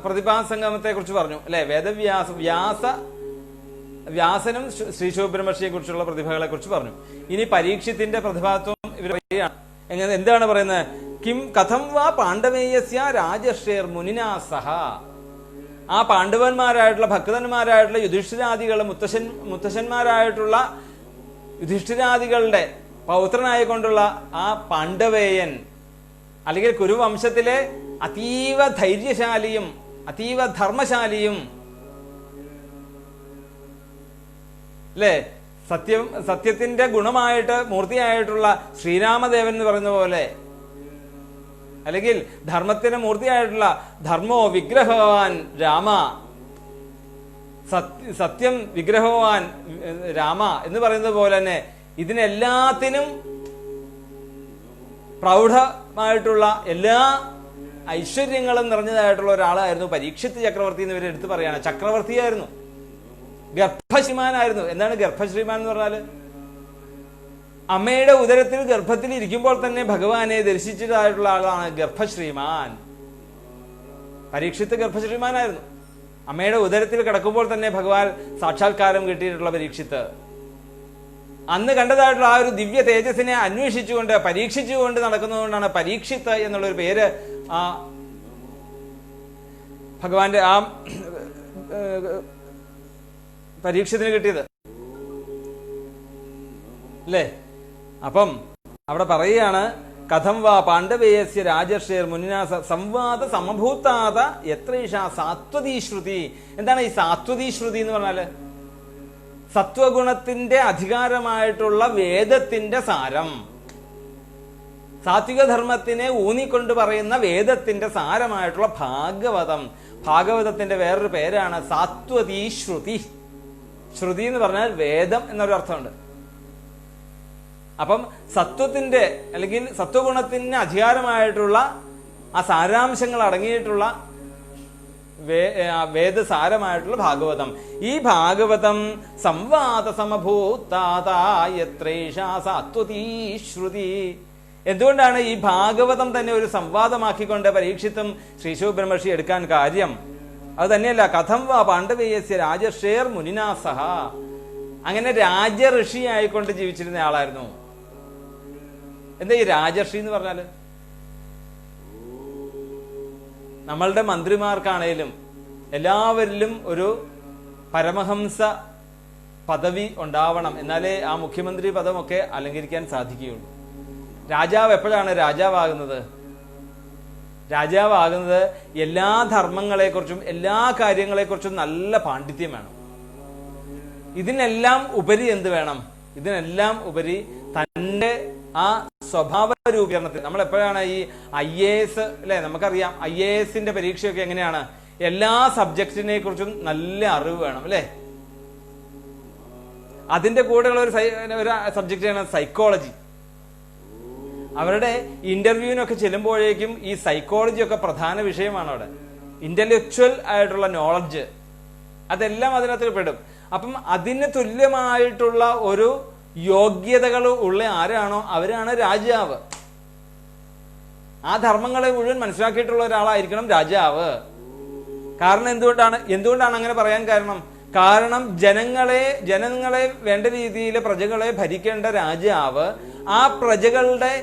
പ്രതിഭാസംഗമത്തെ കുറിച്ച് പറഞ്ഞു അല്ലെ. വ്യാസനും ശ്രീ ശുഖബ്രഹ്മർഷിയെ കുറിച്ചുള്ള പ്രതിഭകളെ കുറിച്ച് പറഞ്ഞു. ഇനി പരീക്ഷത്തിന്റെ പ്രതിഭാത്വം ഇവർ പറയുകയാണ്. എന്താണ് പറയുന്നത്? കിം കഥം വാ പാണ്ഡവേയസ്യ രാജർഷേർ മുനിനാ സഹ. ആ പാണ്ഡവന്മാരായിട്ടുള്ള ഭക്തന്മാരായിട്ടുള്ള യുധിഷ്ഠിരാദികൾ മുത്തശ്ശന്മാരായിട്ടുള്ള യുധിഷ്ഠിരാദികളുടെ പൗത്രനായിക്കൊണ്ടുള്ള ആ പാണ്ഡവേയൻ അല്ലെങ്കിൽ കുരുവംശത്തിലെ അതീവ ധൈര്യശാലിയും അതീവ ധർമ്മശാലിയും അല്ലെ, സത്യത്തിന്റെ ഗുണമായിട്ട് മൂർത്തിയായിട്ടുള്ള ശ്രീരാമദേവൻ എന്ന് പറയുന്ന പോലെ, അല്ലെങ്കിൽ ധർമ്മത്തിന് മൂർത്തിയായിട്ടുള്ള ധർമ്മോ വിഗ്രഹവാൻ രാമ, സത്യം വിഗ്രഹവാൻ രാമ എന്ന് പറയുന്നത് പോലെ തന്നെ ഇതിനെല്ലാത്തിനും പ്രൗഢമായിട്ടുള്ള എല്ലാ ഐശ്വര്യങ്ങളും നിറഞ്ഞതായിട്ടുള്ള ഒരാളായിരുന്നു പരീക്ഷിത്ത് ചക്രവർത്തി എന്ന് ഇവർ എടുത്തു പറയാണ്. ചക്രവർത്തിയായിരുന്നു, ഗർഭശ്രീമാനായിരുന്നു. എന്താണ് ഗർഭശ്രീമാൻ എന്ന് പറഞ്ഞാല്? അമ്മയുടെ ഉദരത്തിൽ ഗർഭത്തിൽ ഇരിക്കുമ്പോൾ തന്നെ ഭഗവാനെ ദർശിച്ചതായിട്ടുള്ള ആളാണ് ഗർഭശ്രീമാൻ. പരീക്ഷിത്ത് ഗർഭശ്രീമാനായിരുന്നു. അമ്മയുടെ ഉദരത്തിൽ കിടക്കുമ്പോൾ തന്നെ ഭഗവാൻ സാക്ഷാത്കാരം കിട്ടിയിട്ടുള്ള പരീക്ഷിത്ത്. അന്ന് കണ്ടതായിട്ടുള്ള ആ ഒരു ദിവ്യ തേജസ്സിനെ അന്വേഷിച്ചുകൊണ്ട് പരീക്ഷിച്ചുകൊണ്ട് നടക്കുന്നതുകൊണ്ടാണ് പരീക്ഷിത്ത് എന്നുള്ളൊരു പേര് ആ ഭഗവാന്റെ ആ പരീക്ഷത്തിന് കിട്ടിയത് അല്ലേ. അപ്പം അവിടെ പറയുകയാണ്, കഥം വാ പാണ്ഡവേയസ്യ രാജർഷേർ മുനിനാ സംവാദ സമഭൂതാത എത്രേഷ സാത്വതീശ്രുതി. എന്താണ് ഈ സാത്വതീശ്രുതി എന്ന് പറഞ്ഞാല്? സത്വഗുണത്തിന്റെ അധികാരമായിട്ടുള്ള വേദത്തിന്റെ സാരം, സാത്വിക ധർമ്മത്തിനെ ഊന്നിക്കൊണ്ട് പറയുന്ന വേദത്തിന്റെ സാരമായിട്ടുള്ള ഭാഗവതം. ഭാഗവതത്തിന്റെ വേറൊരു പേരാണ് സാത്വതീശ്രുതി. ശ്രുതി എന്ന് പറഞ്ഞാൽ വേദം എന്നൊരു അർത്ഥമുണ്ട്. അപ്പം സത്വത്തിന്റെ അല്ലെങ്കിൽ സത്വഗുണത്തിന് അധികാരമായിട്ടുള്ള ആ സാരാംശങ്ങൾ അടങ്ങിയിട്ടുള്ള വേദസാരമായിട്ടുള്ള ഭാഗവതം. ഈ ഭാഗവതം സംവാദ സമഭൂതാത്രേഷ സാത്വതീശ്രുതി. എന്തുകൊണ്ടാണ് ഈ ഭാഗവതം തന്നെ ഒരു സംവാദമാക്കിക്കൊണ്ട് പരീക്ഷിത്തും ശ്രീശുക ബ്രഹ്മർഷി എടുക്കാൻ കാര്യം? അത് തന്നെയല്ല, കഥം വാ പാണ്ഡവേയസ്യ രാജർഷേർ മുനിനാ സഹ. അങ്ങനെ രാജഋഷി ആയിക്കൊണ്ട് ജീവിച്ചിരുന്ന ആളായിരുന്നു. എന്താ ഈ രാജർഷി എന്ന് പറഞ്ഞാല്? നമ്മളുടെ മന്ത്രിമാർക്കാണേലും എല്ലാവരിലും ഒരു പരമഹംസ പദവി ഉണ്ടാവണം, എന്നാലേ ആ മുഖ്യമന്ത്രി പദമൊക്കെ അലങ്കരിക്കാൻ സാധിക്കുകയുള്ളൂ. രാജാവ് എപ്പോഴാണ് രാജാവാകുന്നത്? രാജാവാകുന്നത് എല്ലാ ധർമ്മങ്ങളെക്കുറിച്ചും എല്ലാ കാര്യങ്ങളെക്കുറിച്ചും നല്ല പാണ്ഡിത്യം വേണം. ഇതിനെല്ലാം ഉപരി എന്ത് വേണം? ഇതിനെല്ലാം ഉപരി തന്റെ ആ സ്വഭാവ രൂപീകരണത്തിൽ. നമ്മൾ എപ്പോഴാണ് ഈ IAS അല്ലെ, നമുക്കറിയാം IASന്റെ പരീക്ഷയൊക്കെ എങ്ങനെയാണ്? എല്ലാ സബ്ജക്റ്റിനെ കുറിച്ചും നല്ല അറിവ് വേണം അല്ലെ. അതിന്റെ കൂടെയുള്ള ഒരു സബ്ജക്റ്റാണ് സൈക്കോളജി. അവരുടെ ഇന്റർവ്യൂവിനൊക്കെ ചെല്ലുമ്പോഴേക്കും ഈ സൈക്കോളജി ഒക്കെ പ്രധാന വിഷയമാണ്. അവിടെ ഇന്റലക്ച്വൽ ആയിട്ടുള്ള നോളജ് അതെല്ലാം അതിനകത്ത് പെടും. അപ്പം അതിന് തുല്യമായിട്ടുള്ള ഒരു യോഗ്യതകൾ ഉള്ള ആരാണോ അവരാണ് രാജാവ്. ആ ധർമ്മങ്ങളെ മുഴുവൻ മനസ്സിലാക്കിയിട്ടുള്ള ഒരാളായിരിക്കണം രാജാവ്. കാരണം എന്തുകൊണ്ടാണ് അങ്ങനെ പറയാൻ കാരണം ജനങ്ങളെ വേണ്ട രീതിയിൽ പ്രജകളെ ഭരിക്കേണ്ട രാജാവ് ആ പ്രജകളുടെ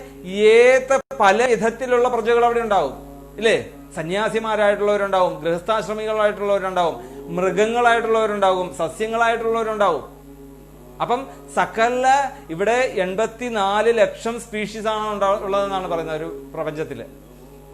പല വിധത്തിലുള്ള പ്രജകൾ അവിടെ ഉണ്ടാവും ഇല്ലേ. സന്യാസിമാരായിട്ടുള്ളവരുണ്ടാവും, ഗൃഹസ്ഥാശ്രമികളായിട്ടുള്ളവരുണ്ടാവും, മൃഗങ്ങളായിട്ടുള്ളവരുണ്ടാവും, സസ്യങ്ങളായിട്ടുള്ളവരുണ്ടാവും. അപ്പം സകല ഇവിടെ 84 ലക്ഷം സ്പീഷീസ് ആണ് ഉള്ളതെന്നാണ് പറയുന്നത് ഒരു പ്രപഞ്ചത്തില്.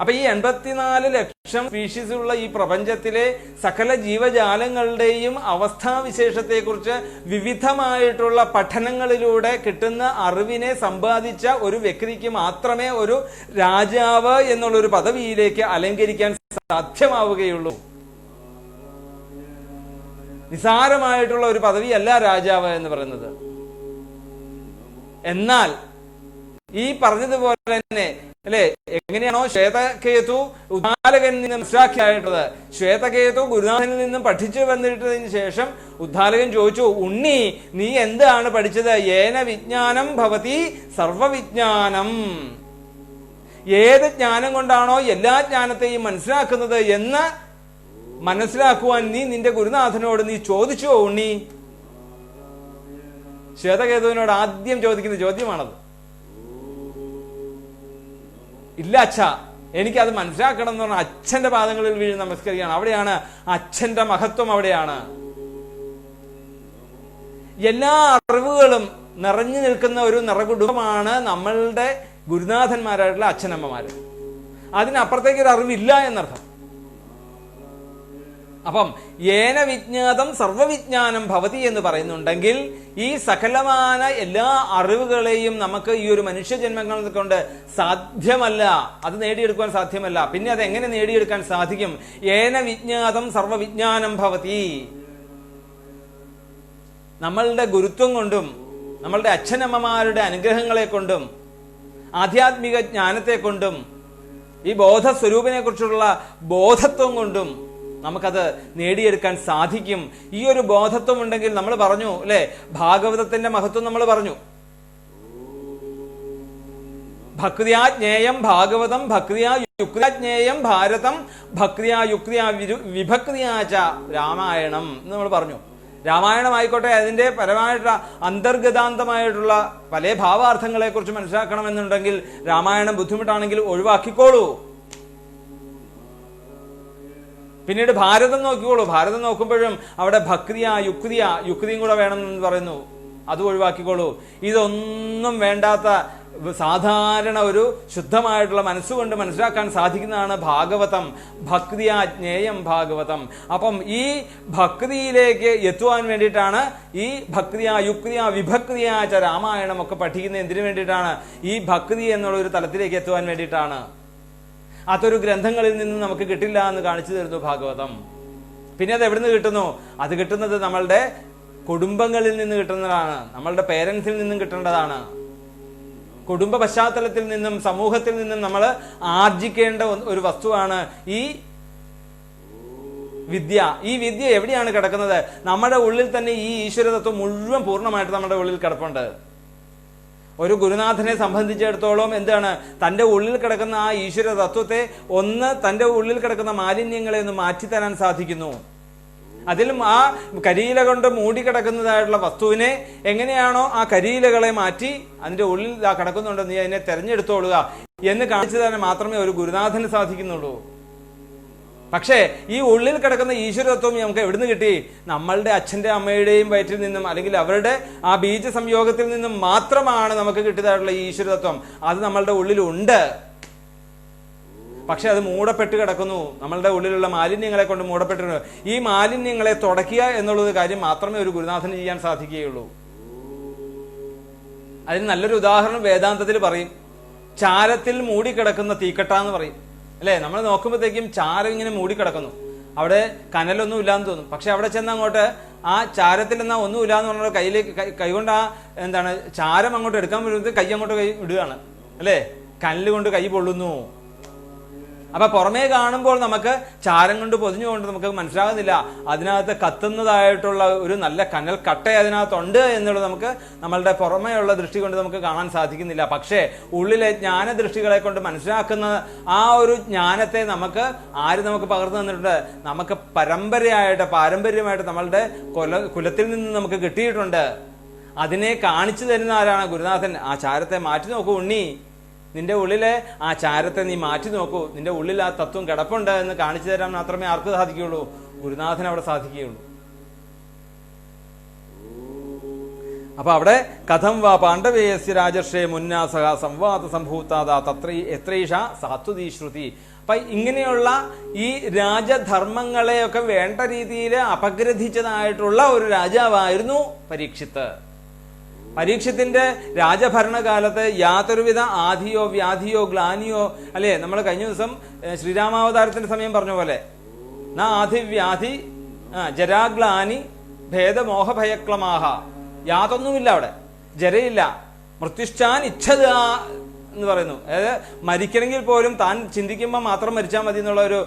അപ്പൊ ഈ 84 ലക്ഷം സ്പീഷീസ് ഉള്ള ഈ പ്രപഞ്ചത്തിലെ സകല ജീവജാലങ്ങളുടെയും അവസ്ഥാവിശേഷത്തെ കുറിച്ച് വിവിധമായിട്ടുള്ള പഠനങ്ങളിലൂടെ കിട്ടുന്ന അറിവിനെ സമ്പാദിച്ച ഒരു വ്യക്തിക്ക് മാത്രമേ ഒരു രാജാവ് എന്നുള്ളൊരു പദവിയിലേക്ക് അലങ്കരിക്കാൻ സാധ്യമാവുകയുള്ളൂ. നിസാരമായിട്ടുള്ള ഒരു പദവിയല്ല രാജാവ് എന്ന് പറയുന്നത്. എന്നാൽ ഈ പറഞ്ഞതുപോലെ തന്നെ അല്ലെ, എങ്ങനെയാണോ ശ്വേതകേതു ഉദ്ധാലകനിൽ നിന്ന് മനസ്സിലാക്കിയായിട്ടുള്ളത്, ശ്വേതകേതു ഗുരുനാഥനിൽ നിന്നും പഠിച്ചു വന്നിട്ടതിന് ശേഷം ഉദ്ധാലകൻ ചോദിച്ചു, ഉണ്ണി നീ എന്താണ് പഠിച്ചത്? ഏന വിജ്ഞാനം ഭവതി സർവവിജ്ഞാനം. ഏത് ജ്ഞാനം കൊണ്ടാണോ എല്ലാ ജ്ഞാനത്തെയും മനസ്സിലാക്കുന്നത് എന്ന് മനസ്സിലാക്കുവാൻ നീ നിന്റെ ഗുരുനാഥനോട് നീ ചോദിച്ചോ ഉണ്ണി? ശ്വേതകേതുവിനോട് ആദ്യം ചോദിക്കുന്ന ചോദ്യമാണത്. ഇല്ല അച്ഛാ, എനിക്കത് മനസ്സിലാക്കണം എന്ന് പറഞ്ഞാൽ അച്ഛന്റെ പാദങ്ങളിൽ വീഴ് നമസ്കരിക്കുകയാണ്. അവിടെയാണ് അച്ഛന്റെ മഹത്വം. അവിടെയാണ് എല്ലാ അറിവുകളും നിറഞ്ഞു നിൽക്കുന്ന ഒരു നിറകുടുംബമാണ് നമ്മളുടെ ഗുരുനാഥന്മാരായിട്ടുള്ള അച്ഛനമ്മമാര്. അതിനപ്പുറത്തേക്ക് ഒരു അറിവില്ല എന്നർത്ഥം. അപ്പം ഏന വിജ്ഞാതം സർവവിജ്ഞാനം ഭവതി എന്ന് പറയുന്നുണ്ടെങ്കിൽ ഈ സകലമായ എല്ലാ അറിവുകളെയും നമുക്ക് ഈ ഒരു മനുഷ്യജന്മങ്ങൾ കൊണ്ട് സാധ്യമല്ല, അത് നേടിയെടുക്കുവാൻ സാധ്യമല്ല. പിന്നെ അത് എങ്ങനെ നേടിയെടുക്കാൻ സാധിക്കും? ഏന വിജ്ഞാതം സർവവിജ്ഞാനം ഭവതി. നമ്മളുടെ ഗുരുത്വം കൊണ്ടും നമ്മളുടെ അച്ഛനമ്മമാരുടെ അനുഗ്രഹങ്ങളെ കൊണ്ടും ആധ്യാത്മിക ജ്ഞാനത്തെ കൊണ്ടും ഈ ബോധസ്വരൂപിനെ കുറിച്ചുള്ള ബോധത്വം കൊണ്ടും നമുക്കത് നേടിയെടുക്കാൻ സാധിക്കും. ഈ ഒരു ബോധത്വം ഉണ്ടെങ്കിൽ നമ്മൾ പറഞ്ഞു അല്ലെ, ഭാഗവതത്തിന്റെ മഹത്വം നമ്മൾ പറഞ്ഞു. ഭക്തിയാ ജ്ഞേയം ഭാഗവതം, ഭക്തിയാ യുക്തിയാ ജ്ഞേയം ഭാരതം, ഭക്തിയാ യുക്തിയാ വിഭക്തിയാച രാമായണം എന്ന് നമ്മൾ പറഞ്ഞു. രാമായണമായിക്കോട്ടെ, അതിൻ്റെ പരമായിട്ടുള്ള അന്തർഗതാന്തമായിട്ടുള്ള പല ഭാവാർത്ഥങ്ങളെക്കുറിച്ച് മനസ്സിലാക്കണമെന്നുണ്ടെങ്കിൽ രാമായണം ബുദ്ധിമുട്ടാണെങ്കിൽ ഒഴിവാക്കിക്കോളൂ. പിന്നീട് ഭാരതം നോക്കിക്കോളൂ. ഭാരതം നോക്കുമ്പോഴും അവിടെ യുക്തിയും കൂടെ വേണമെന്ന് പറയുന്നു, അത് ഒഴിവാക്കിക്കോളൂ. ഇതൊന്നും വേണ്ടാത്ത സാധാരണ ഒരു ശുദ്ധമായിട്ടുള്ള മനസ്സുകൊണ്ട് മനസ്സിലാക്കാൻ സാധിക്കുന്നതാണ് ഭാഗവതം. ഭക്തിയാ ജ്ഞേയം ഭാഗവതം. അപ്പം ഈ ഭക്തിയിലേക്ക് എത്തുവാൻ വേണ്ടിയിട്ടാണ് ഈ ഭക്തിയാ യുക്തിയാ വിഭക്തിയാ ച രാമായണം ഒക്കെ പഠിക്കുന്നത്. എന്തിനു വേണ്ടിയിട്ടാണ്? ഈ ഭക്തി എന്നുള്ള ഒരു തലത്തിലേക്ക് എത്തുവാൻ വേണ്ടിയിട്ടാണ്. അതൊരു ഗ്രന്ഥങ്ങളിൽ നിന്ന് നമുക്ക് കിട്ടില്ല എന്ന് കാണിച്ചു തരുന്നു ഭാഗവതം. പിന്നെ അത് എവിടുന്ന് കിട്ടുന്നു? അത് കിട്ടുന്നത് നമ്മളുടെ കുടുംബങ്ങളിൽ നിന്ന് കിട്ടുന്നതാണ്, നമ്മളുടെ പേരൻസിൽ നിന്നും കിട്ടേണ്ടതാണ്. കുടുംബ പശ്ചാത്തലത്തിൽ നിന്നും സമൂഹത്തിൽ നിന്നും നമ്മൾ ആർജിക്കേണ്ട ഒരു വസ്തുവാണ് ഈ വിദ്യ. ഈ വിദ്യ എവിടെയാണ് കിടക്കുന്നത്? നമ്മുടെ ഉള്ളിൽ തന്നെ ഈ ഈശ്വരതത്വം മുഴുവൻ പൂർണ്ണമായിട്ട് നമ്മുടെ ഉള്ളിൽ കിടപ്പുണ്ട്. ഒരു ഗുരുനാഥനെ സംബന്ധിച്ചിടത്തോളം എന്താണ്? തൻ്റെ ഉള്ളിൽ കിടക്കുന്ന ആ ഈശ്വര തത്വത്തെ തൻ്റെ ഉള്ളിൽ കിടക്കുന്ന മാലിന്യങ്ങളെ ഒന്ന് മാറ്റിത്തരാൻ സാധിക്കുന്നു. അതിലും ആ കരിയില കൊണ്ട് മൂടിക്കിടക്കുന്നതായിട്ടുള്ള വസ്തുവിനെ എങ്ങനെയാണോ ആ കരിയിലകളെ മാറ്റി അതിൻ്റെ ഉള്ളിൽ കിടക്കുന്നുണ്ട്, നീ അതിനെ തെരഞ്ഞെടുത്തോളുക എന്ന് കാണിച്ചു തരാൻ മാത്രമേ ഒരു ഗുരുനാഥന് സാധിക്കുന്നുള്ളൂ. പക്ഷേ ഈ ഉള്ളിൽ കിടക്കുന്ന ഈശ്വരത്വം നമുക്ക് എവിടുന്ന് കിട്ടി? നമ്മളുടെ അച്ഛൻ്റെ അമ്മയുടെയും വയറ്റിൽ നിന്നും അല്ലെങ്കിൽ അവരുടെ ആ ബീജ സംയോഗത്തിൽ നിന്നും മാത്രമാണ് നമുക്ക് കിട്ടിയതായിട്ടുള്ള ഈ ഈശ്വരത്വം. അത് നമ്മളുടെ ഉള്ളിലുണ്ട്. പക്ഷെ അത് മൂടപ്പെട്ട് കിടക്കുന്നു, നമ്മളുടെ ഉള്ളിലുള്ള മാലിന്യങ്ങളെ കൊണ്ട് മൂടപ്പെട്ടിട്ടുണ്ട്. ഈ മാലിന്യങ്ങളെ തുടയ്ക്കുക എന്നുള്ളത് കാര്യം മാത്രമേ ഒരു ഗുരുനാഥന് ചെയ്യാൻ സാധിക്കുകയുള്ളൂ. അതിന് നല്ലൊരു ഉദാഹരണം വേദാന്തത്തിൽ പറയും. ചാരത്തിൽ മൂടിക്കിടക്കുന്ന തീക്കട്ട എന്ന് പറയും, അല്ലേ? നമ്മൾ നോക്കുമ്പോഴത്തേക്കും ചാരം ഇങ്ങനെ മൂടിക്കിടക്കുന്നു, അവിടെ കനലൊന്നും ഇല്ലാന്ന് തോന്നും. പക്ഷെ അവിടെ ചെന്ന് അങ്ങോട്ട് ആ ചാരത്തിൽ എന്നാ ഒന്നുമില്ല എന്ന് പറഞ്ഞാൽ കയ്യിലേക്ക് കൈകൊണ്ട് ചാരം അങ്ങോട്ട് എടുക്കാൻ വരുന്നത് കൈ അങ്ങോട്ട് ഇടുകയാണ്, അല്ലേ? കനലുകൊണ്ട് കൈ പൊള്ളുന്നു. അപ്പൊ പുറമേ കാണുമ്പോൾ നമുക്ക് ചാരം കൊണ്ട് പൊതിഞ്ഞുകൊണ്ട് നമുക്ക് മനസ്സിലാകുന്നില്ല അതിനകത്ത് കത്തുന്നതായിട്ടുള്ള ഒരു നല്ല കനൽ കട്ട അതിനകത്തുണ്ട് എന്നുള്ളത് നമുക്ക് നമ്മളുടെ പുറമേയുള്ള ദൃഷ്ടി കൊണ്ട് നമുക്ക് കാണാൻ സാധിക്കുന്നില്ല. പക്ഷേ ഉള്ളിലെ ജ്ഞാനദൃഷ്ടികളെ കൊണ്ട് മനസ്സിലാക്കുന്ന ആ ഒരു ജ്ഞാനത്തെ നമുക്ക് പകർന്നു തന്നിട്ടുണ്ട്. നമുക്ക് പാരമ്പര്യമായിട്ട് നമ്മളുടെ കുലത്തിൽ നിന്ന് നമുക്ക് കിട്ടിയിട്ടുണ്ട്. അതിനെ കാണിച്ചു തരുന്ന ആരാണ്? ഗുരുനാഥൻ. ആ ചാരത്തെ മാറ്റി നോക്കൂ ഉണ്ണി, നിന്റെ ഉള്ളിലെ ആ ചാരത്തെ നീ മാറ്റി നോക്കൂ, നിന്റെ ഉള്ളിൽ ആ തത്വം കിടപ്പുണ്ട് എന്ന് കാണിച്ചു തരാൻ മാത്രമേ ആർക്ക് സാധിക്കുകയുള്ളൂ? ഗുരുനാഥന് അവിടെ സാധിക്കുകയുള്ളൂ. അപ്പൊ അവിടെ കഥം വാ പാണ്ഡവേയസ്യ രാജർഷേ മുന്നാസഹ സംവാദ സംഭൂതാദാ എത്രൈഷ സാത്വതീ ശ്രുതി. അപ്പൊ ഇങ്ങനെയുള്ള ഈ രാജധർമ്മങ്ങളെയൊക്കെ വേണ്ട രീതിയിൽ അപഗ്രഥിച്ചതായിട്ടുള്ള ഒരു രാജാവായിരുന്നു പരീക്ഷിത്ത്. പരീക്ഷത്തിന്റെ രാജഭരണകാലത്ത് യാതൊരുവിധ ആധിയോ വ്യാധിയോ ഗ്ലാനിയോ, അല്ലേ? നമ്മൾ കഴിഞ്ഞ ദിവസം ശ്രീരാമാവതാരത്തിന്റെ സമയം പറഞ്ഞ പോലെ ന ആധിവ്യാധി ജരാഗ്ലാനി ഭേദമോഹഭയക്ലമാഹ, യാതൊന്നുമില്ല അവിടെ, ജരയില്ല. മൃത്യുശ്ചാൻ ഇച്ഛത എന്ന് പറയുന്നു. അതായത് മരിക്കണമെങ്കിൽ പോലും താൻ ചിന്തിക്കുമ്പോൾ മാത്രം മരിച്ചാൽ മതി എന്നുള്ള ഒരു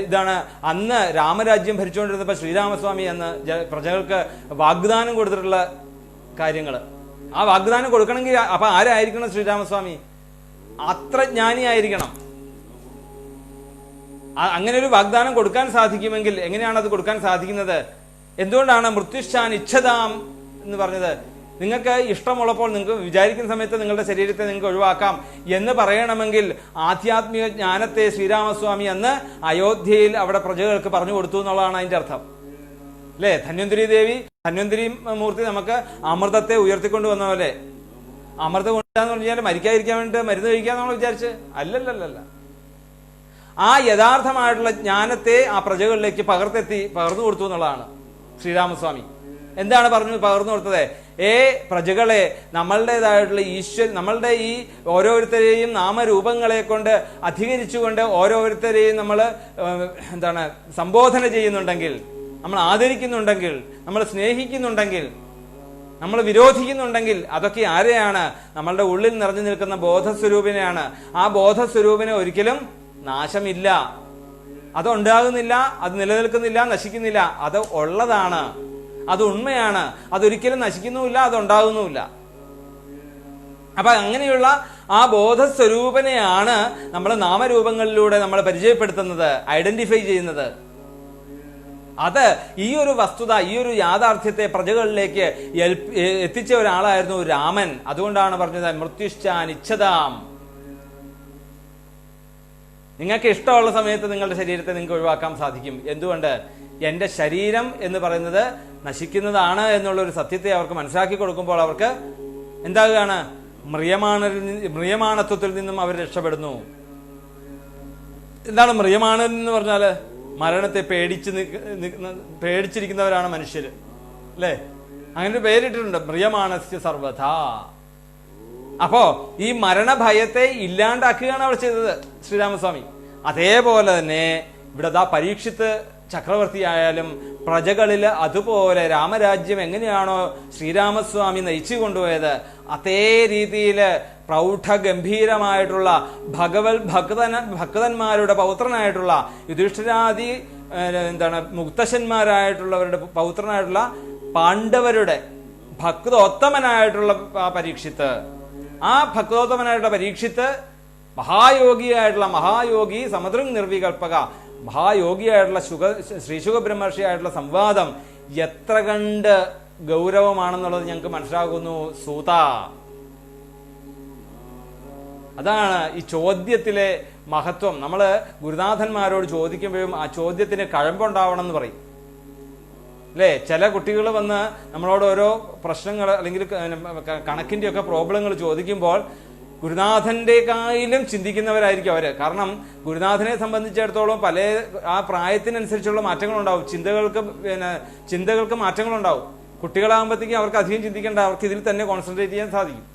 ഇതാണ്. അന്ന് രാമരാജ്യം ഭരിച്ചുകൊണ്ടിരുന്നപ്പോൾ ശ്രീരാമസ്വാമി അന്ന് പ്രജകൾക്ക് വാഗ്ദാനം കൊടുത്തിട്ടുള്ള കാര്യങ്ങൾ. ആ വാഗ്ദാനം കൊടുക്കണമെങ്കിൽ അപ്പൊ ആരായിരിക്കണം? ശ്രീരാമസ്വാമി അത്ര ജ്ഞാനിയായിരിക്കണം. അങ്ങനെ ഒരു വാഗ്ദാനം കൊടുക്കാൻ സാധിക്കുമെങ്കിൽ എങ്ങനെയാണ് അത് കൊടുക്കാൻ സാധിക്കുന്നത്? എന്തുകൊണ്ടാണ് മൃത്യുശ്ചാൻ ഇച്ഛതാം എന്ന് പറഞ്ഞത്? നിങ്ങൾക്ക് ഇഷ്ടമുള്ളപ്പോൾ നിങ്ങൾക്ക് വിചാരിക്കുന്ന സമയത്ത് നിങ്ങളുടെ ശരീരത്തെ നിങ്ങൾക്ക് ഒഴിവാക്കാം എന്ന് പറയണമെങ്കിൽ ആധ്യാത്മിക ജ്ഞാനത്തെ ശ്രീരാമസ്വാമി അന്ന് അയോധ്യയിൽ അവിടെ പ്രജകൾക്ക് പറഞ്ഞു കൊടുത്തു എന്നുള്ളതാണ് അതിന്റെ അർത്ഥം, അല്ലേ? ധന്വന്തരി മൂർത്തി നമുക്ക് അമൃതത്തെ ഉയർത്തിക്കൊണ്ട് വന്ന പോലെ, അമൃതം കൊണ്ടാന്ന് പറഞ്ഞാൽ മരിക്കാതിരിക്കാൻ വേണ്ടി മരുന്ന് കഴിക്കാന്നാണോ വിചാരിച്ച്? അല്ലല്ലല്ല. ആ യഥാർത്ഥമായിട്ടുള്ള ജ്ഞാനത്തെ ആ പ്രജകളിലേക്ക് പകർന്നു കൊടുത്തു എന്നുള്ളതാണ് ശ്രീരാമസ്വാമി. എന്താണ് പകർന്നു കൊടുത്തത്? പ്രജകളെ, നമ്മളുടേതായിട്ടുള്ള നമ്മളുടെ ഈ ഓരോരുത്തരെയും നാമരൂപങ്ങളെ കൊണ്ട് അധികരിച്ചുകൊണ്ട് ഓരോരുത്തരെയും നമ്മൾ സംബോധന ചെയ്യുന്നുണ്ടെങ്കിൽ, നമ്മൾ ആദരിക്കുന്നുണ്ടെങ്കിൽ, നമ്മൾ സ്നേഹിക്കുന്നുണ്ടെങ്കിൽ, നമ്മൾ വിരോധിക്കുന്നുണ്ടെങ്കിൽ അതൊക്കെ ആരെയാണ്? നമ്മളുടെ ഉള്ളിൽ നിറഞ്ഞു നിൽക്കുന്ന ബോധസ്വരൂപിനെയാണ്. ആ ബോധസ്വരൂപിന് ഒരിക്കലും നാശമില്ല, അതുണ്ടാകുന്നില്ല, അത് നിലനിൽക്കുന്നില്ല, നശിക്കുന്നില്ല. അത് ഉള്ളതാണ്, അത് ഉണ്മയാണ്, അതൊരിക്കലും നശിക്കുന്നുമില്ല, അതുണ്ടാകുന്നുമില്ല. അപ്പൊ അങ്ങനെയുള്ള ആ ബോധസ്വരൂപനെയാണ് നമ്മൾ നാമരൂപങ്ങളിലൂടെ നമ്മൾ പരിചയപ്പെടുത്തുന്നത്, ഐഡന്റിഫൈ ചെയ്യുന്നത്. അത് ഈ ഒരു വസ്തുത, ഈ ഒരു യാഥാർത്ഥ്യത്തെ പ്രജകളിലേക്ക് എത്തിച്ച ഒരാളായിരുന്നു രാമൻ. അതുകൊണ്ടാണ് പറഞ്ഞത് മൃത്യുശ്ചാനിച്ഛതാം. നിങ്ങൾക്ക് ഇഷ്ടമുള്ള സമയത്ത് നിങ്ങളുടെ ശരീരത്തെ നിങ്ങൾക്ക് ഒഴിവാക്കാൻ സാധിക്കും. എന്തുകൊണ്ട്? എന്റെ ശരീരം എന്ന് പറയുന്നത് നശിക്കുന്നതാണ് എന്നുള്ളൊരു സത്യത്തെ അവർക്ക് മനസ്സിലാക്കി കൊടുക്കുമ്പോൾ അവർക്ക് എന്താകുകയാണ്? മ്രിയമാണത്വത്തിൽ നിന്നും അവർ രക്ഷപ്പെടുന്നു. എന്താണ് മ്രിയമാണൻ എന്ന് പറഞ്ഞാല്? മരണത്തെ പേടിച്ചിരിക്കുന്നവരാണ് മനുഷ്യര്, അല്ലേ? അങ്ങനെ പേരിട്ടിട്ടുണ്ട്, മ്രിയമാണസ്യ സർവഥ. അപ്പോ ഈ മരണഭയത്തെ ഇല്ലാണ്ടാക്കുകയാണ് അവർ ചെയ്തത് ശ്രീരാമസ്വാമി. അതേപോലെ തന്നെ ഇവിടെ പരീക്ഷിത്ത് ചക്രവർത്തിയായാലും പ്രജകളില് അതുപോലെ രാമരാജ്യം എങ്ങനെയാണോ ശ്രീരാമസ്വാമി നയിച്ചു കൊണ്ടുപോയത്, അതേ രീതിയില് പ്രൗഢഗംഭീരമായിട്ടുള്ള ഭക്തന്മാരുടെ പൗത്രനായിട്ടുള്ള യുധിഷ്ഠിരാദി മുക്തശന്മാരായിട്ടുള്ളവരുടെ പൗത്രനായിട്ടുള്ള പാണ്ഡവരുടെ ഭക്തോത്തമനായിട്ടുള്ള പരീക്ഷിത്ത്, ആ ഭക്തോത്തമനായിട്ടുള്ള പരീക്ഷിത്ത് മഹായോഗി സമതൃങ് നിർവികൽപ്പക മഹായോഗിയായിട്ടുള്ള ശ്രീശുക ബ്രഹ്മർഷിയായിട്ടുള്ള സംവാദം എത്ര കണ്ട് ഗൗരവമാണെന്നുള്ളത് ഞങ്ങൾക്ക് മനസ്സിലാകുന്നു സൂത. അതാണ് ഈ ചോദ്യത്തിലെ മഹത്വം. നമ്മള് ഗുരുനാഥന്മാരോട് ചോദിക്കുമ്പോഴും ആ ചോദ്യത്തിന് കഴമ്പുണ്ടാവണം എന്ന് പറയും, അല്ലേ? ചില കുട്ടികൾ വന്ന് നമ്മളോട് ഓരോ പ്രശ്നങ്ങൾ അല്ലെങ്കിൽ കണക്കിന്റെ ഒക്കെ പ്രോബ്ലങ്ങൾ ചോദിക്കുമ്പോൾ ഗുരുനാഥന്റെക്കായാലും ചിന്തിക്കുന്നവരായിരിക്കും അവര്. കാരണം ഗുരുനാഥനെ സംബന്ധിച്ചിടത്തോളം പല ആ പ്രായത്തിനനുസരിച്ചുള്ള മാറ്റങ്ങളുണ്ടാവും, ചിന്തകൾക്ക് മാറ്റങ്ങളുണ്ടാവും. കുട്ടികളാകുമ്പോഴത്തേക്കും അവർക്ക് അധികം ചിന്തിക്കേണ്ട, അവർക്ക് ഇതിൽ തന്നെ കോൺസെൻട്രേറ്റ് ചെയ്യാൻ സാധിക്കും.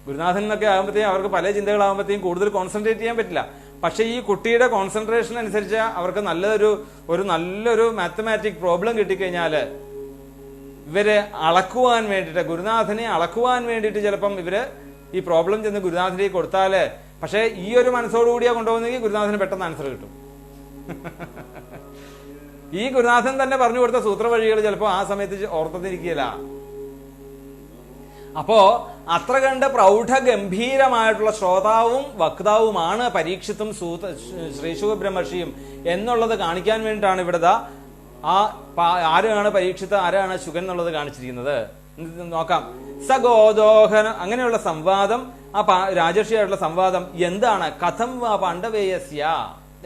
ഗുരുനാഥൻ എന്നൊക്കെ ആകുമ്പോഴത്തേക്കും അവർക്ക് പല ചിന്തകളാകുമ്പോഴത്തേക്കും കൂടുതൽ കോൺസെൻട്രേറ്റ് ചെയ്യാൻ പറ്റില്ല. പക്ഷെ ഈ കുട്ടിയുടെ കോൺസെൻട്രേഷൻ അനുസരിച്ച് അവർക്ക് നല്ലൊരു മാത്തമാറ്റിക് പ്രോബ്ലം കിട്ടിക്കഴിഞ്ഞാല് ഇവര് അളക്കുവാൻ വേണ്ടിയിട്ട്, ഗുരുനാഥനെ അളക്കുവാൻ വേണ്ടിയിട്ട് ചിലപ്പം ഇവര് ഈ പ്രോബ്ലം ചെന്ന് ഗുരുനാഥനിലേക്ക് കൊടുത്താല്, പക്ഷെ ഈ ഒരു മനസ്സോടുകൂടിയാ കൊണ്ടുപോകുന്നെങ്കിൽ ഗുരുനാഥന് പെട്ടെന്ന് ആൻസർ കിട്ടും. ഈ ഗുരുനാഥൻ തന്നെ പറഞ്ഞു കൊടുത്ത സൂത്രവഴികൾ ചിലപ്പോ ആ സമയത്ത് ഓർത്തിരിക്കുകയില്ല. അപ്പോ അത്ര കണ്ട് പ്രൗഢഗംഭീരമായിട്ടുള്ള ശ്രോതാവും വക്താവുമാണ് പരീക്ഷിത്തും ശ്രീശുക ബ്രഹ്മർഷിയും എന്നുള്ളത് കാണിക്കാൻ വേണ്ടിയിട്ടാണ് ഇവിടെ ആരാണ് പരീക്ഷിത്ത് ആരാണ് ശുഗൻ എന്നുള്ളത് കാണിച്ചിരിക്കുന്നത്. നോക്കാം. സഗോദോഹന അങ്ങനെയുള്ള സംവാദം, ആ രാജർഷിയായിട്ടുള്ള സംവാദം എന്താണ്? കഥം വാ പാണ്ഡവേയസ്യ,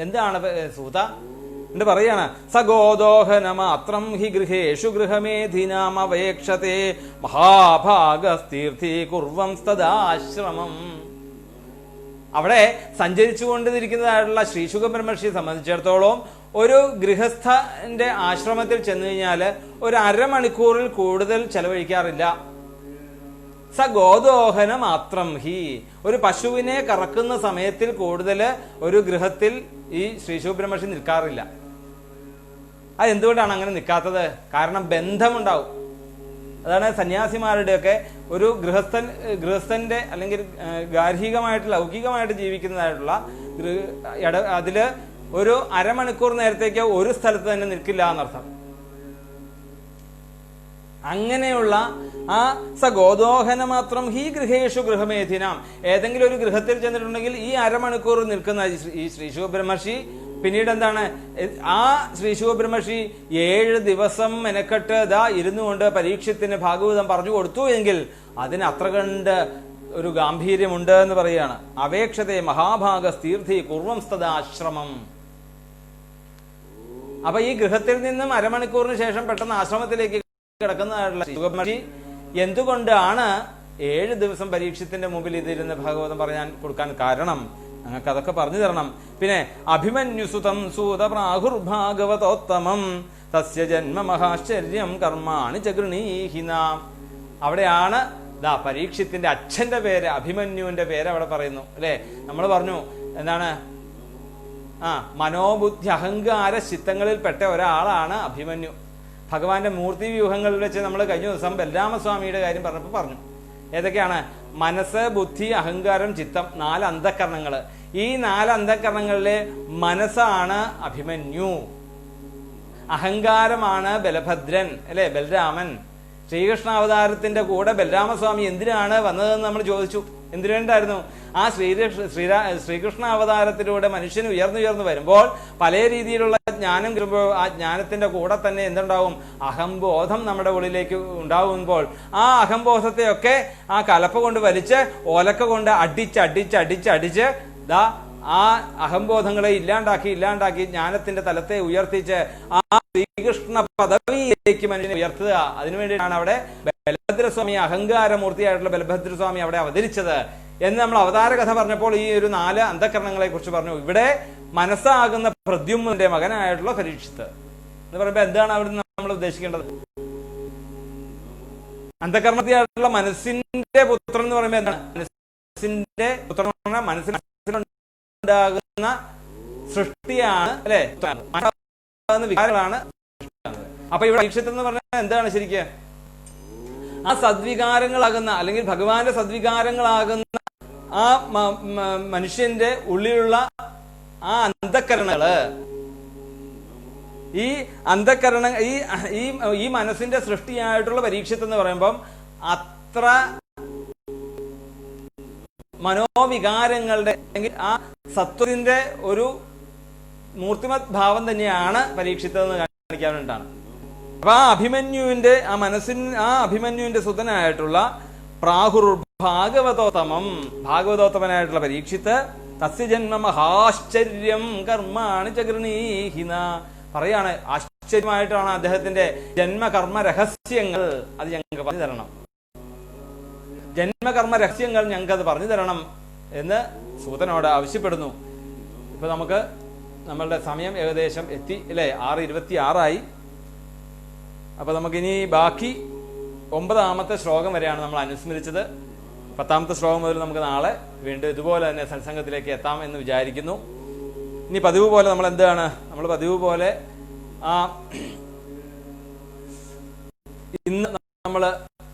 എന്താണ് സൂത എന്നിട്ട് പറയാണ്, സഗോദോഹനമാത്രം ഹി ഗൃഹേഷു ഗൃഹമേധിനാമവേക്ഷത്തെ മഹാഭാഗസ്തീർത്ഥി കുർവം തദാശ്രമം. അവിടെ സഞ്ചരിച്ചു കൊണ്ടിരിക്കുന്നതായിട്ടുള്ള ശ്രീശുക ബ്രഹ്മർഷിയെ സംബന്ധിച്ചിടത്തോളം ഒരു ഗൃഹസ്ഥന്റെ ആശ്രമത്തിൽ ചെന്നു കഴിഞ്ഞാല് ഒരു അരമണിക്കൂറിൽ കൂടുതൽ ചെലവഴിക്കാറില്ല. സഗോദോഹന മാത്രം ഹി, ഒരു പശുവിനെ കറക്കുന്ന സമയത്തിൽ കൂടുതൽ ഒരു ഗൃഹത്തിൽ ഈ ശ്രീശുക ബ്രഹ്മർഷി നിൽക്കാറില്ല. അത് എന്തുകൊണ്ടാണ് അങ്ങനെ നിൽക്കാത്തത്? കാരണം ബന്ധമുണ്ടാവും. അതാണ് സന്യാസിമാരുടെയൊക്കെ ഒരു ഗൃഹസ്ഥന്റെ അല്ലെങ്കിൽ ഗാർഹികമായിട്ട് ലൗകികമായിട്ട് ജീവിക്കുന്നതായിട്ടുള്ള അതില് ഒരു അരമണിക്കൂർ നേരത്തേക്ക് ഒരു സ്ഥലത്ത് തന്നെ നിൽക്കില്ല എന്നർത്ഥം. അങ്ങനെയുള്ള ആ സഗോദോഹന മാത്രം ഹി ഗൃഹേഷു ഗൃഹമേധിനാം, ഏതെങ്കിലും ഒരു ഗൃഹത്തിൽ ചെന്നിട്ടുണ്ടെങ്കിൽ ഈ അരമണിക്കൂർ നിൽക്കുന്ന ഈ ശ്രീശുക ബ്രഹ്മർഷി പിന്നീട് എന്താണ്, ആ ശ്രീശുക ബ്രഹ്മർഷി 7 ദിവസം മെനക്കെട്ട് ഇരുന്നു കൊണ്ട് പരീക്ഷത്തിന് ഭാഗവതം പറഞ്ഞു കൊടുത്തു എങ്കിൽ അതിന് അത്ര കണ്ട് ഒരു ഗാംഭീര്യമുണ്ട് എന്ന് പറയുകയാണ്. അപേക്ഷത്തെ മഹാഭാഗസ്തീർത്ഥി കുർവംസ്തദാശ്രമം. അപ്പൊ ഈ ഗൃഹത്തിൽ നിന്നും അരമണിക്കൂറിന് ശേഷം പെട്ടെന്ന് ആശ്രമത്തിലേക്ക് കിടക്കുന്നതായിട്ടുള്ള ശ്രീശുകബ്രഹ്മർഷി എന്തുകൊണ്ടാണ് 7 ദിവസം പരീക്ഷത്തിന്റെ മുമ്പിൽ ഇതിരുന്ന് ഭാഗവതം പറയാൻ കൊടുക്കാൻ കാരണം? ഞങ്ങൾക്ക് അതൊക്കെ പറഞ്ഞു തരണം. പിന്നെ അഭിമന്യുസുതം സൂത പ്രാഹുർഭാഗവതോത്തമം തസ്യ ജന്മ മഹാശ്ചര്യം കർമാണി ചഗൃണീഹിന. അവിടെയാണ് പരീക്ഷത്തിന്റെ അച്ഛന്റെ പേര്, അഭിമന്യുവിന്റെ പേര് അവിടെ പറയുന്നു, അല്ലെ? നമ്മൾ പറഞ്ഞു എന്താണ്, മനോബുദ്ധി അഹങ്കാര ചിത്തങ്ങളിൽ പെട്ട ഒരാളാണ് അഭിമന്യു. ഭഗവാന്റെ മൂർത്തി വ്യൂഹങ്ങളിൽ വെച്ച് നമ്മൾ കഴിഞ്ഞ ദിവസം ബലരാമസ്വാമിയുടെ കാര്യം പറഞ്ഞപ്പോൾ പറഞ്ഞു. ഏതൊക്കെയാണ്? മനസ്സ്, ബുദ്ധി, അഹങ്കാരം, ചിത്തം, 4 അന്ധകരണങ്ങള്. ഈ 4 അന്ധകരണങ്ങളിലെ മനസ്സാണ് അഭിമന്യു, അഹങ്കാരമാണ് ബലഭദ്രൻ, അല്ലെ ബലരാമൻ, ശ്രീകൃഷ്ണ അവതാരത്തിന്റെ കൂടെ ബലരാമസ്വാമി എന്തിനാണ് വന്നതെന്ന് നമ്മൾ ചോദിച്ചു. എന്തിനു വേണ്ടായിരുന്നു? ആ ശ്രീകൃഷ്ണ അവതാരത്തിലൂടെ മനുഷ്യന് ഉയർന്നു വരുമ്പോൾ പല രീതിയിലുള്ള ജ്ഞാനം കിട്ടുമ്പോൾ ആ ജ്ഞാനത്തിന്റെ കൂടെ തന്നെ എന്തുണ്ടാവും? അഹംബോധം നമ്മുടെ ഉള്ളിലേക്ക് ഉണ്ടാകുമ്പോൾ ആ അഹംബോധത്തെയൊക്കെ ആ കലപ്പ കൊണ്ട് വലിച്ച് ഓലക്ക കൊണ്ട് അടിച്ച് ദാ ആ അഹംബോധങ്ങളെ ഇല്ലാണ്ടാക്കി ജ്ഞാനത്തിന്റെ തലത്തെ ഉയർത്തിച്ച് ആ ശ്രീകൃഷ്ണ പദവിയിലേക്ക് മനുഷ്യനെ ഉയർത്തുക. അതിനുവേണ്ടിയിട്ടാണ് അവിടെ ബലഭദ്രസ്വാമി, അഹങ്കാരമൂർത്തിയായിട്ടുള്ള ബലഭദ്രസ്വാമി അവിടെ അവതരിച്ചത് എന്ന് നമ്മൾ അവതാര കഥ പറഞ്ഞപ്പോൾ ഈ ഒരു 4 അന്ധകരണങ്ങളെ കുറിച്ച് പറഞ്ഞു. ഇവിടെ മനസ്സാകുന്ന പ്രദ്യുമ്നന്റെ മകനായിട്ടുള്ള പരീക്ഷിത്ത് എന്ന് പറയുമ്പോൾ എന്താണ് അവിടെ നമ്മൾ ഉദ്ദേശിക്കേണ്ടത്? അന്ധകരണത്തിയായിട്ടുള്ള മനസ്സിന്റെ പുത്രൻ എന്ന് പറയുമ്പോൾ എന്താണ്? മനസ്സിന്റെ പുത്രൻ എന്ന് പറഞ്ഞാൽ മനസ്സിനുണ്ടാകുന്ന സൃഷ്ടിയാണ്, അല്ലെ? വികാരങ്ങളാണ്. അപ്പൊ ഇവിടെ പരീക്ഷിത്ത് എന്ന് പറഞ്ഞാൽ എന്താണ് ശരിക്കും? ആ സദ്വികാരങ്ങളാകുന്ന അല്ലെങ്കിൽ ഭഗവാന്റെ സദ്വികാരങ്ങളാകുന്ന ആ മനുഷ്യന്റെ ഉള്ളിലുള്ള ആ അന്ധകരണങ്ങള്, ഈ അന്ധകരണ ഈ മനസ്സിന്റെ സൃഷ്ടിയായിട്ടുള്ള പരീക്ഷത്ത് എന്ന് പറയുമ്പം അത്ര മനോവികാരങ്ങളുടെ അല്ലെങ്കിൽ ആ സത്വത്തിന്റെ ഒരു മൂർത്തിമത് ഭാവം തന്നെയാണ് പരീക്ഷിത്തതെന്ന് കാണിക്കാൻ വേണ്ടിയിട്ടാണ്. അപ്പൊ ആ അഭിമന്യുവിന്റെ സുതനായിട്ടുള്ള പ്രാഹുർ ഭാഗവതോത്തമം, ഭാഗവതോത്തമനായിട്ടുള്ള പരീക്ഷിത്ത് തസ്യ ജന്മ മഹാശ്ചര്യം കർമാണി ചകൃണീഹിന പറയാണ്. ആശ്ചര്യമായിട്ടാണ് അദ്ദേഹത്തിന്റെ ജന്മകർമ്മ രഹസ്യങ്ങൾ അത് ഞങ്ങൾക്ക് പറഞ്ഞു തരണം, ജന്മകർമ്മ രഹസ്യങ്ങൾ ഞങ്ങൾക്ക് അത് പറഞ്ഞു തരണം എന്ന് സൂതനോട് ആവശ്യപ്പെടുന്നു. ഇപ്പൊ നമുക്ക് നമ്മളുടെ സമയം ഏകദേശം എത്തി, അല്ലെ? 6:26 അപ്പൊ നമുക്കിനി ബാക്കി 9ാമത്തെ ശ്ലോകം വരെയാണ് നമ്മൾ അനുസ്മരിച്ചത്. 10ാമത്തെ ശ്ലോകം മുതൽ നമുക്ക് നാളെ വീണ്ടും ഇതുപോലെ തന്നെ സത്സംഗത്തിലേക്ക് എത്താം എന്ന് വിചാരിക്കുന്നു. ഇനി പതിവ് പോലെ നമ്മൾ എന്താണ്? നമ്മൾ പതിവ് പോലെ ഇന്ന് നമ്മള്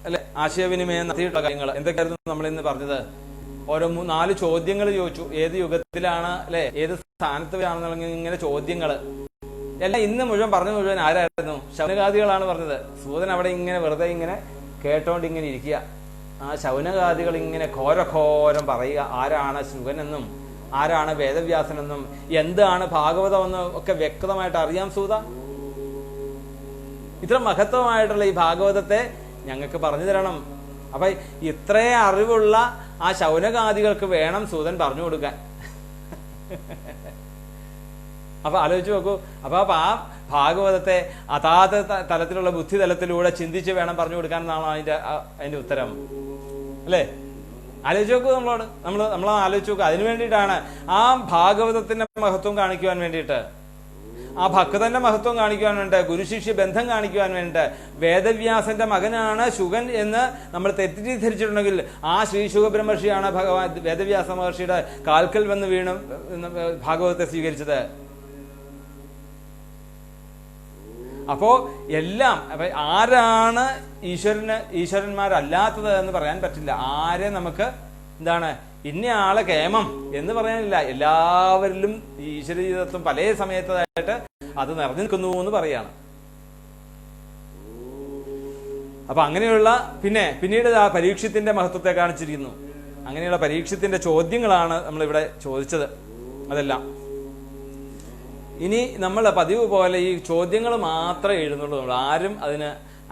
അല്ലെ ആശയവിനിമയം നടത്തിയിട്ടുള്ള കാര്യങ്ങൾ എന്തൊക്കെയായിരുന്നു നമ്മൾ ഇന്ന് പറഞ്ഞത്? ഓരോ 4 ചോദ്യങ്ങൾ ചോദിച്ചു. ഏത് യുഗത്തിലാണ്, അല്ലെ? ഏത് സ്ഥാനത്തിലാണെന്നുള്ള ഇങ്ങനെ ചോദ്യങ്ങള് എല്ലാം ഇന്ന് മുഴുവൻ ആരായിരുന്നു? ശൗനകാദികളാണ് പറഞ്ഞത്. സൂതൻ അവിടെ ഇങ്ങനെ വെറുതെ ഇങ്ങനെ കേട്ടോണ്ട് ഇങ്ങനെ ഇരിക്കുക. ആ ശൗനകാദികൾ ഇങ്ങനെ ഘോരം പറയുക. ആരാണ് ശുഗനെന്നും ആരാണ് വേദവ്യാസനെന്നും എന്താണ് ഭാഗവതമെന്നും ഒക്കെ വ്യക്തമായിട്ട് അറിയാം സൂത. ഇത്ര മഹത്വമായിട്ടുള്ള ഈ ഭാഗവതത്തെ ഞങ്ങൾക്ക് പറഞ്ഞു തരണം. അപ്പൊ ഇത്രേ അറിവുള്ള ആ ശൗനകാദികൾക്ക് വേണം സൂതൻ പറഞ്ഞു കൊടുക്കാൻ. അപ്പൊ ആലോചിച്ച് നോക്കൂ. അപ്പൊ ആ ഭാഗവതത്തെ അതാത് തലത്തിലുള്ള ബുദ്ധി തലത്തിലൂടെ ചിന്തിച്ച് വേണം പറഞ്ഞു കൊടുക്കാൻ എന്നാണ് അതിന്റെ ഉത്തരം, അല്ലേ? ആലോചിച്ച് നോക്കൂ. നമ്മൾ ആലോചിച്ച് നോക്കുക. അതിനു വേണ്ടിയിട്ടാണ് ആ ഭാഗവതത്തിന്റെ മഹത്വം കാണിക്കുവാൻ വേണ്ടിയിട്ട്, ആ ഭക്തന്റെ മഹത്വം കാണിക്കുവാൻ വേണ്ടിയിട്ട്, ഗുരുശിഷ്യ ബന്ധം കാണിക്കുവാൻ വേണ്ടിയിട്ട് വേദവ്യാസന്റെ മകനാണ് ശുഗൻ എന്ന് നമ്മൾ തെറ്റിദ്ധരിച്ചിട്ടുണ്ടെങ്കിൽ ആ ശ്രീ ശുഗബ്രഹ്മർഷിയാണ് ഭഗവാൻ വേദവ്യാസ മഹർഷിയുടെ കാൽക്കൽ വന്ന് വീണ് ഭാഗവതത്തെ സ്വീകരിച്ചത്. അപ്പോ എല്ലാം ആരാണ് ഈശ്വരന്മാരല്ലാത്തത് എന്ന് പറയാൻ പറ്റില്ല. ആരെ നമുക്ക് എന്താണ് ഇന്നയാളെ കേമം എന്ന് പറയാനില്ല. എല്ലാവരിലും ഈശ്വര ജീവിതത്വം പല സമയത്തായിട്ട് അത് നിറഞ്ഞു നിൽക്കുന്നു എന്ന് പറയാണ്. അപ്പൊ അങ്ങനെയുള്ള പിന്നീട് ആ പരീക്ഷത്തിന്റെ മഹത്വത്തെ കാണിച്ചിരിക്കുന്നു. അങ്ങനെയുള്ള പരീക്ഷത്തിന്റെ ചോദ്യങ്ങളാണ് നമ്മളിവിടെ ചോദിച്ചത്. അതെല്ലാം ഇനി നമ്മൾ പതിവ് പോലെ ഈ ചോദ്യങ്ങൾ മാത്രമേ എഴുതുന്നുള്ളൂ. നമ്മൾ ആരും അതിന്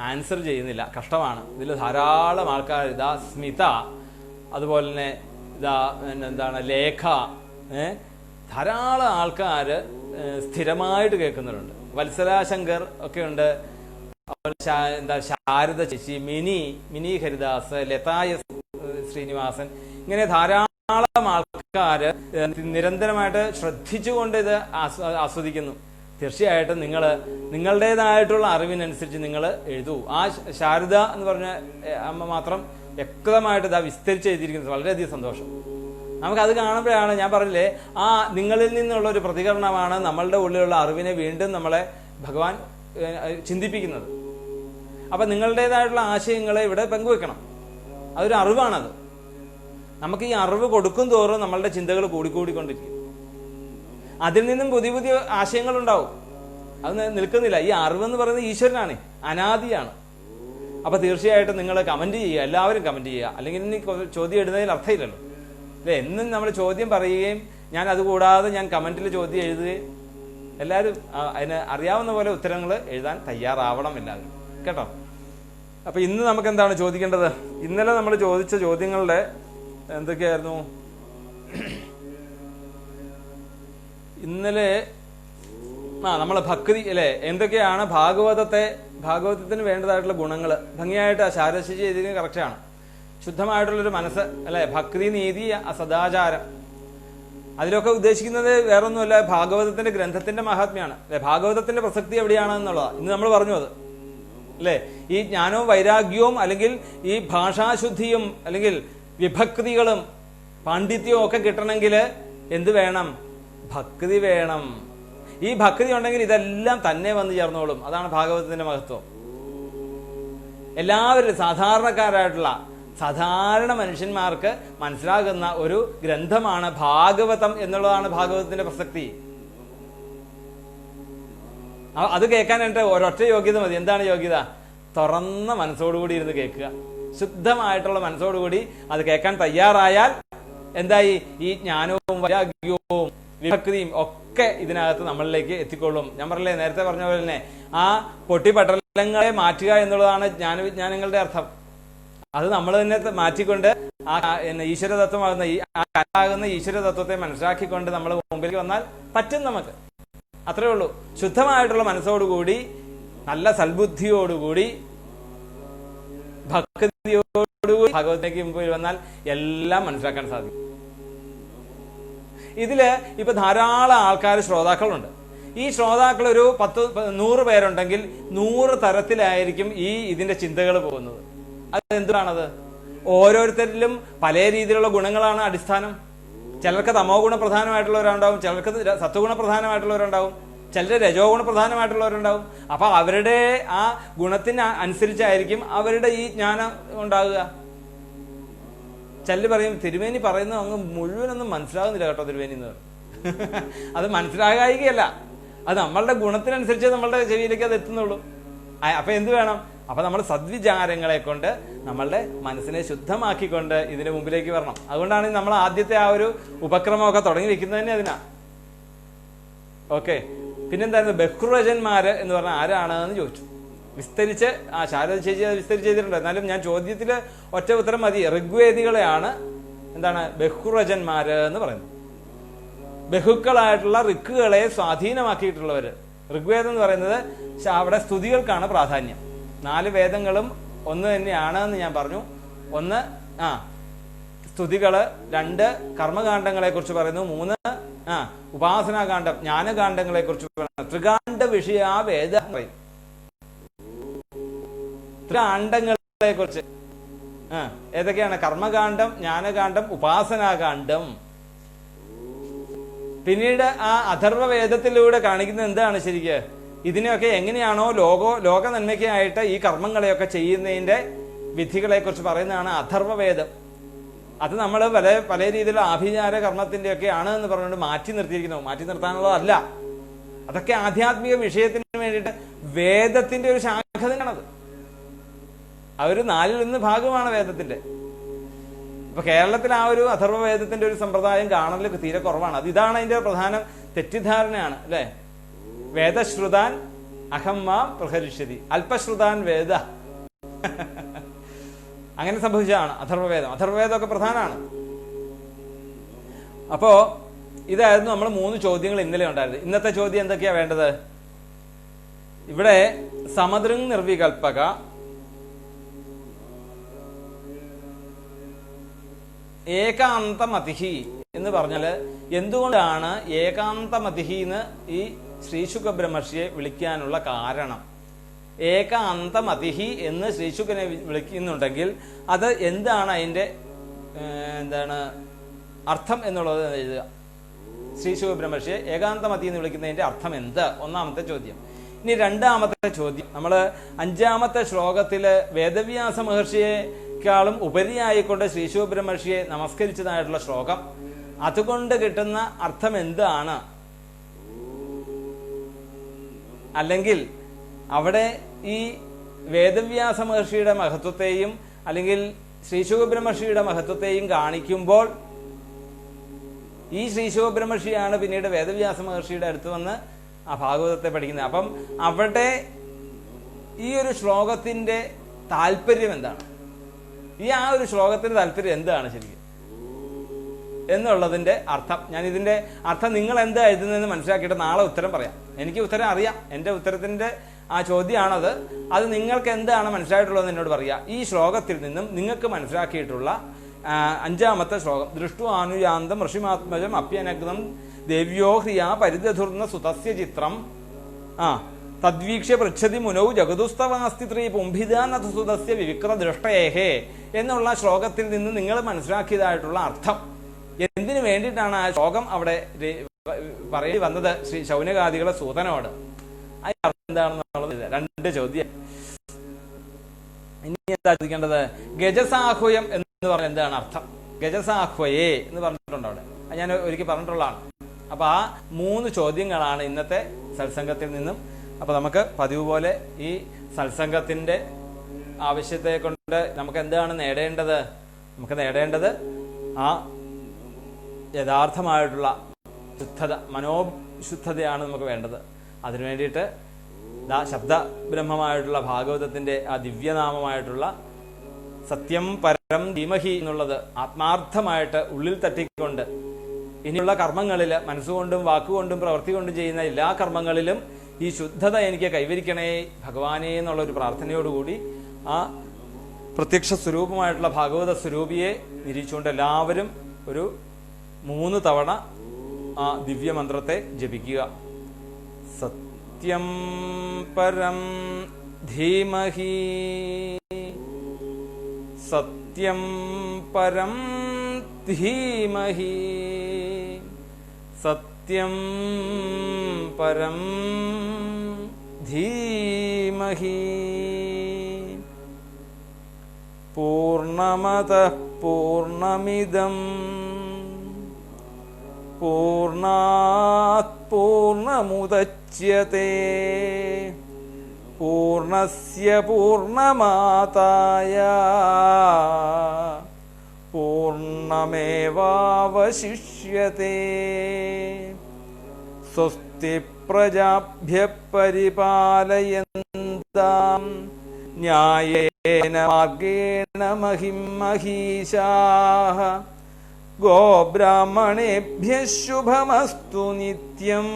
ആൻസർ ചെയ്യുന്നില്ല. കഷ്ടമാണ്. ഇതിൽ ധാരാളം ആൾക്കാർ, ഇതാ സ്മിത, അതുപോലെ തന്നെ ഇതാ എന്താണ് ലേഖ, ധാരാളം ആൾക്കാർ സ്ഥിരമായിട്ട് കേൾക്കുന്നുണ്ട്. വത്സലാശങ്കർ ഒക്കെ ഉണ്ട്. എന്താ ശാരദ ചേച്ചി, മിനി ഹരിദാസ്, ലതായ ശ്രീനിവാസൻ, ഇങ്ങനെ ധാരാളം ആൾക്കാര് നിരന്തരമായിട്ട് ശ്രദ്ധിച്ചുകൊണ്ട് ഇത് ആസ്വദിക്കുന്നു. തീർച്ചയായിട്ടും നിങ്ങളുടേതായിട്ടുള്ള അറിവിനനുസരിച്ച് നിങ്ങൾ എഴുതൂ. ആ ശാരദ എന്ന് പറഞ്ഞ അമ്മ മാത്രം വ്യക്തമായിട്ട് ഇതാ വിസ്തരിച്ച് എഴുതിയിരിക്കുന്നത്. വളരെയധികം സന്തോഷം. നമുക്കത് കാണുമ്പോഴാണ് ഞാൻ പറഞ്ഞില്ലേ, ആ നിങ്ങളിൽ നിന്നുള്ള ഒരു പ്രതികരണമാണ് നമ്മളുടെ ഉള്ളിലുള്ള അറിവിനെ വീണ്ടും നമ്മളെ ഭഗവാൻ ചിന്തിപ്പിക്കുന്നത്. അപ്പൊ നിങ്ങളുടേതായിട്ടുള്ള ആശയങ്ങളെ ഇവിടെ പങ്കുവെക്കണം. അതൊരു അറിവാണത്. നമുക്ക് ഈ അറിവ് കൊടുക്കും തോറും നമ്മളുടെ ചിന്തകൾ കൂടിക്കൊണ്ടിരിക്കും. അതിൽ നിന്നും പുതിയ പുതിയ ആശയങ്ങൾ ഉണ്ടാവും. അത് നിൽക്കുന്നില്ല. ഈ അറിവെന്ന് പറയുന്നത് ഈശ്വരനാണ്, അനാദിയാണ്. അപ്പോൾ തീർച്ചയായിട്ടും നിങ്ങൾ കമൻറ്റ് ചെയ്യുക, എല്ലാവരും കമൻറ്റ് ചെയ്യുക. അല്ലെങ്കിൽ ഇനി ചോദ്യം ഇടുന്നതിൽ അർത്ഥമില്ലല്ലോ അല്ലേ. എന്നും നമ്മൾ ചോദ്യം പറയുകയും ഞാൻ അതുകൂടാതെ ഞാൻ കമൻറ്റിൽ ചോദ്യം എഴുതുകയും എല്ലാവരും അതിന് അറിയാവുന്ന പോലെ ഉത്തരങ്ങൾ എഴുതാൻ തയ്യാറാവണം എല്ലാവരും കേട്ടോ. അപ്പോൾ ഇന്ന് നമുക്ക് എന്താണ് ചോദിക്കേണ്ടത്? ഇന്നലെ നമ്മൾ ചോദിച്ച ചോദ്യങ്ങളുടെ എന്തൊക്കെയായിരുന്നു? ഇന്നലെ നമ്മൾ ഭക്തി അല്ലേ, എന്തൊക്കെയാണ് ഭാഗവതത്തിന് വേണ്ടതായിട്ടുള്ള ഗുണങ്ങൾ ഭംഗിയായിട്ട് ശാരദശി ചെയ്തിരിക്കുന്നത് കറക്റ്റാണ്. ശുദ്ധമായിട്ടുള്ളൊരു മനസ്സ് അല്ലേ, ഭക്തി, നീതി, സദാചാരം, അതിലൊക്കെ ഉദ്ദേശിക്കുന്നത് വേറൊന്നുമല്ല, ഭാഗവതത്തിന്റെ ഗ്രന്ഥത്തിന്റെ മഹാത്മ്യമാണ് അല്ലെ. ഭാഗവതത്തിന്റെ പ്രസക്തി എവിടെയാണെന്നുള്ളതാണ് ഇന്ന് നമ്മൾ പറഞ്ഞു അത് അല്ലേ. ഈ ജ്ഞാനവും വൈരാഗ്യവും അല്ലെങ്കിൽ ഈ ഭാഷാശുദ്ധിയും അല്ലെങ്കിൽ വിഭക്തികളും പാണ്ഡിത്യവും ഒക്കെ കിട്ടണമെങ്കിൽ എന്ത് വേണം? ഭക്തി വേണം. ഈ ഭക്തി ഉണ്ടെങ്കിൽ ഇതെല്ലാം തന്നെ വന്നു ചേർന്നോളും. അതാണ് ഭാഗവതത്തിന്റെ മഹത്വം. എല്ലാവരും സാധാരണക്കാരായിട്ടുള്ള സാധാരണ മനുഷ്യന്മാർക്ക് മനസ്സിലാകുന്ന ഒരു ഗ്രന്ഥമാണ് ഭാഗവതം എന്നുള്ളതാണ് ഭാഗവതത്തിന്റെ പ്രസക്തി. അത് കേൾക്കാനായിട്ട് ഒരൊറ്റ യോഗ്യത മതി. എന്താണ് യോഗ്യത? തുറന്ന മനസ്സോടുകൂടി ഇരുന്ന് കേൾക്കുക. ശുദ്ധമായിട്ടുള്ള മനസ്സോടുകൂടി അത് കേൾക്കാൻ തയ്യാറായാൽ എന്തായി? ഈ ജ്ഞാനവും വൈരാഗ്യവും വിഭക്തിയും ഒക്കെ ഇതിനകത്ത് നമ്മളിലേക്ക് എത്തിക്കൊള്ളും. ഞാൻ പറഞ്ഞില്ലേ, നേരത്തെ പറഞ്ഞ പോലെ തന്നെ ആ പൊട്ടിപ്പട്ടലങ്ങളെ മാറ്റുക എന്നുള്ളതാണ് ജ്ഞാനവിജ്ഞാനങ്ങളുടെ അർത്ഥം. അത് നമ്മൾ തന്നെ മാറ്റിക്കൊണ്ട് ആ ഈശ്വരതത്വമാകുന്ന ഈശ്വരതത്വത്തെ മനസ്സിലാക്കിക്കൊണ്ട് നമ്മൾ മുമ്പിലേക്ക് വന്നാൽ പറ്റും നമുക്ക്. അത്രേ ഉള്ളൂ. ശുദ്ധമായിട്ടുള്ള മനസ്സോടുകൂടി നല്ല സൽബുദ്ധിയോടുകൂടി ഭക്തിയോടുകൂടി ഭഗവതിലേക്ക് മുമ്പിൽ വന്നാൽ എല്ലാം മനസ്സിലാക്കാൻ സാധിക്കും. ഇതില് ഇപ്പൊ ധാരാളം ആൾക്കാർ ശ്രോതാക്കളുണ്ട്. ഈ ശ്രോതാക്കൾ ഒരു 100 പേരുണ്ടെങ്കിൽ 100 തരത്തിലായിരിക്കും ഇതിന്റെ ചിന്തകൾ പോകുന്നത്. അതെന്താണത്? ഓരോരുത്തരിലും പല രീതിയിലുള്ള ഗുണങ്ങളാണ് അടിസ്ഥാനം. ചിലർക്ക് തമോ ഗുണ പ്രധാനമായിട്ടുള്ളവരുണ്ടാവും, ചിലർക്ക് സത്വഗുണ പ്രധാനമായിട്ടുള്ളവരുണ്ടാവും, ചിലർ രജോ ഗുണ പ്രധാനമായിട്ടുള്ളവരുണ്ടാവും. അപ്പൊ അവരുടെ ആ ഗുണത്തിന് അനുസരിച്ചായിരിക്കും അവരുടെ ഈ ജ്ഞാനം ഉണ്ടാകുക. ചിലർ പറയും, തിരുമേനി പറയുന്നത് അങ്ങ് മുഴുവനൊന്നും മനസ്സിലാകുന്നില്ല കേട്ടോ തിരുമേനി എന്ന്. അത് മനസ്സിലാകായികയല്ല, അത് നമ്മളുടെ ഗുണത്തിനനുസരിച്ച് നമ്മളുടെ ചെവിയിലേക്ക് അത് എത്തുന്നുള്ളൂ. അപ്പൊ എന്ത് വേണം? അപ്പൊ നമ്മൾ സദ്വിചാരങ്ങളെ കൊണ്ട് നമ്മളുടെ മനസ്സിനെ ശുദ്ധമാക്കിക്കൊണ്ട് ഇതിന് മുമ്പിലേക്ക് വരണം. അതുകൊണ്ടാണ് നമ്മൾ ആദ്യത്തെ ആ ഒരു ഉപക്രമമൊക്കെ തുടങ്ങി വെക്കുന്നത് തന്നെ അതിനാ. ഓക്കെ, പിന്നെന്തായിരുന്നു? ബഹുരജന്മാര് എന്ന് പറഞ്ഞാൽ ആരാണ് എന്ന് ചോദിച്ചു. വിസ്തരിച്ച് ശാരദ ചേച്ചി അത് വിസ്തരിച്ച് ചെയ്തിട്ടുണ്ട്. എന്നാലും ഞാൻ ചോദ്യത്തില് ഒറ്റ ഉത്തരം മതി. ഋഗ്വേദികളെയാണ് എന്താണ് ബഹുരജന്മാര് എന്ന് പറയുന്നത്. ബഹുക്കളായിട്ടുള്ള ഋക്കുകളെ സ്വാധീനമാക്കിയിട്ടുള്ളവര്. ഋഗ്വേദം എന്ന് പറയുന്നത് അവിടെ സ്തുതികൾക്കാണ് പ്രാധാന്യം. 4 വേദങ്ങളും ഒന്ന് തന്നെയാണ് എന്ന് ഞാൻ പറഞ്ഞു. 1 സ്തുതികള്, 2 കർമ്മകാണ്ഡങ്ങളെ കുറിച്ച് പറയുന്നു, 3 ഉപാസനാകാന്ഡം ജ്ഞാനകാന്ഡങ്ങളെ കുറിച്ച് പറയുന്നു. ത്രികാണ്ഡ വിഷയ വേദ പറയും. ത്രികാണ്ഡങ്ങളെ കുറിച്ച് ഏതൊക്കെയാണ്? കർമ്മകാന്ഡം, ജ്ഞാനകാന്ഡം, ഉപാസനാകാന്ഡം. പിന്നീട് ആ അഥർവവേദത്തിലൂടെ കാണിക്കുന്നത് എന്താണ് ശരിക്ക്? ഇതിനെയൊക്കെ എങ്ങനെയാണോ ലോക നന്മയ്ക്കായിട്ട് ഈ കർമ്മങ്ങളെയൊക്കെ ചെയ്യുന്നതിന്റെ വിധികളെ കുറിച്ച് പറയുന്നതാണ് അഥർവവേദം. അത് നമ്മൾ പല രീതിയിലുള്ള ആഭിചാര കർമ്മത്തിന്റെ ഒക്കെ ആണ് എന്ന് പറഞ്ഞുകൊണ്ട് മാറ്റി നിർത്തിയിരിക്കുന്നു. മാറ്റി നിർത്താനുള്ളതല്ല, അതൊക്കെ ആധ്യാത്മിക വിഷയത്തിന് വേണ്ടിയിട്ട് വേദത്തിന്റെ ഒരു ശാഖ തന്നെയാണത്. ആ ഒരു 4-1 ഭാഗമാണ് വേദത്തിന്റെ. ഇപ്പൊ കേരളത്തിൽ ആ ഒരു അഥർവവേദത്തിന്റെ ഒരു സമ്പ്രദായം കാണൽ തീരെ കുറവാണ്. ഇതാണ് അതിന്റെ പ്രധാന തെറ്റിദ്ധാരണയാണ് അല്ലെ. വേദശ്രുതാൻ അഹം മാം പ്രഹരിഷ്യതി, അല്പശ്രുതാൻ വേദ. അങ്ങനെ സംഭവിച്ചതാണ് അഥർവവേദം. അഥർവവേദമൊക്കെ പ്രധാനമാണ്. അപ്പോ ഇതായിരുന്നു നമ്മൾ 3 ചോദ്യങ്ങൾ ഇന്നലെ ഉണ്ടായിരുന്നത്. ഇന്നത്തെ ചോദ്യം എന്തൊക്കെയാ വേണ്ടത്? ഇവിടെ സമദൃങ് നിർവികൽപ്പക, ഏകാന്തമതിഹി എന്ന് പറഞ്ഞാല് എന്തുകൊണ്ടാണ് ഏകാന്തമതിഹി എന്ന് ഈ ശ്രീശുക ബ്രഹ്മർഷിയെ വിളിക്കാനുള്ള കാരണം? ഏകാന്തമതിഹി എന്ന് ശ്രീശുകനെ വിളിക്കുന്നുണ്ടെങ്കിൽ അത് എന്താണ് അതിന്റെ അർത്ഥം എന്നുള്ളത് എഴുതുക. ശ്രീശുക ബ്രഹ്മർഷിയെ ഏകാന്തമതി എന്ന് വിളിക്കുന്നതിന്റെ അർത്ഥം എന്ത്? ഒന്നാമത്തെ ചോദ്യം. ഇനി രണ്ടാമത്തെ ചോദ്യം, നമ്മള് 5ാമത്തെ ശ്ലോകത്തില് വേദവ്യാസ മഹർഷിയെക്കാളും ഉപരിയായിക്കൊണ്ട് ശ്രീശുക ബ്രഹ്മർഷിയെ നമസ്കരിച്ചതായിട്ടുള്ള ശ്ലോകം, അതുകൊണ്ട് കിട്ടുന്ന അർത്ഥം എന്താണ്? അല്ലെങ്കിൽ അവിടെ ഈ വേദവ്യാസ മഹർഷിയുടെ മഹത്വത്തെയും അല്ലെങ്കിൽ ശ്രീ ശുകബ്രഹ്മർഷിയുടെ മഹത്വത്തെയും കാണിക്കുമ്പോൾ ഈ ശ്രീ ശുകബ്രഹ്മർഷിയാണ് പിന്നീട് വേദവ്യാസ മഹർഷിയുടെ അടുത്ത് വന്ന് ആ ഭാഗവതത്തെ പഠിക്കുന്നത്. അപ്പം അവിടെ ഈ ഒരു ശ്ലോകത്തിന്റെ താല്പര്യം എന്താണ്, ആ ഒരു ശ്ലോകത്തിന്റെ താല്പര്യം എന്താണ് ശരിക്കും എന്നുള്ളതിന്റെ അർത്ഥം, ഞാൻ ഇതിന്റെ അർത്ഥം നിങ്ങൾ എന്താ എഴുതുന്നതെന്ന് മനസ്സിലാക്കിയിട്ട് നാളെ ഉത്തരം പറയാം. എനിക്ക് ഉത്തരം അറിയാം, എൻ്റെ ഉത്തരത്തിന്റെ ആ ചോദ്യമാണത്. അത് നിങ്ങൾക്ക് എന്താണ് മനസ്സിലായിട്ടുള്ളതെന്ന് എന്നോട് പറയാം. ഈ ശ്ലോകത്തിൽ നിന്നും നിങ്ങൾക്ക് മനസ്സിലാക്കിയിട്ടുള്ള 5-ാമത്തെ ശ്ലോകം, ദൃഷ്ടു ആനുയാന്തം ഋഷിമാത്മജം അപ്യനഗ്നം ദേവ്യോ ഹ്രിയാ പരിദധുർന്ന സുതസ്യ ചിത്രം തദ്വീക്ഷ്യ പൃച്ഛതി മുനൗ ജഗതുസ്തവാസ്തി ത്രീ പുംഭിതാനഥ സുതസ്യ വിവിക്ര ദൃഷ്ടേഹേ എന്നുള്ള ശ്ലോകത്തിൽ നിന്ന് നിങ്ങൾ മനസ്സിലാക്കിയതായിട്ടുള്ള അർത്ഥം, എന്തിനു വേണ്ടിയിട്ടാണ് ആ ശ്ലോകം അവിടെ പറയേണ്ടി വന്നത് ശ്രീ ശൗനകാദികളെ സൂതനോട്, അതിന്റെ അർത്ഥം എന്താണെന്നുള്ളത് 2 ചോദ്യം. ഇനി എന്താ ചോദിക്കേണ്ടത്? ഗജസാഹ്വയം എന്ന് പറഞ്ഞാൽ എന്താണ് അർത്ഥം? ഗജസാഹ്വയേ എന്ന് പറഞ്ഞിട്ടുണ്ട് അവിടെ, ഞാൻ ഒരിക്കൽ പറഞ്ഞിട്ടുള്ളതാണ്. അപ്പൊ ആ 3 ചോദ്യങ്ങളാണ് ഇന്നത്തെ സത്സംഗത്തിൽ നിന്നും. അപ്പൊ നമുക്ക് പതിവ് പോലെ ഈ സത്സംഗത്തിന്റെ ആവശ്യത്തെ കൊണ്ട് നമുക്ക് എന്താണ് നേടേണ്ടത്? നമുക്ക് നേടേണ്ടത് ആ യഥാർത്ഥമായിട്ടുള്ള ശുദ്ധത, മനോശുദ്ധതയാണ് നമുക്ക് വേണ്ടത്. അതിനു വേണ്ടിയിട്ട് ശബ്ദ ബ്രഹ്മമായിട്ടുള്ള ഭാഗവതത്തിന്റെ ആ ദിവ്യനാമമായിട്ടുള്ള സത്യം പരം ധീമഹി എന്നുള്ളത് ആത്മാർത്ഥമായിട്ട് ഉള്ളിൽ തട്ടിക്കൊണ്ട് ഇനിയുള്ള കർമ്മങ്ങളിൽ മനസ്സുകൊണ്ടും വാക്കുകൊണ്ടും പ്രവൃത്തി കൊണ്ടും ചെയ്യുന്ന എല്ലാ കർമ്മങ്ങളിലും ഈ ശുദ്ധത എനിക്ക് കൈവരിക്കണേ ഭഗവാനേ എന്നുള്ളൊരു പ്രാർത്ഥനയോടുകൂടി ആ പ്രത്യക്ഷ സ്വരൂപമായിട്ടുള്ള ഭാഗവത സ്വരൂപിയെ നിരീക്ഷിച്ചുകൊണ്ട് എല്ലാവരും ഒരു 3 തവണ ആ ദിവ്യമന്ത്രത്തെ ജപിക്കുക. സത്യം പരം ധീമഹി, സത്യം പരം ധീമഹി, സത്യം പരം ധീമഹി. പൂർണ്ണമതഃ പൂർണ്ണമിദം പൂർണ്ണാത് പൂർണ്ണമുദച്യത്തെ പൂർണ്ണസ്യ പൂർണ്ണമാദായ പൂർണ്ണമേവാവശിഷ്യത്തെ. സ്വസ്തി പ്രജാഭ്യഃ പരിപാലയന്താം ന്യായേന മാർഗേണ മഹിം മഹീശാഃ. ഗോബ്രാഹ്മണേഭ്യഃ ശുഭമസ്തു നിത്യം.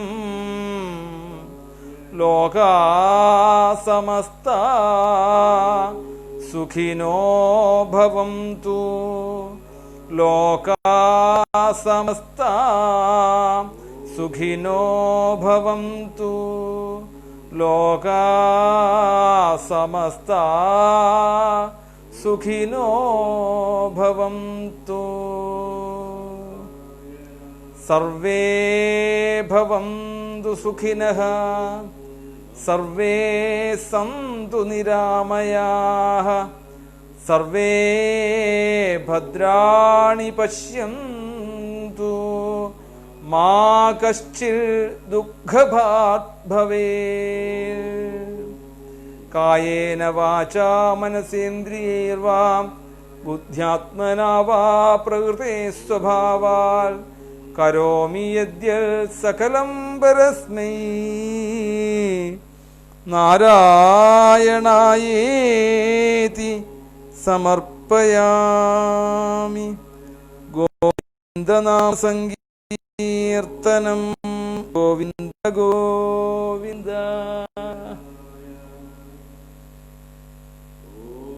ലോകാഃ സമസ്താഃ സുഖിനോ ഭവന്തു. ലോകാഃ സമസ്താഃ സുഖിനോ ഭവന്തു. ലോകാഃ സമസ്താഃ സുഖിനോ ഭവന്തു. സർവേ ഭവന്തു സുഖിനഃ. സർവേ സന്തു നിരാമയാഃ. സർവേ ഭദ്രാണി പശ്യന്തു. മാ കശ്ചിത് ദുഃഖഭാഗ് ഭവേത്. കായേന വാചാ മനസേന്ദ്രിയൈർവാ ബുദ്ധ്യാത്മനാ വാ പ്രകൃതേ സ്വഭാവാൽ കരോമി യദ്യത് സകലം പരസ്മൈ നാരായണായേതി സമർപ്പയാമി. ഗോവിന്ദനാമ സങ്കീർത്തനം. ഗോവിന്ദ ഗോവിന്ദ.